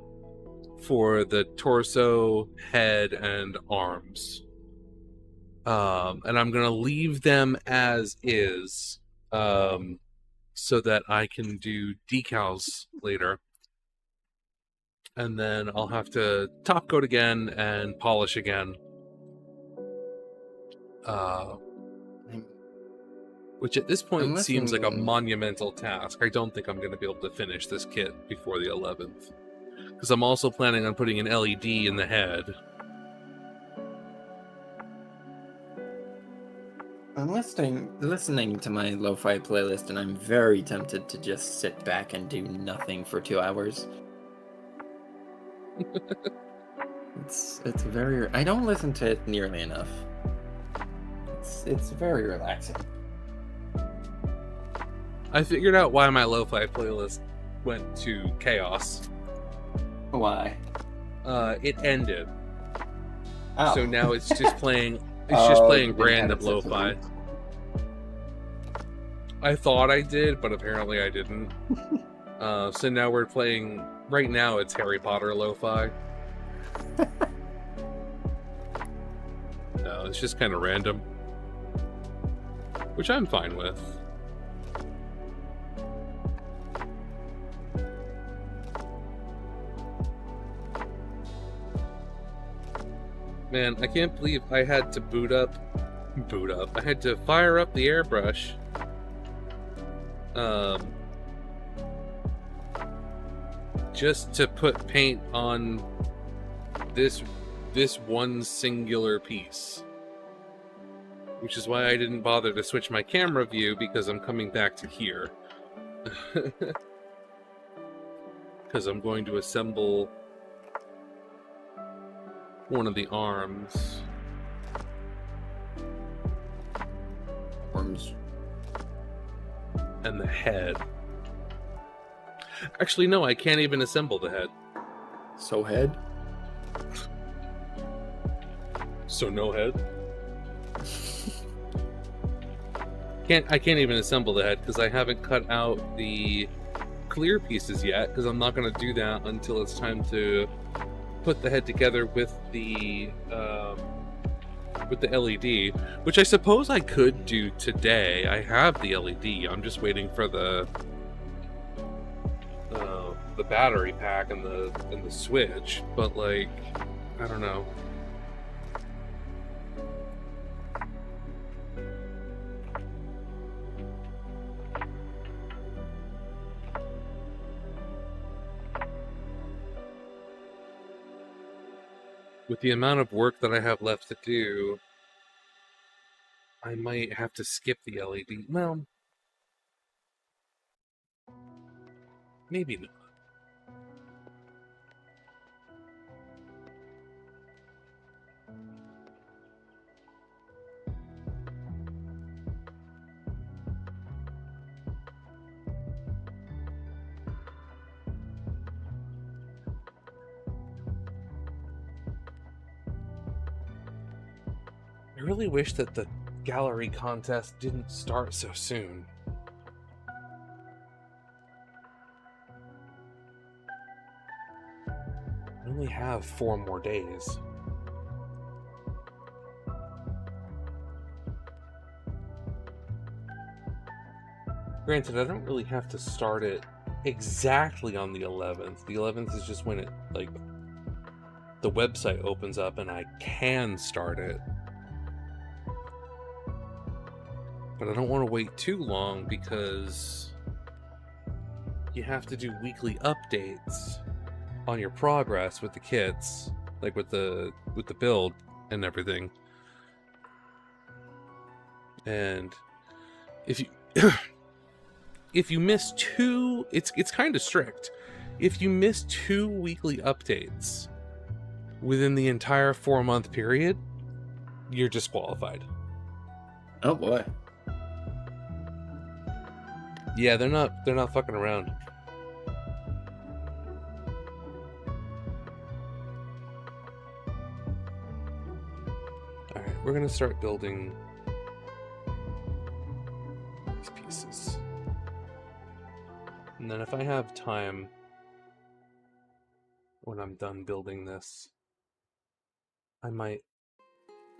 for the torso, head, and arms. And I'm gonna leave them as is, so that I can do decals later. And then I'll have to top coat again and polish again. Which at this point seems like a monumental task. I don't think I'm going to be able to finish this kit before the 11th. Because I'm also planning on putting an LED in the head. I'm listening to my lo-fi playlist, and I'm very tempted to just sit back and do nothing for 2 hours. It's very. I don't listen to it nearly enough. It's very relaxing. I figured out why my lo-fi playlist went to chaos. Why? It ended. Oh. So now it's just playing. It's just playing random lo-fi. I thought I did, but apparently I didn't. So now we're playing. Right now, it's Harry Potter lo-fi. No, it's just kind of random, which I'm fine with. Man, I can't believe I had to boot up. I had to fire up the airbrush. Just to put paint on this one singular piece. Which is why I didn't bother to switch my camera view, because I'm coming back to here. Because I'm going to assemble one of the arms. And the head. Actually, no, I can't even assemble the head. So head? So no head? I can't even assemble the head because I haven't cut out the clear pieces yet, because I'm not going to do that until it's time to put the head together with the LED, which I suppose I could do today. I have the LED. I'm just waiting for the battery pack and the switch. But like, I don't know. with the amount of work that I have left to do, I might have to skip the LED. Well, maybe not. I really wish that the gallery contest didn't start so soon. I only have 4 more days. Granted, I don't really have to start it exactly on the 11th. The 11th is just when it, like, the website opens up and I can start it. But I don't want to wait too long because you have to do weekly updates on your progress with the kits, like with the build and everything. And if you if you miss 2, it's kind of strict. If you miss 2 weekly updates within the entire 4-month period, you're disqualified. Oh boy. Yeah, they're not fucking around. Alright, we're gonna start building these pieces. And then if I have time when I'm done building this, I might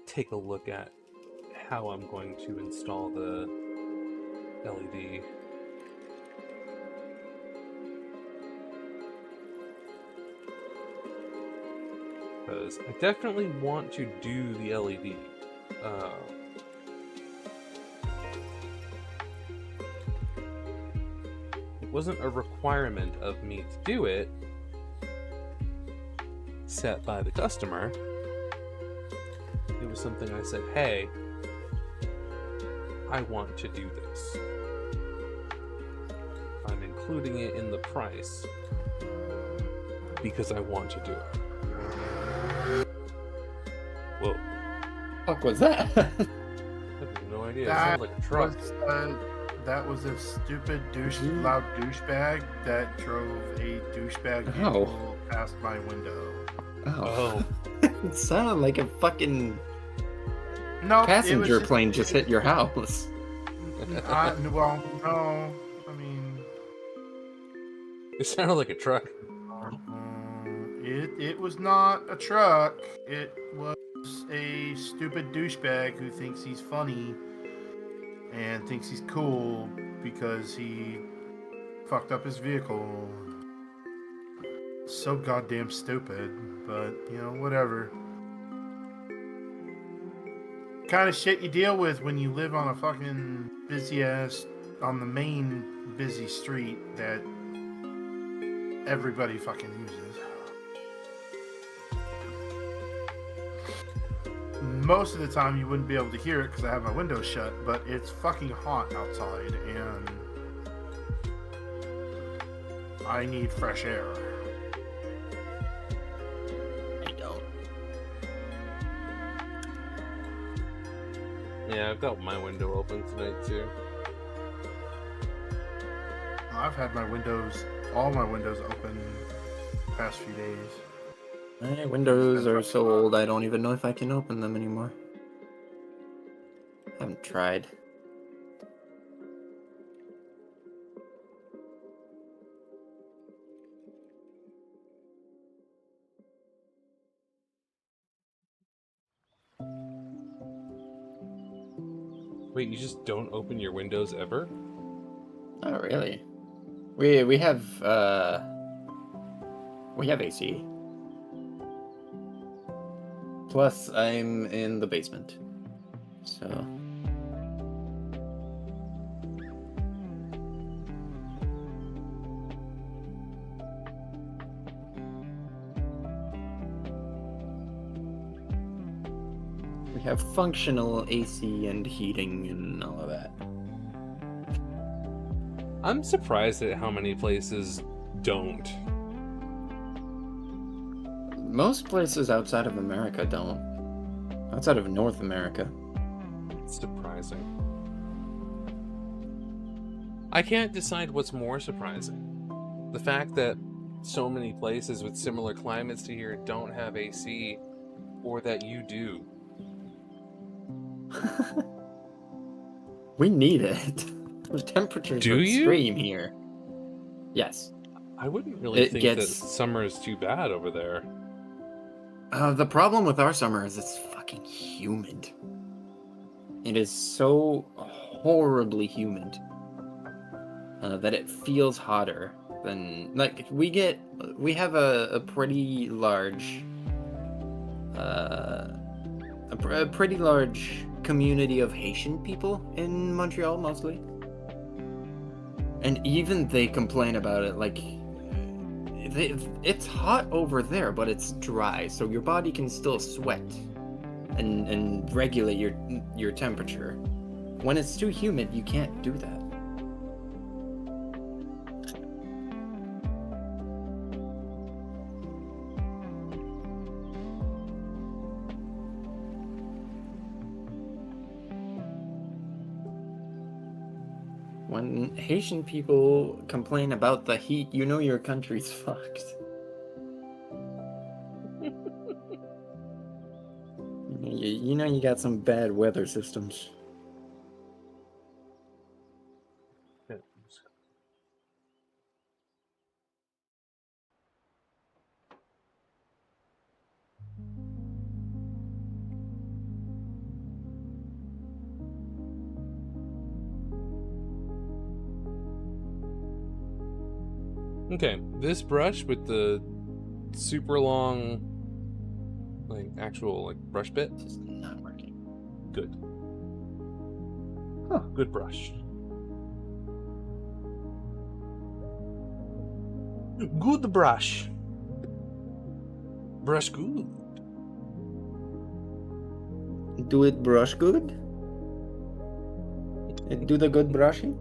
take a look at how I'm going to install the LED. Because I definitely want to do the LED. It wasn't a requirement of me to do it, set by the customer. It was something I said, hey, I want to do this. I'm including it in the price because I want to do it. Whoa. Fuck was that? I have no idea. It sounds like a truck. That was a stupid loud douchebag that drove a douchebag Ow. vehicle past my window. Oh. It sounded like a fucking No, passenger plane just hit your house. Well, no. I mean, it sounded like a truck. It was not a truck. It was a stupid douchebag who thinks he's funny and thinks he's cool because he fucked up his vehicle. So goddamn stupid, but you know, whatever. Kind of shit you deal with when you live on a fucking busy ass, on the main busy street that everybody fucking uses. Most of the time you wouldn't be able to hear it because I have my windows shut, but it's fucking hot outside and I need fresh air. I don't. Yeah, I've got my window open tonight too. I've had all my windows open the past few days. My windows are so old I don't even know if I can open them anymore. I haven't tried. Wait, you just don't open your windows ever? Oh, really? We have AC. Plus, I'm in the basement, so. We have functional AC and heating and all of that. I'm surprised at how many places don't. Most places outside of America don't. Outside of North America. It's surprising. I can't decide what's more surprising. The fact that so many places with similar climates to here don't have AC, or that you do. We need it. The temperatures Do are you? extreme here. Yes. I wouldn't really It think gets- that summer is too bad over there. The problem with our summer is it's fucking humid. It is so horribly humid that it feels hotter than, like, we have a pretty large a pretty large community of Haitian people in Montreal mostly, and even they complain about it. Like, it's hot over there, but it's dry, so your body can still sweat and regulate your temperature. When it's too humid, you can't do that. When Haitian people complain about the heat, you know your country's fucked. You know you got some bad weather systems. Okay, this brush with the super long, like, actual, like, brush bit. It's not working. Good. Huh, good brush. Good brush. Brush good. Do it brush good? Do the good brushing?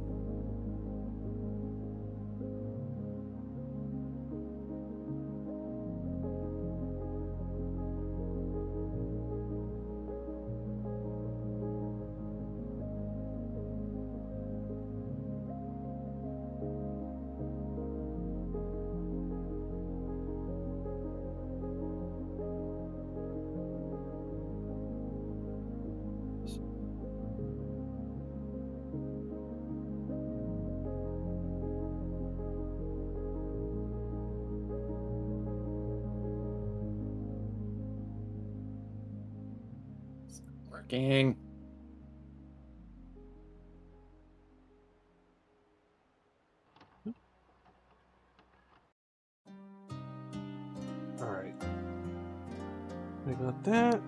Working. Alright. I got that.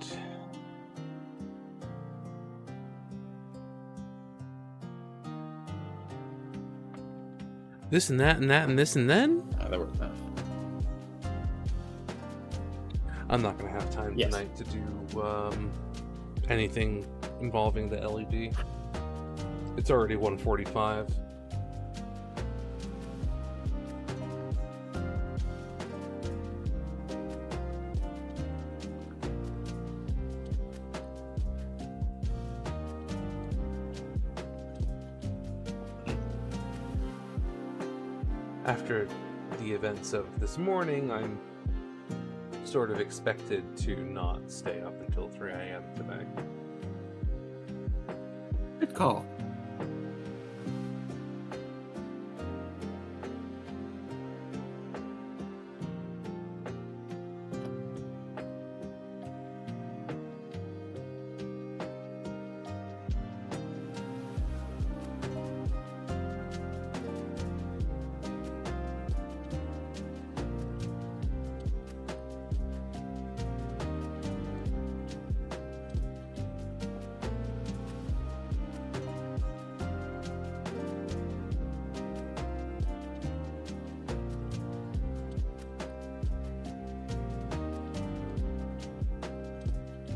This and that and that and this and then? Oh, that worked out. I'm not going to have time Yes. tonight to do anything involving the LED. It's already 1:45. After the events of this morning, I'm sort of expected to not stay up until 3 a.m. today. Good call.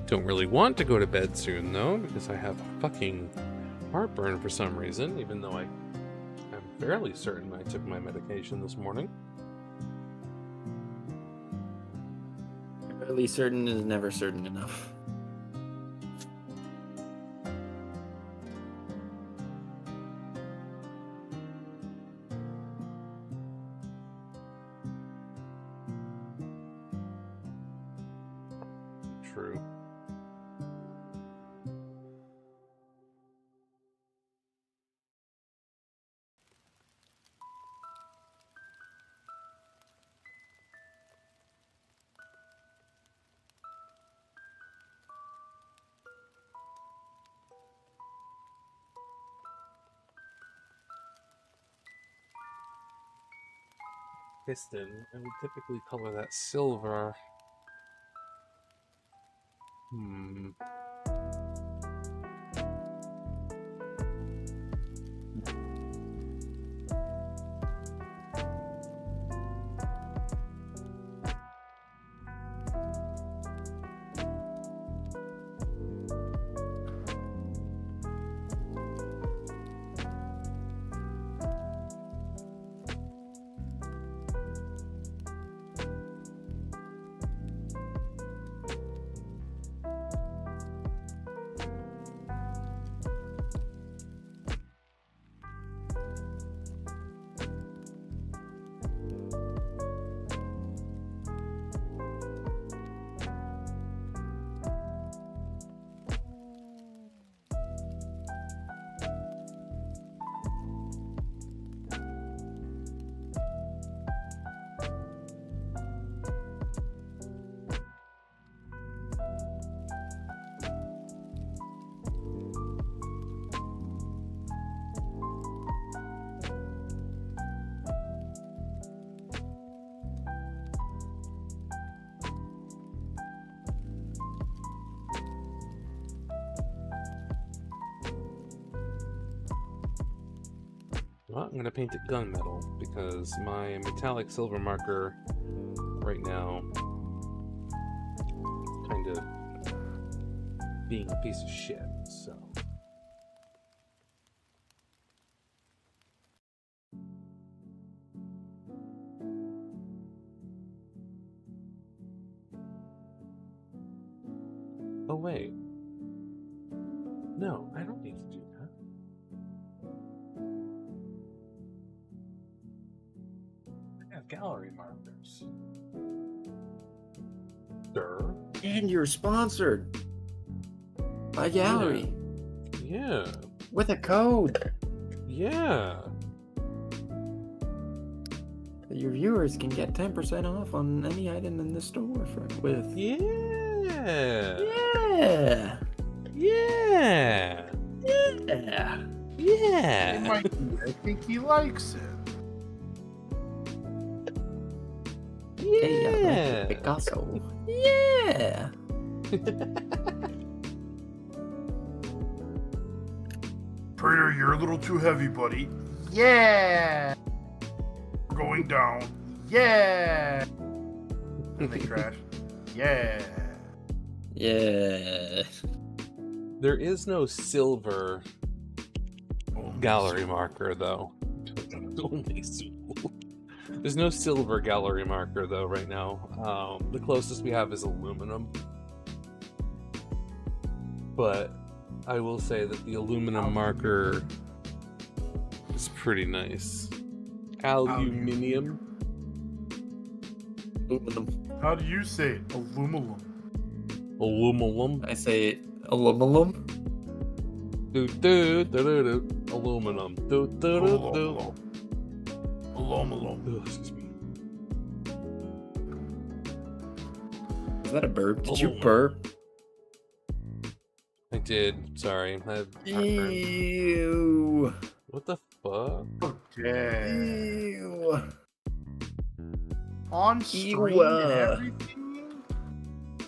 Don't really want to go to bed soon, though, because I have fucking heartburn for some reason, even though I'm fairly certain I took my medication this morning. Fairly certain is never certain enough. True. Piston, and we typically color that silver. Well, I'm going to paint it gunmetal because my metallic silver marker right now is kind of being a piece of shit, so. Oh, wait. No, I don't need to do that. Gallery markers. Sure. And you're sponsored by Gallery. Yeah. With a code. Yeah. Your viewers can get 10% off on any item in the store with. Yeah. Yeah. Yeah. Yeah. Yeah. I think he likes it. Yeah. Picasso. Yeah. Prater, you're a little too heavy, buddy. Yeah. We're going down. Yeah. And they crash. Yeah. Yeah. There is no silver gallery marker, though. Only silver. There's no silver gallery marker, though, right now. The closest we have is aluminum. But I will say that the aluminum marker is pretty nice. Aluminium. Aluminum. How do you say it? Aluminum. Aluminum. I say aluminum. Aluminum. Aluminum. Excuse me. Is that a burp? Did you burp? I did. Sorry. I had heartburn. Ew. What the fuck? Okay. Ew. On stream and everything?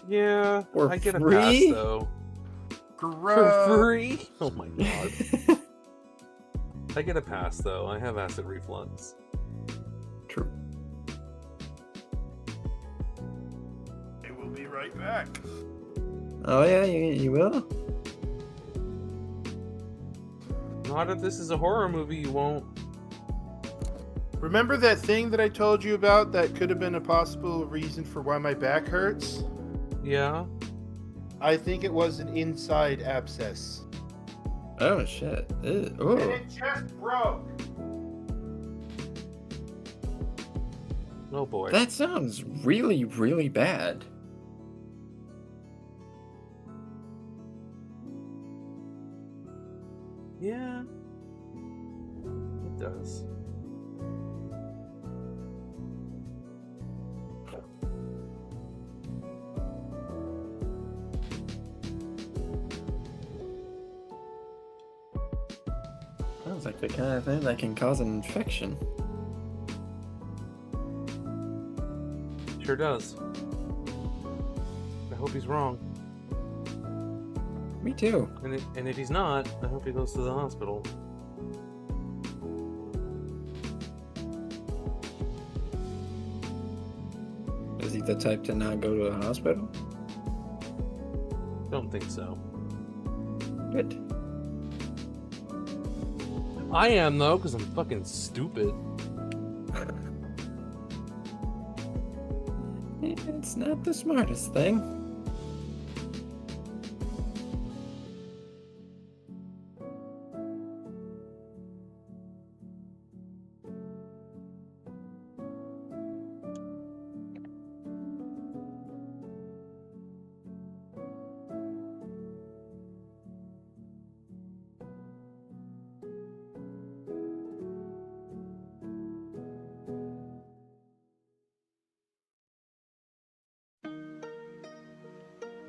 Yeah. For I get a free? pass, though. Gross. For free? Oh my god. I get a pass, though. I have acid reflux. True. I will be right back. Oh yeah, you will? Not if this is a horror movie, you won't. Remember that thing that I told you about that could have been a possible reason for why my back hurts? Yeah? I think it was an inside abscess. Oh shit. Ew. And it just broke. Oh boy. That sounds really, really bad. Yeah. It does. Sounds like the kind of thing that can cause an infection. Sure does. I hope he's wrong. Me too. And if he's not, I hope he goes to the hospital. Is he the type to not go to a hospital? Don't think so. Good. I am though, because I'm fucking stupid. It's not the smartest thing.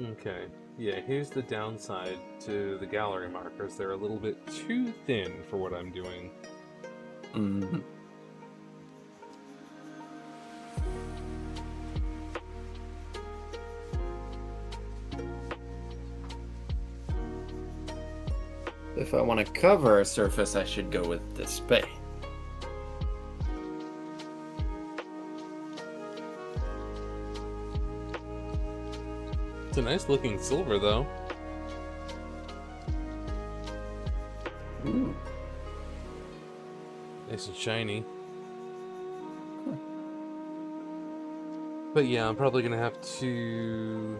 Okay, yeah, here's the downside to the gallery markers. They're a little bit too thin for what I'm doing. Mm-hmm. If I want to cover a surface, I should go with display. It's a nice looking silver, though. Ooh. Nice and shiny. But yeah, I'm probably gonna have to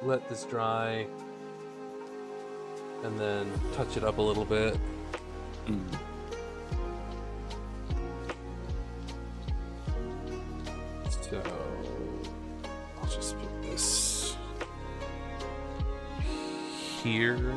let this dry and then touch it up a little bit. Mm. So I'll just put this here.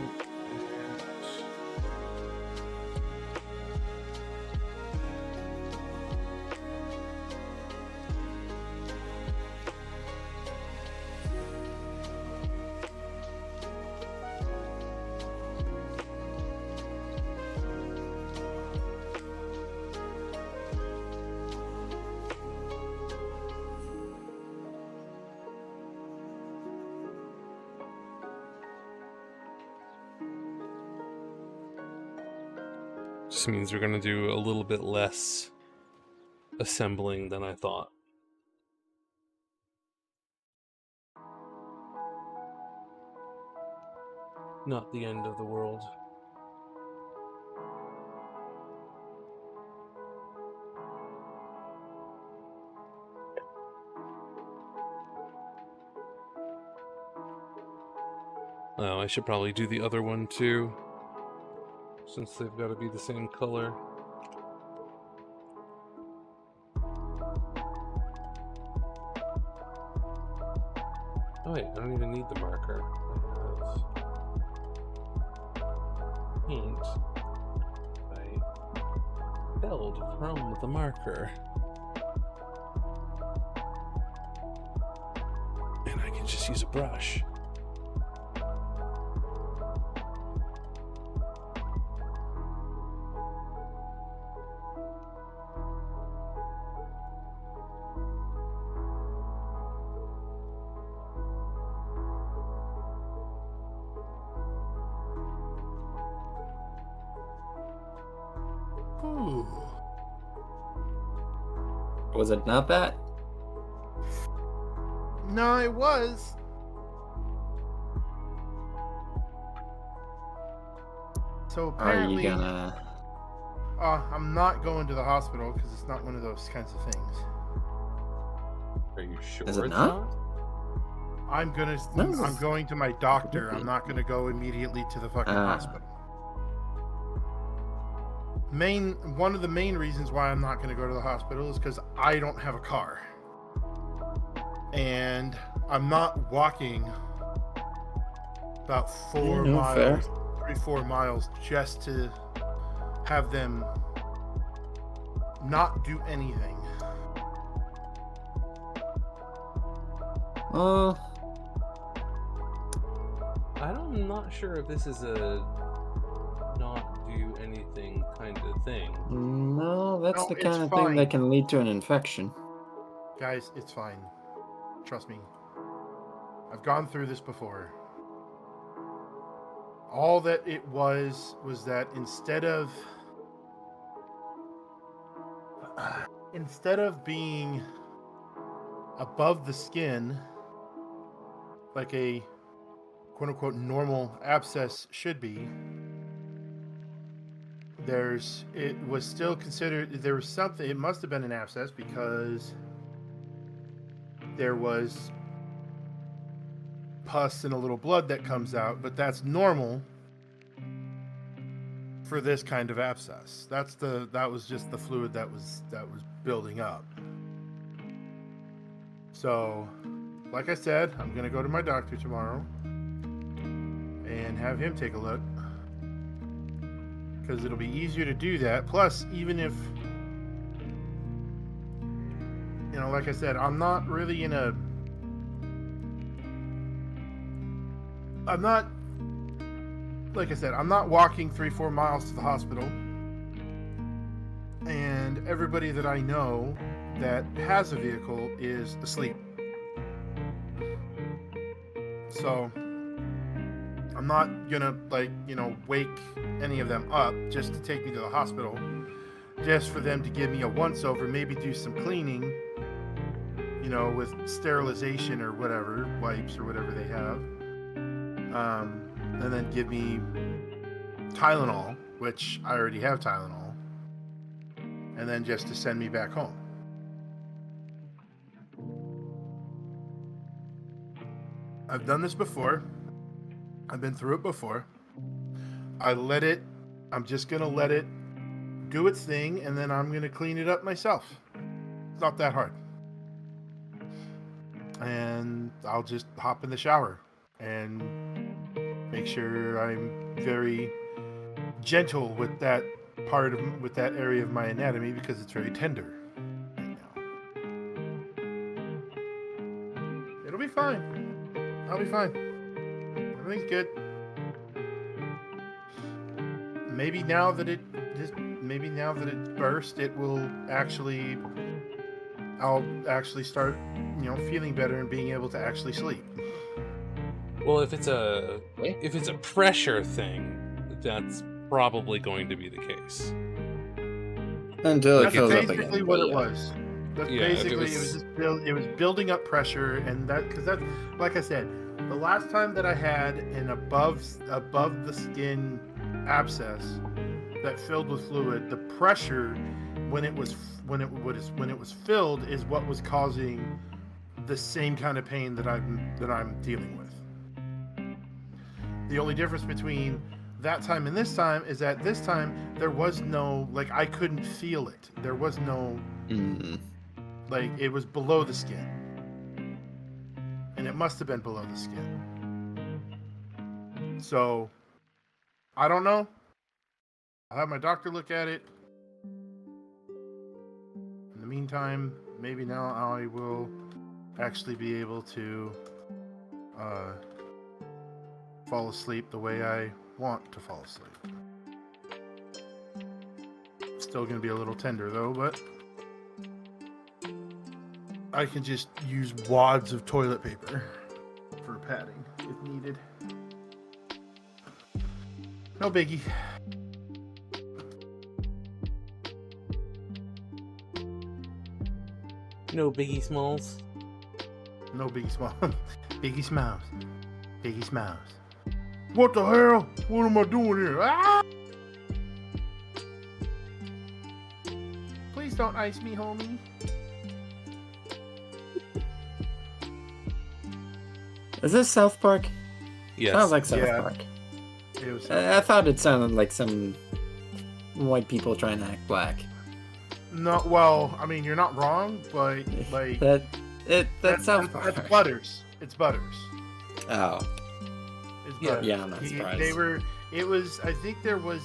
Just means we're gonna do a little bit less assembling than I thought. Not the end of the world. Oh, I should probably do the other one too, since they've got to be the same color. Oh wait, I don't even need the marker. I have paint I felled from the marker. And I can just use a brush. Ooh. Was it not that? No, it was. So Are apparently, you gonna? I'm not going to the hospital because it's not one of those kinds of things. Are you sure Is it it's not? I'm going to my doctor. I'm not gonna go immediately to the fucking hospital. One of the main reasons why I'm not gonna go to the hospital is because I don't have a car. And I'm not walking about 4 miles, 3-4 miles just to have them not do anything. I'm not sure if this is a not do anything kind of thing. No, that's No, the it's kind of thing fine. that can lead to an infection. Guys, it's fine. Trust me. I've gone through this before. All that it was that instead of being above the skin like a quote-unquote normal abscess should be, it was still considered, there was something, it must have been an abscess because there was pus and a little blood that comes out, but that's normal for this kind of abscess. That was just the fluid that was building up. So, like I said, I'm gonna go to my doctor tomorrow and have him take a look, because it'll be easier to do that. Plus, even if, you know, like I said, I'm not really in a, like I said, I'm not walking 3-4 miles to the hospital, and everybody that I know that has a vehicle is asleep. So I'm not gonna, like, you know, wake any of them up just to take me to the hospital, just for them to give me a once-over, maybe do some cleaning, you know, with sterilization or whatever, wipes or whatever they have, and then give me Tylenol, which I already have Tylenol, and then just to send me back home. I've done this before. I've been through it before. I'm just gonna let it do its thing, and then I'm gonna clean it up myself. It's not that hard. And I'll just hop in the shower and make sure I'm very gentle with that with that area of my anatomy, because it's very tender right now. It'll be fine. I'll be fine. Everything's good. Maybe now that it's burst, I'll actually start, you know, feeling better and being able to actually sleep. Well, if it's a pressure thing, that's probably going to be the case. Until it That's fills up again. basically what it was. That's basically it was building up pressure, and because that, like I said, the last time that I had an above the skin abscess that filled with fluid, the pressure when it was filled is what was causing the same kind of pain that I'm dealing with. The only difference between that time and this time is that this time there was no, like, I couldn't feel it. There was no like, it was below the skin. And it must have been below the skin. So, I don't know. I'll have my doctor look at it. In the meantime, maybe now I will actually be able to fall asleep the way I want to fall asleep. Still going to be a little tender though, but I can just use wads of toilet paper for padding if needed. No biggie. No biggie smalls. No biggie small. Biggie smiles. Biggie smiles. What the hell? What am I doing here? Ah! please don't ice me, homie. Is this South Park? Yes. Sounds like South Yeah. Park. It was I thought it sounded like some white people trying to act black. no. Well, I mean, you're not wrong, but like That's South Park. That's Butters. It's Butters. Oh. It's Yeah. Butters. Yeah, I'm not surprised. They were. It was. I think there was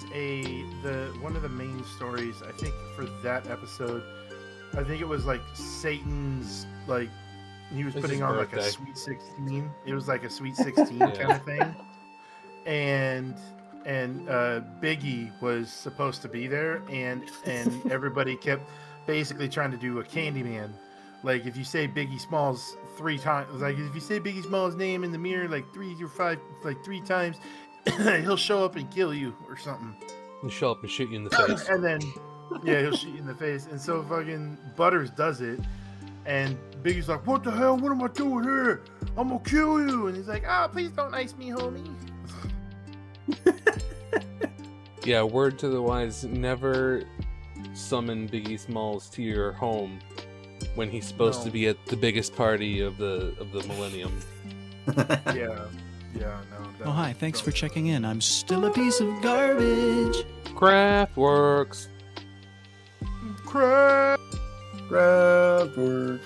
one of the main stories. I think for that episode, I think it was like Satan's like. He was It's putting his on like a birthday. sweet 16. It was like a sweet 16 Yeah. kind of thing. And Biggie was supposed to be there, and everybody kept basically trying to do a Candyman. Like if you say Biggie Smalls 3 times, like if you say Biggie Smalls' name in the mirror like 3 or 5, like 3 times, he'll show up and kill you or something. He'll show up and shoot you in the face. And then he'll shoot you in the face. And so fucking Butters does it. And Biggie's like, what the hell? What am I doing here? I'm gonna kill you. And he's like, oh, please don't ice me, homie. Yeah, word to the wise, never summon Biggie Smalls to your home when he's supposed to be at the biggest party of the millennium. Yeah, no. Oh, hi, thanks for checking in. I'm still a piece of garbage. Craftworks. Crap. Craftworks.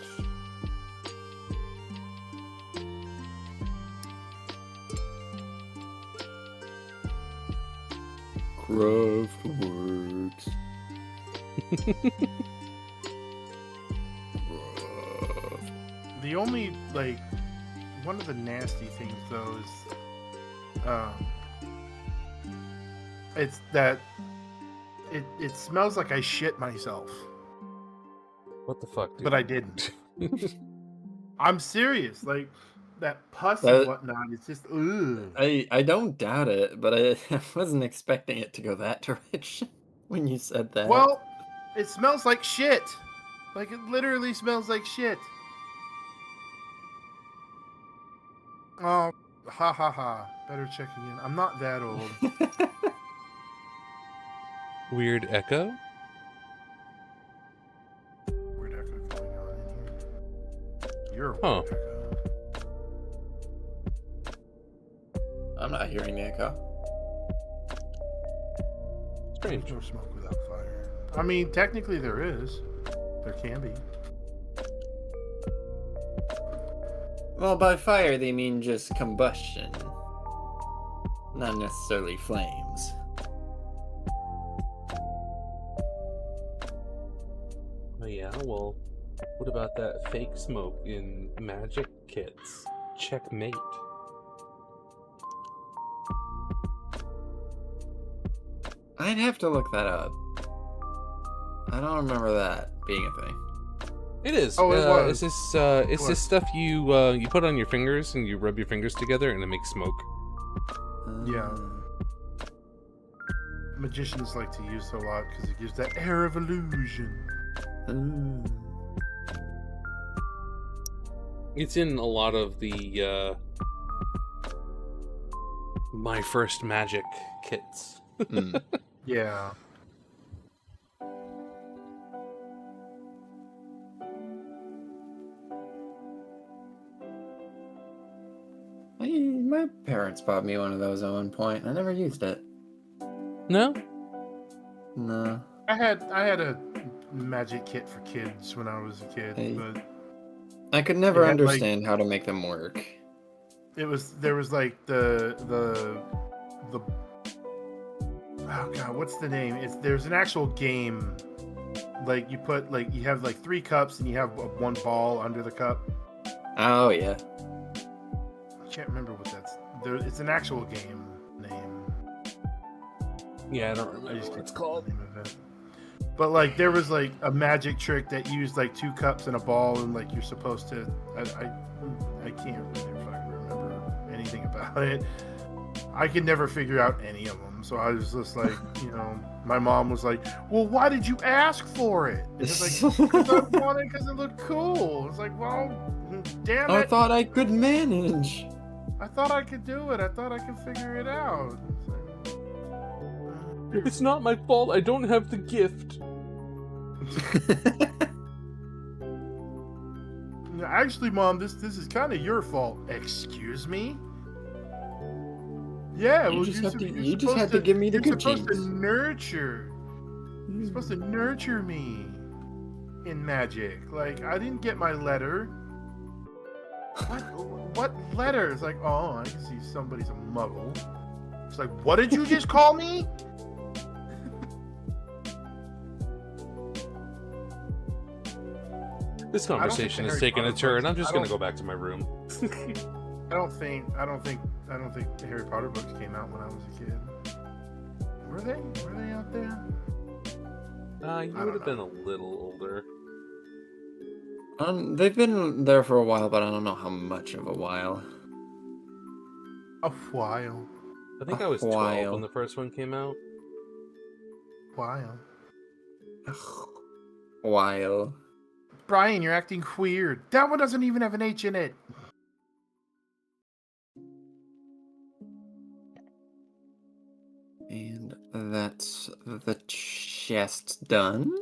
Craftworks. The only, like, one of the nasty things, though, is, it's that it smells like I shit myself. What the fuck, dude? But I didn't. I'm serious. Like, that pus That- and whatnot, it's just, ugh. I don't doubt it, but I wasn't expecting it to go that direction when you said that. Well, it smells like shit. Like, it literally smells like shit. Oh, ha ha ha. Better check again. I'm not that old. Weird echo? Weird echo going on in here. You're a weird Huh. echo. I'm not hearing the echo. Strange. There's no smoke without fire. I mean, technically there is. There can be. Well, by fire they mean just combustion, not necessarily flames. Oh yeah, well, what about that fake smoke in magic kits? Checkmate. I'd have to look that up. I don't remember that being a thing. It is. Oh, it was. It's this stuff you put on your fingers and you rub your fingers together and it makes smoke. Yeah. Magicians like to use it a lot because it gives that air of illusion. It's in a lot of the My First Magic kits. Yeah. My parents bought me one of those at one point. I never used it. No? No. I had a magic kit for kids when I was a kid, Hey. but I could never It had, like- understand how to make them work. there was like the oh god, what's the name? There's an actual game. Like you have like 3 cups and you have one ball under the cup. Oh, yeah. I can't remember what that's. It's an actual game name. Yeah, I don't I remember just what can't it's called. remember the name of it. But like there was like a magic trick that used like 2 cups and a ball, and like you're supposed to. I can't really fucking remember anything about it. I could never figure out any of them, so I was just like, my mom was like, "Well, why did you ask for it?" And it's like, "Because I wanted, because it looked cool." It's like, well, damn it! I thought I could manage. I thought I could do it. I thought I could figure it out. It's not my fault. I don't have the gift. Actually, Mom, this is kind of your fault. Excuse me? Yeah, You well, just you're have to- you're you just supposed have to give me the you're good supposed to genes. nurture. You're supposed to nurture me in magic. Like, I didn't get my letter. What letter? It's like, oh, I can see somebody's a muggle. It's like, what did you just call me? This conversation is taking a turn. I'm just gonna go back to my room. I don't think the Harry Potter books came out when I was a kid. Were they? Were they out there? You would have been a little older. They've been there for a while, but I don't know how much of a while. A while. I think I was 12 when the first one came out. While. While. Brian, you're acting weird. That one doesn't even have an H in it. And that's the chest done.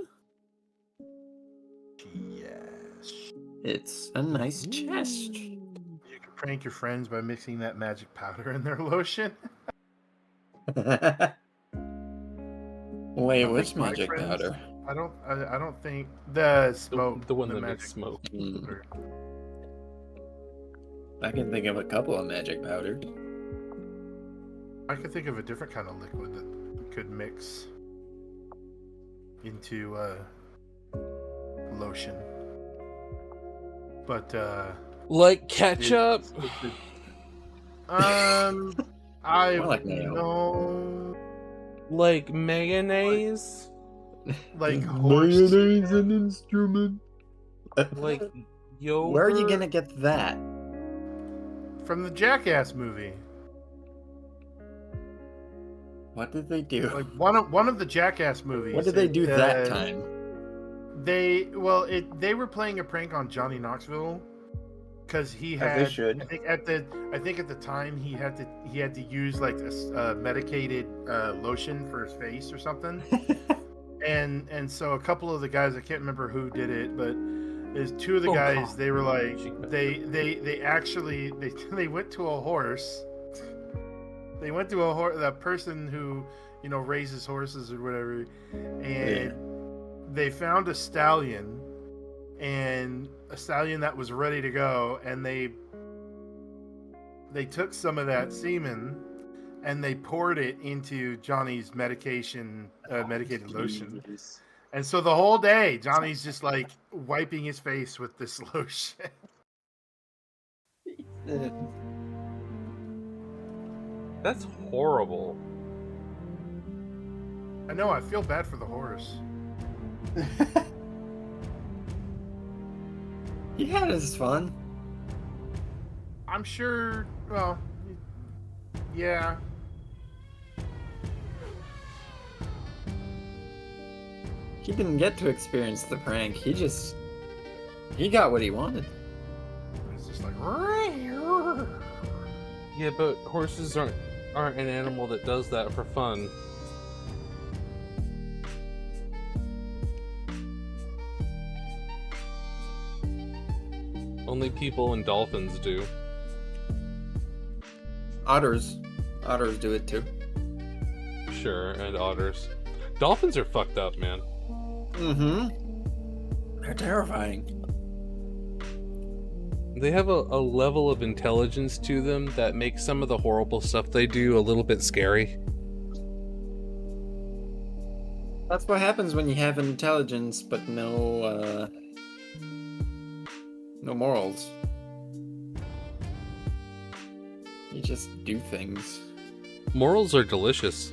Yes. It's a nice chest. You can prank your friends by mixing that magic powder in their lotion. Wait, I which think my magic friends- powder? I don't think the smoke. The one the that magic makes smoke. powder. I can think of a couple of magic powders. I could think of a different kind of liquid that could mix into lotion. But Like ketchup? I More like mayo. know Like mayonnaise? like horse. an instrument. Like yogurt? Where are you gonna get that? From the Jackass movie. What did they do? Like one of the Jackass movies. What did they do that time? They were playing a prank on Johnny Knoxville because he As had. they should. I think at the time he had to use like a medicated lotion for his face or something. and so a couple of the guys, I can't remember who did it, but there's two of the guys. They were like they actually they went to a horse. They went to that person who, raises horses or whatever, and they found a stallion, that was ready to go, and they took some of that semen, and they poured it into Johnny's medicated lotion, and so the whole day Johnny's just like wiping his face with this lotion. That's horrible. I know, I feel bad for the horse. He had his fun. I'm sure, well, yeah. He didn't get to experience the prank. He got what he wanted. It's just like, Yeah, but horses aren't an animal that does that for fun. Only people and dolphins do. Otters do it too. Sure, and otters. Dolphins are fucked up, man. Mm-hmm. They're terrifying. They have a level of intelligence to them that makes some of the horrible stuff they do a little bit scary. That's what happens when you have intelligence but no morals. You just do things. Morals are delicious.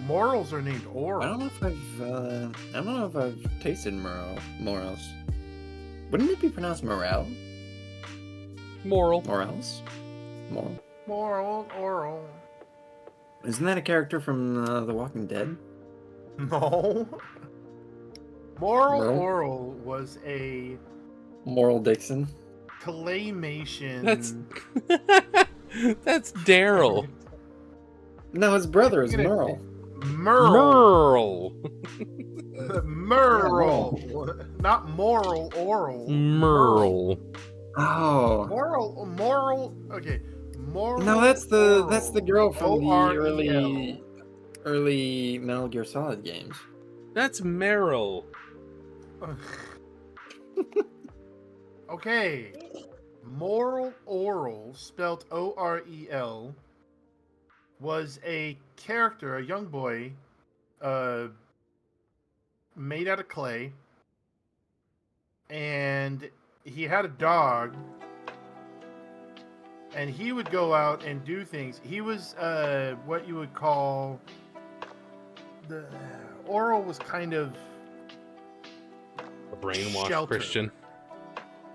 Morals are named oral. I don't know if I've tasted morals. Wouldn't it be pronounced morale? Moral. Morals? Moral. Moral oral. Isn't that a character from The Walking Dead? No. Moral No? Oral was a Moral Dixon. claymation. That's Daryl. No, his brother is Merle. Merle. Merle. Not moral, oral. Merle. Oh. Moral. Okay. Moral. No, that's the girl from the O-R-E-L. early Metal Gear Solid games. That's Meryl. Okay. Moral Oral, spelled O-R-E-L, was a character, a young boy, made out of clay, and he had a dog, and he would go out and do things. He was what you would call the Oral was kind of A brainwashed sheltered. Christian.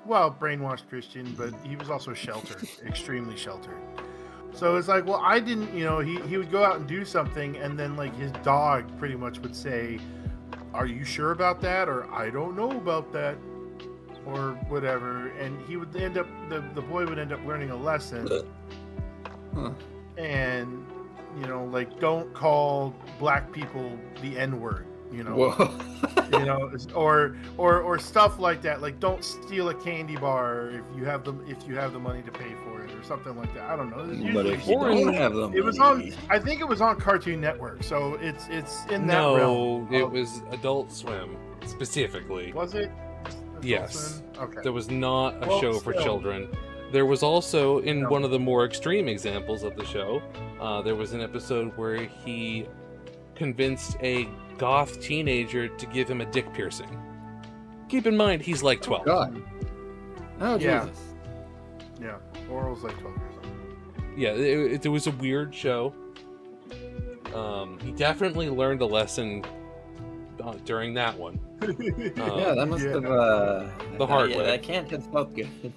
Well, brainwashed Christian, but he was also sheltered, extremely sheltered. So it's like, well, I didn't, he would go out and do something, and then like his dog pretty much would say, "Are you sure about that?" or "I don't know about that," or whatever. And he would end up, the boy would end up learning a lesson. And, like, don't call black people the N-word. Whoa. Or stuff like that. Like, don't steal a candy bar if you have the money to pay for it, or something like that. I don't know. But if you don't have them, it was on. I think it was on Cartoon Network, so it's in that realm. No, it was Adult Swim specifically. Was it? Yes. Swim? Okay. There was not a show for children. There was also, in one of the more extreme examples of the show, there was an episode where he convinced a goth teenager to give him a dick piercing. Keep in mind, he's like 12. God. Oh, Yeah. Jesus. Yeah. Oral's like 12 years old. Yeah, it was a weird show. He definitely learned a lesson during that one. Yeah, that must have the hard way. That can't have felt good.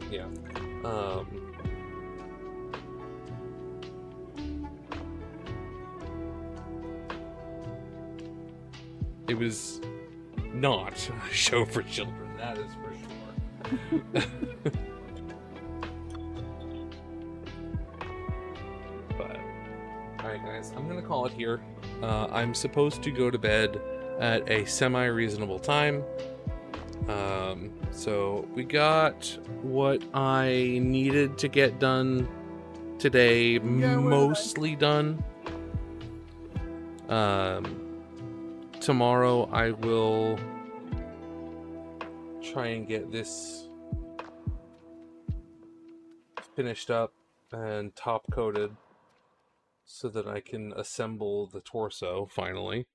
Yeah. It was not a show for children, that is for sure. But, alright guys, I'm gonna call it here. I'm supposed to go to bed at a semi-reasonable time. So we got what I needed to get done today, mostly done. Tomorrow I will try and get this finished up and top coated so that I can assemble the torso finally.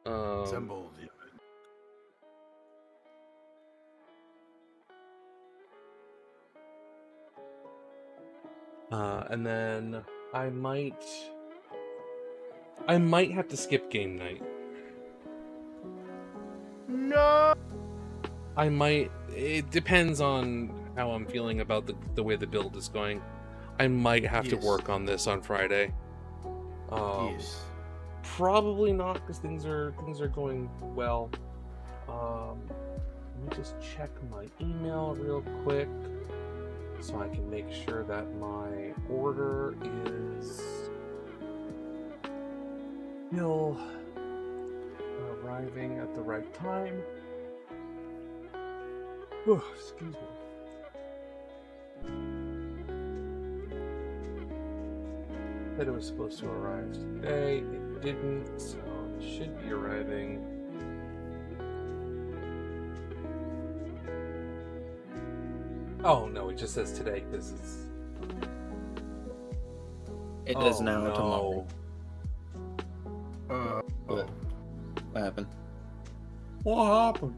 Assembled. And then I might have to skip game night. No. I might. It depends on how I'm feeling about the way the build is going. I might have to work on this on Friday. Yes. Probably not, because things are going well. Let me just check my email real quick so I can make sure that my order is still arriving at the right time. Oh, excuse me. Said it was supposed to arrive today. It didn't, so it should be arriving. Oh no, it just says today because it's. It does now tomorrow. What happened? What happened?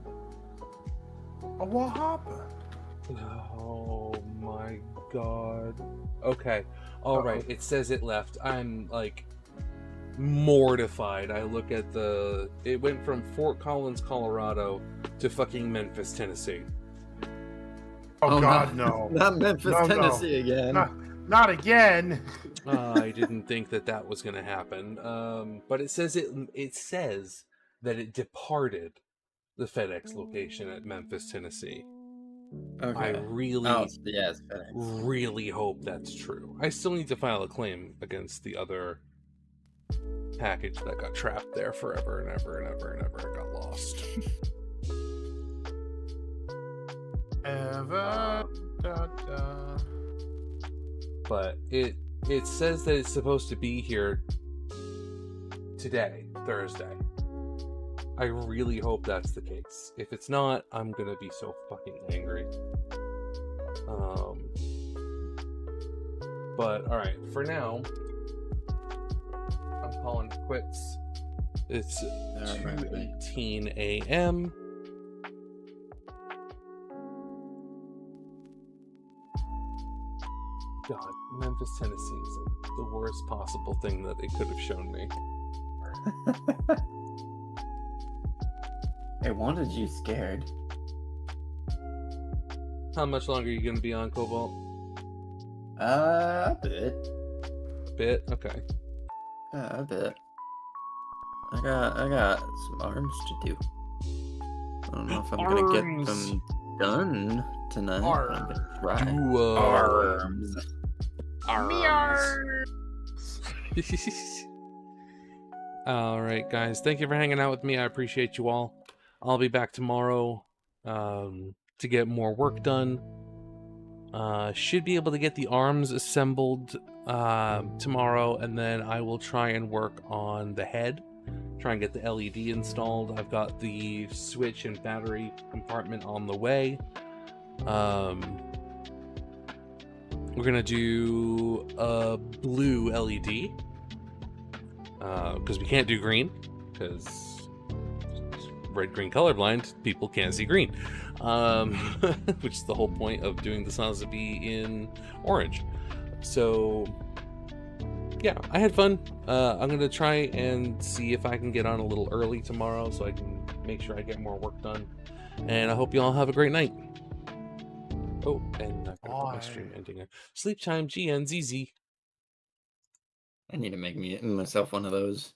What happened? Oh my god. Okay. Alright, it says it left. I'm like mortified. I look at it went from Fort Collins, Colorado to fucking Memphis, Tennessee. Oh god, no. Not Memphis, Tennessee again. Not again. I didn't think that was going to happen. But it says that it departed the FedEx location at Memphis, Tennessee. Okay. I really, yeah, it's FedEx. really hope that's true. I still need to file a claim against the other package that got trapped there forever and ever and ever and ever and got lost. But it says that it's supposed to be here today, Thursday. I really hope that's the case. If it's not, I'm gonna be so fucking angry. But alright, for now, I'm calling it quits. It's 2:18 a.m. God, Memphis, Tennessee is the worst possible thing that they could have shown me. It wanted you scared. How much longer are you gonna be on, Cobalt? A bit. A bit? Okay. A bit. I got some arms to do. I don't know if I'm gonna get them done tonight. I'm gonna try. Arms. All right, guys. Thank you for hanging out with me. I appreciate you all. I'll be back tomorrow to get more work done. Should be able to get the arms assembled tomorrow, and then I will try and work on the head. Try and get the LED installed. I've got the switch and battery compartment on the way. We're gonna do a blue LED because we can't do green because red-green colorblind, people can't see green, which is the whole point of doing the Sazabi in orange. So yeah, I had fun. I'm gonna try and see if I can get on a little early tomorrow so I can make sure I get more work done, and I hope you all have a great night. Oh, and I've got to put my stream ending. Sleep time, GNZZ. I need to make myself one of those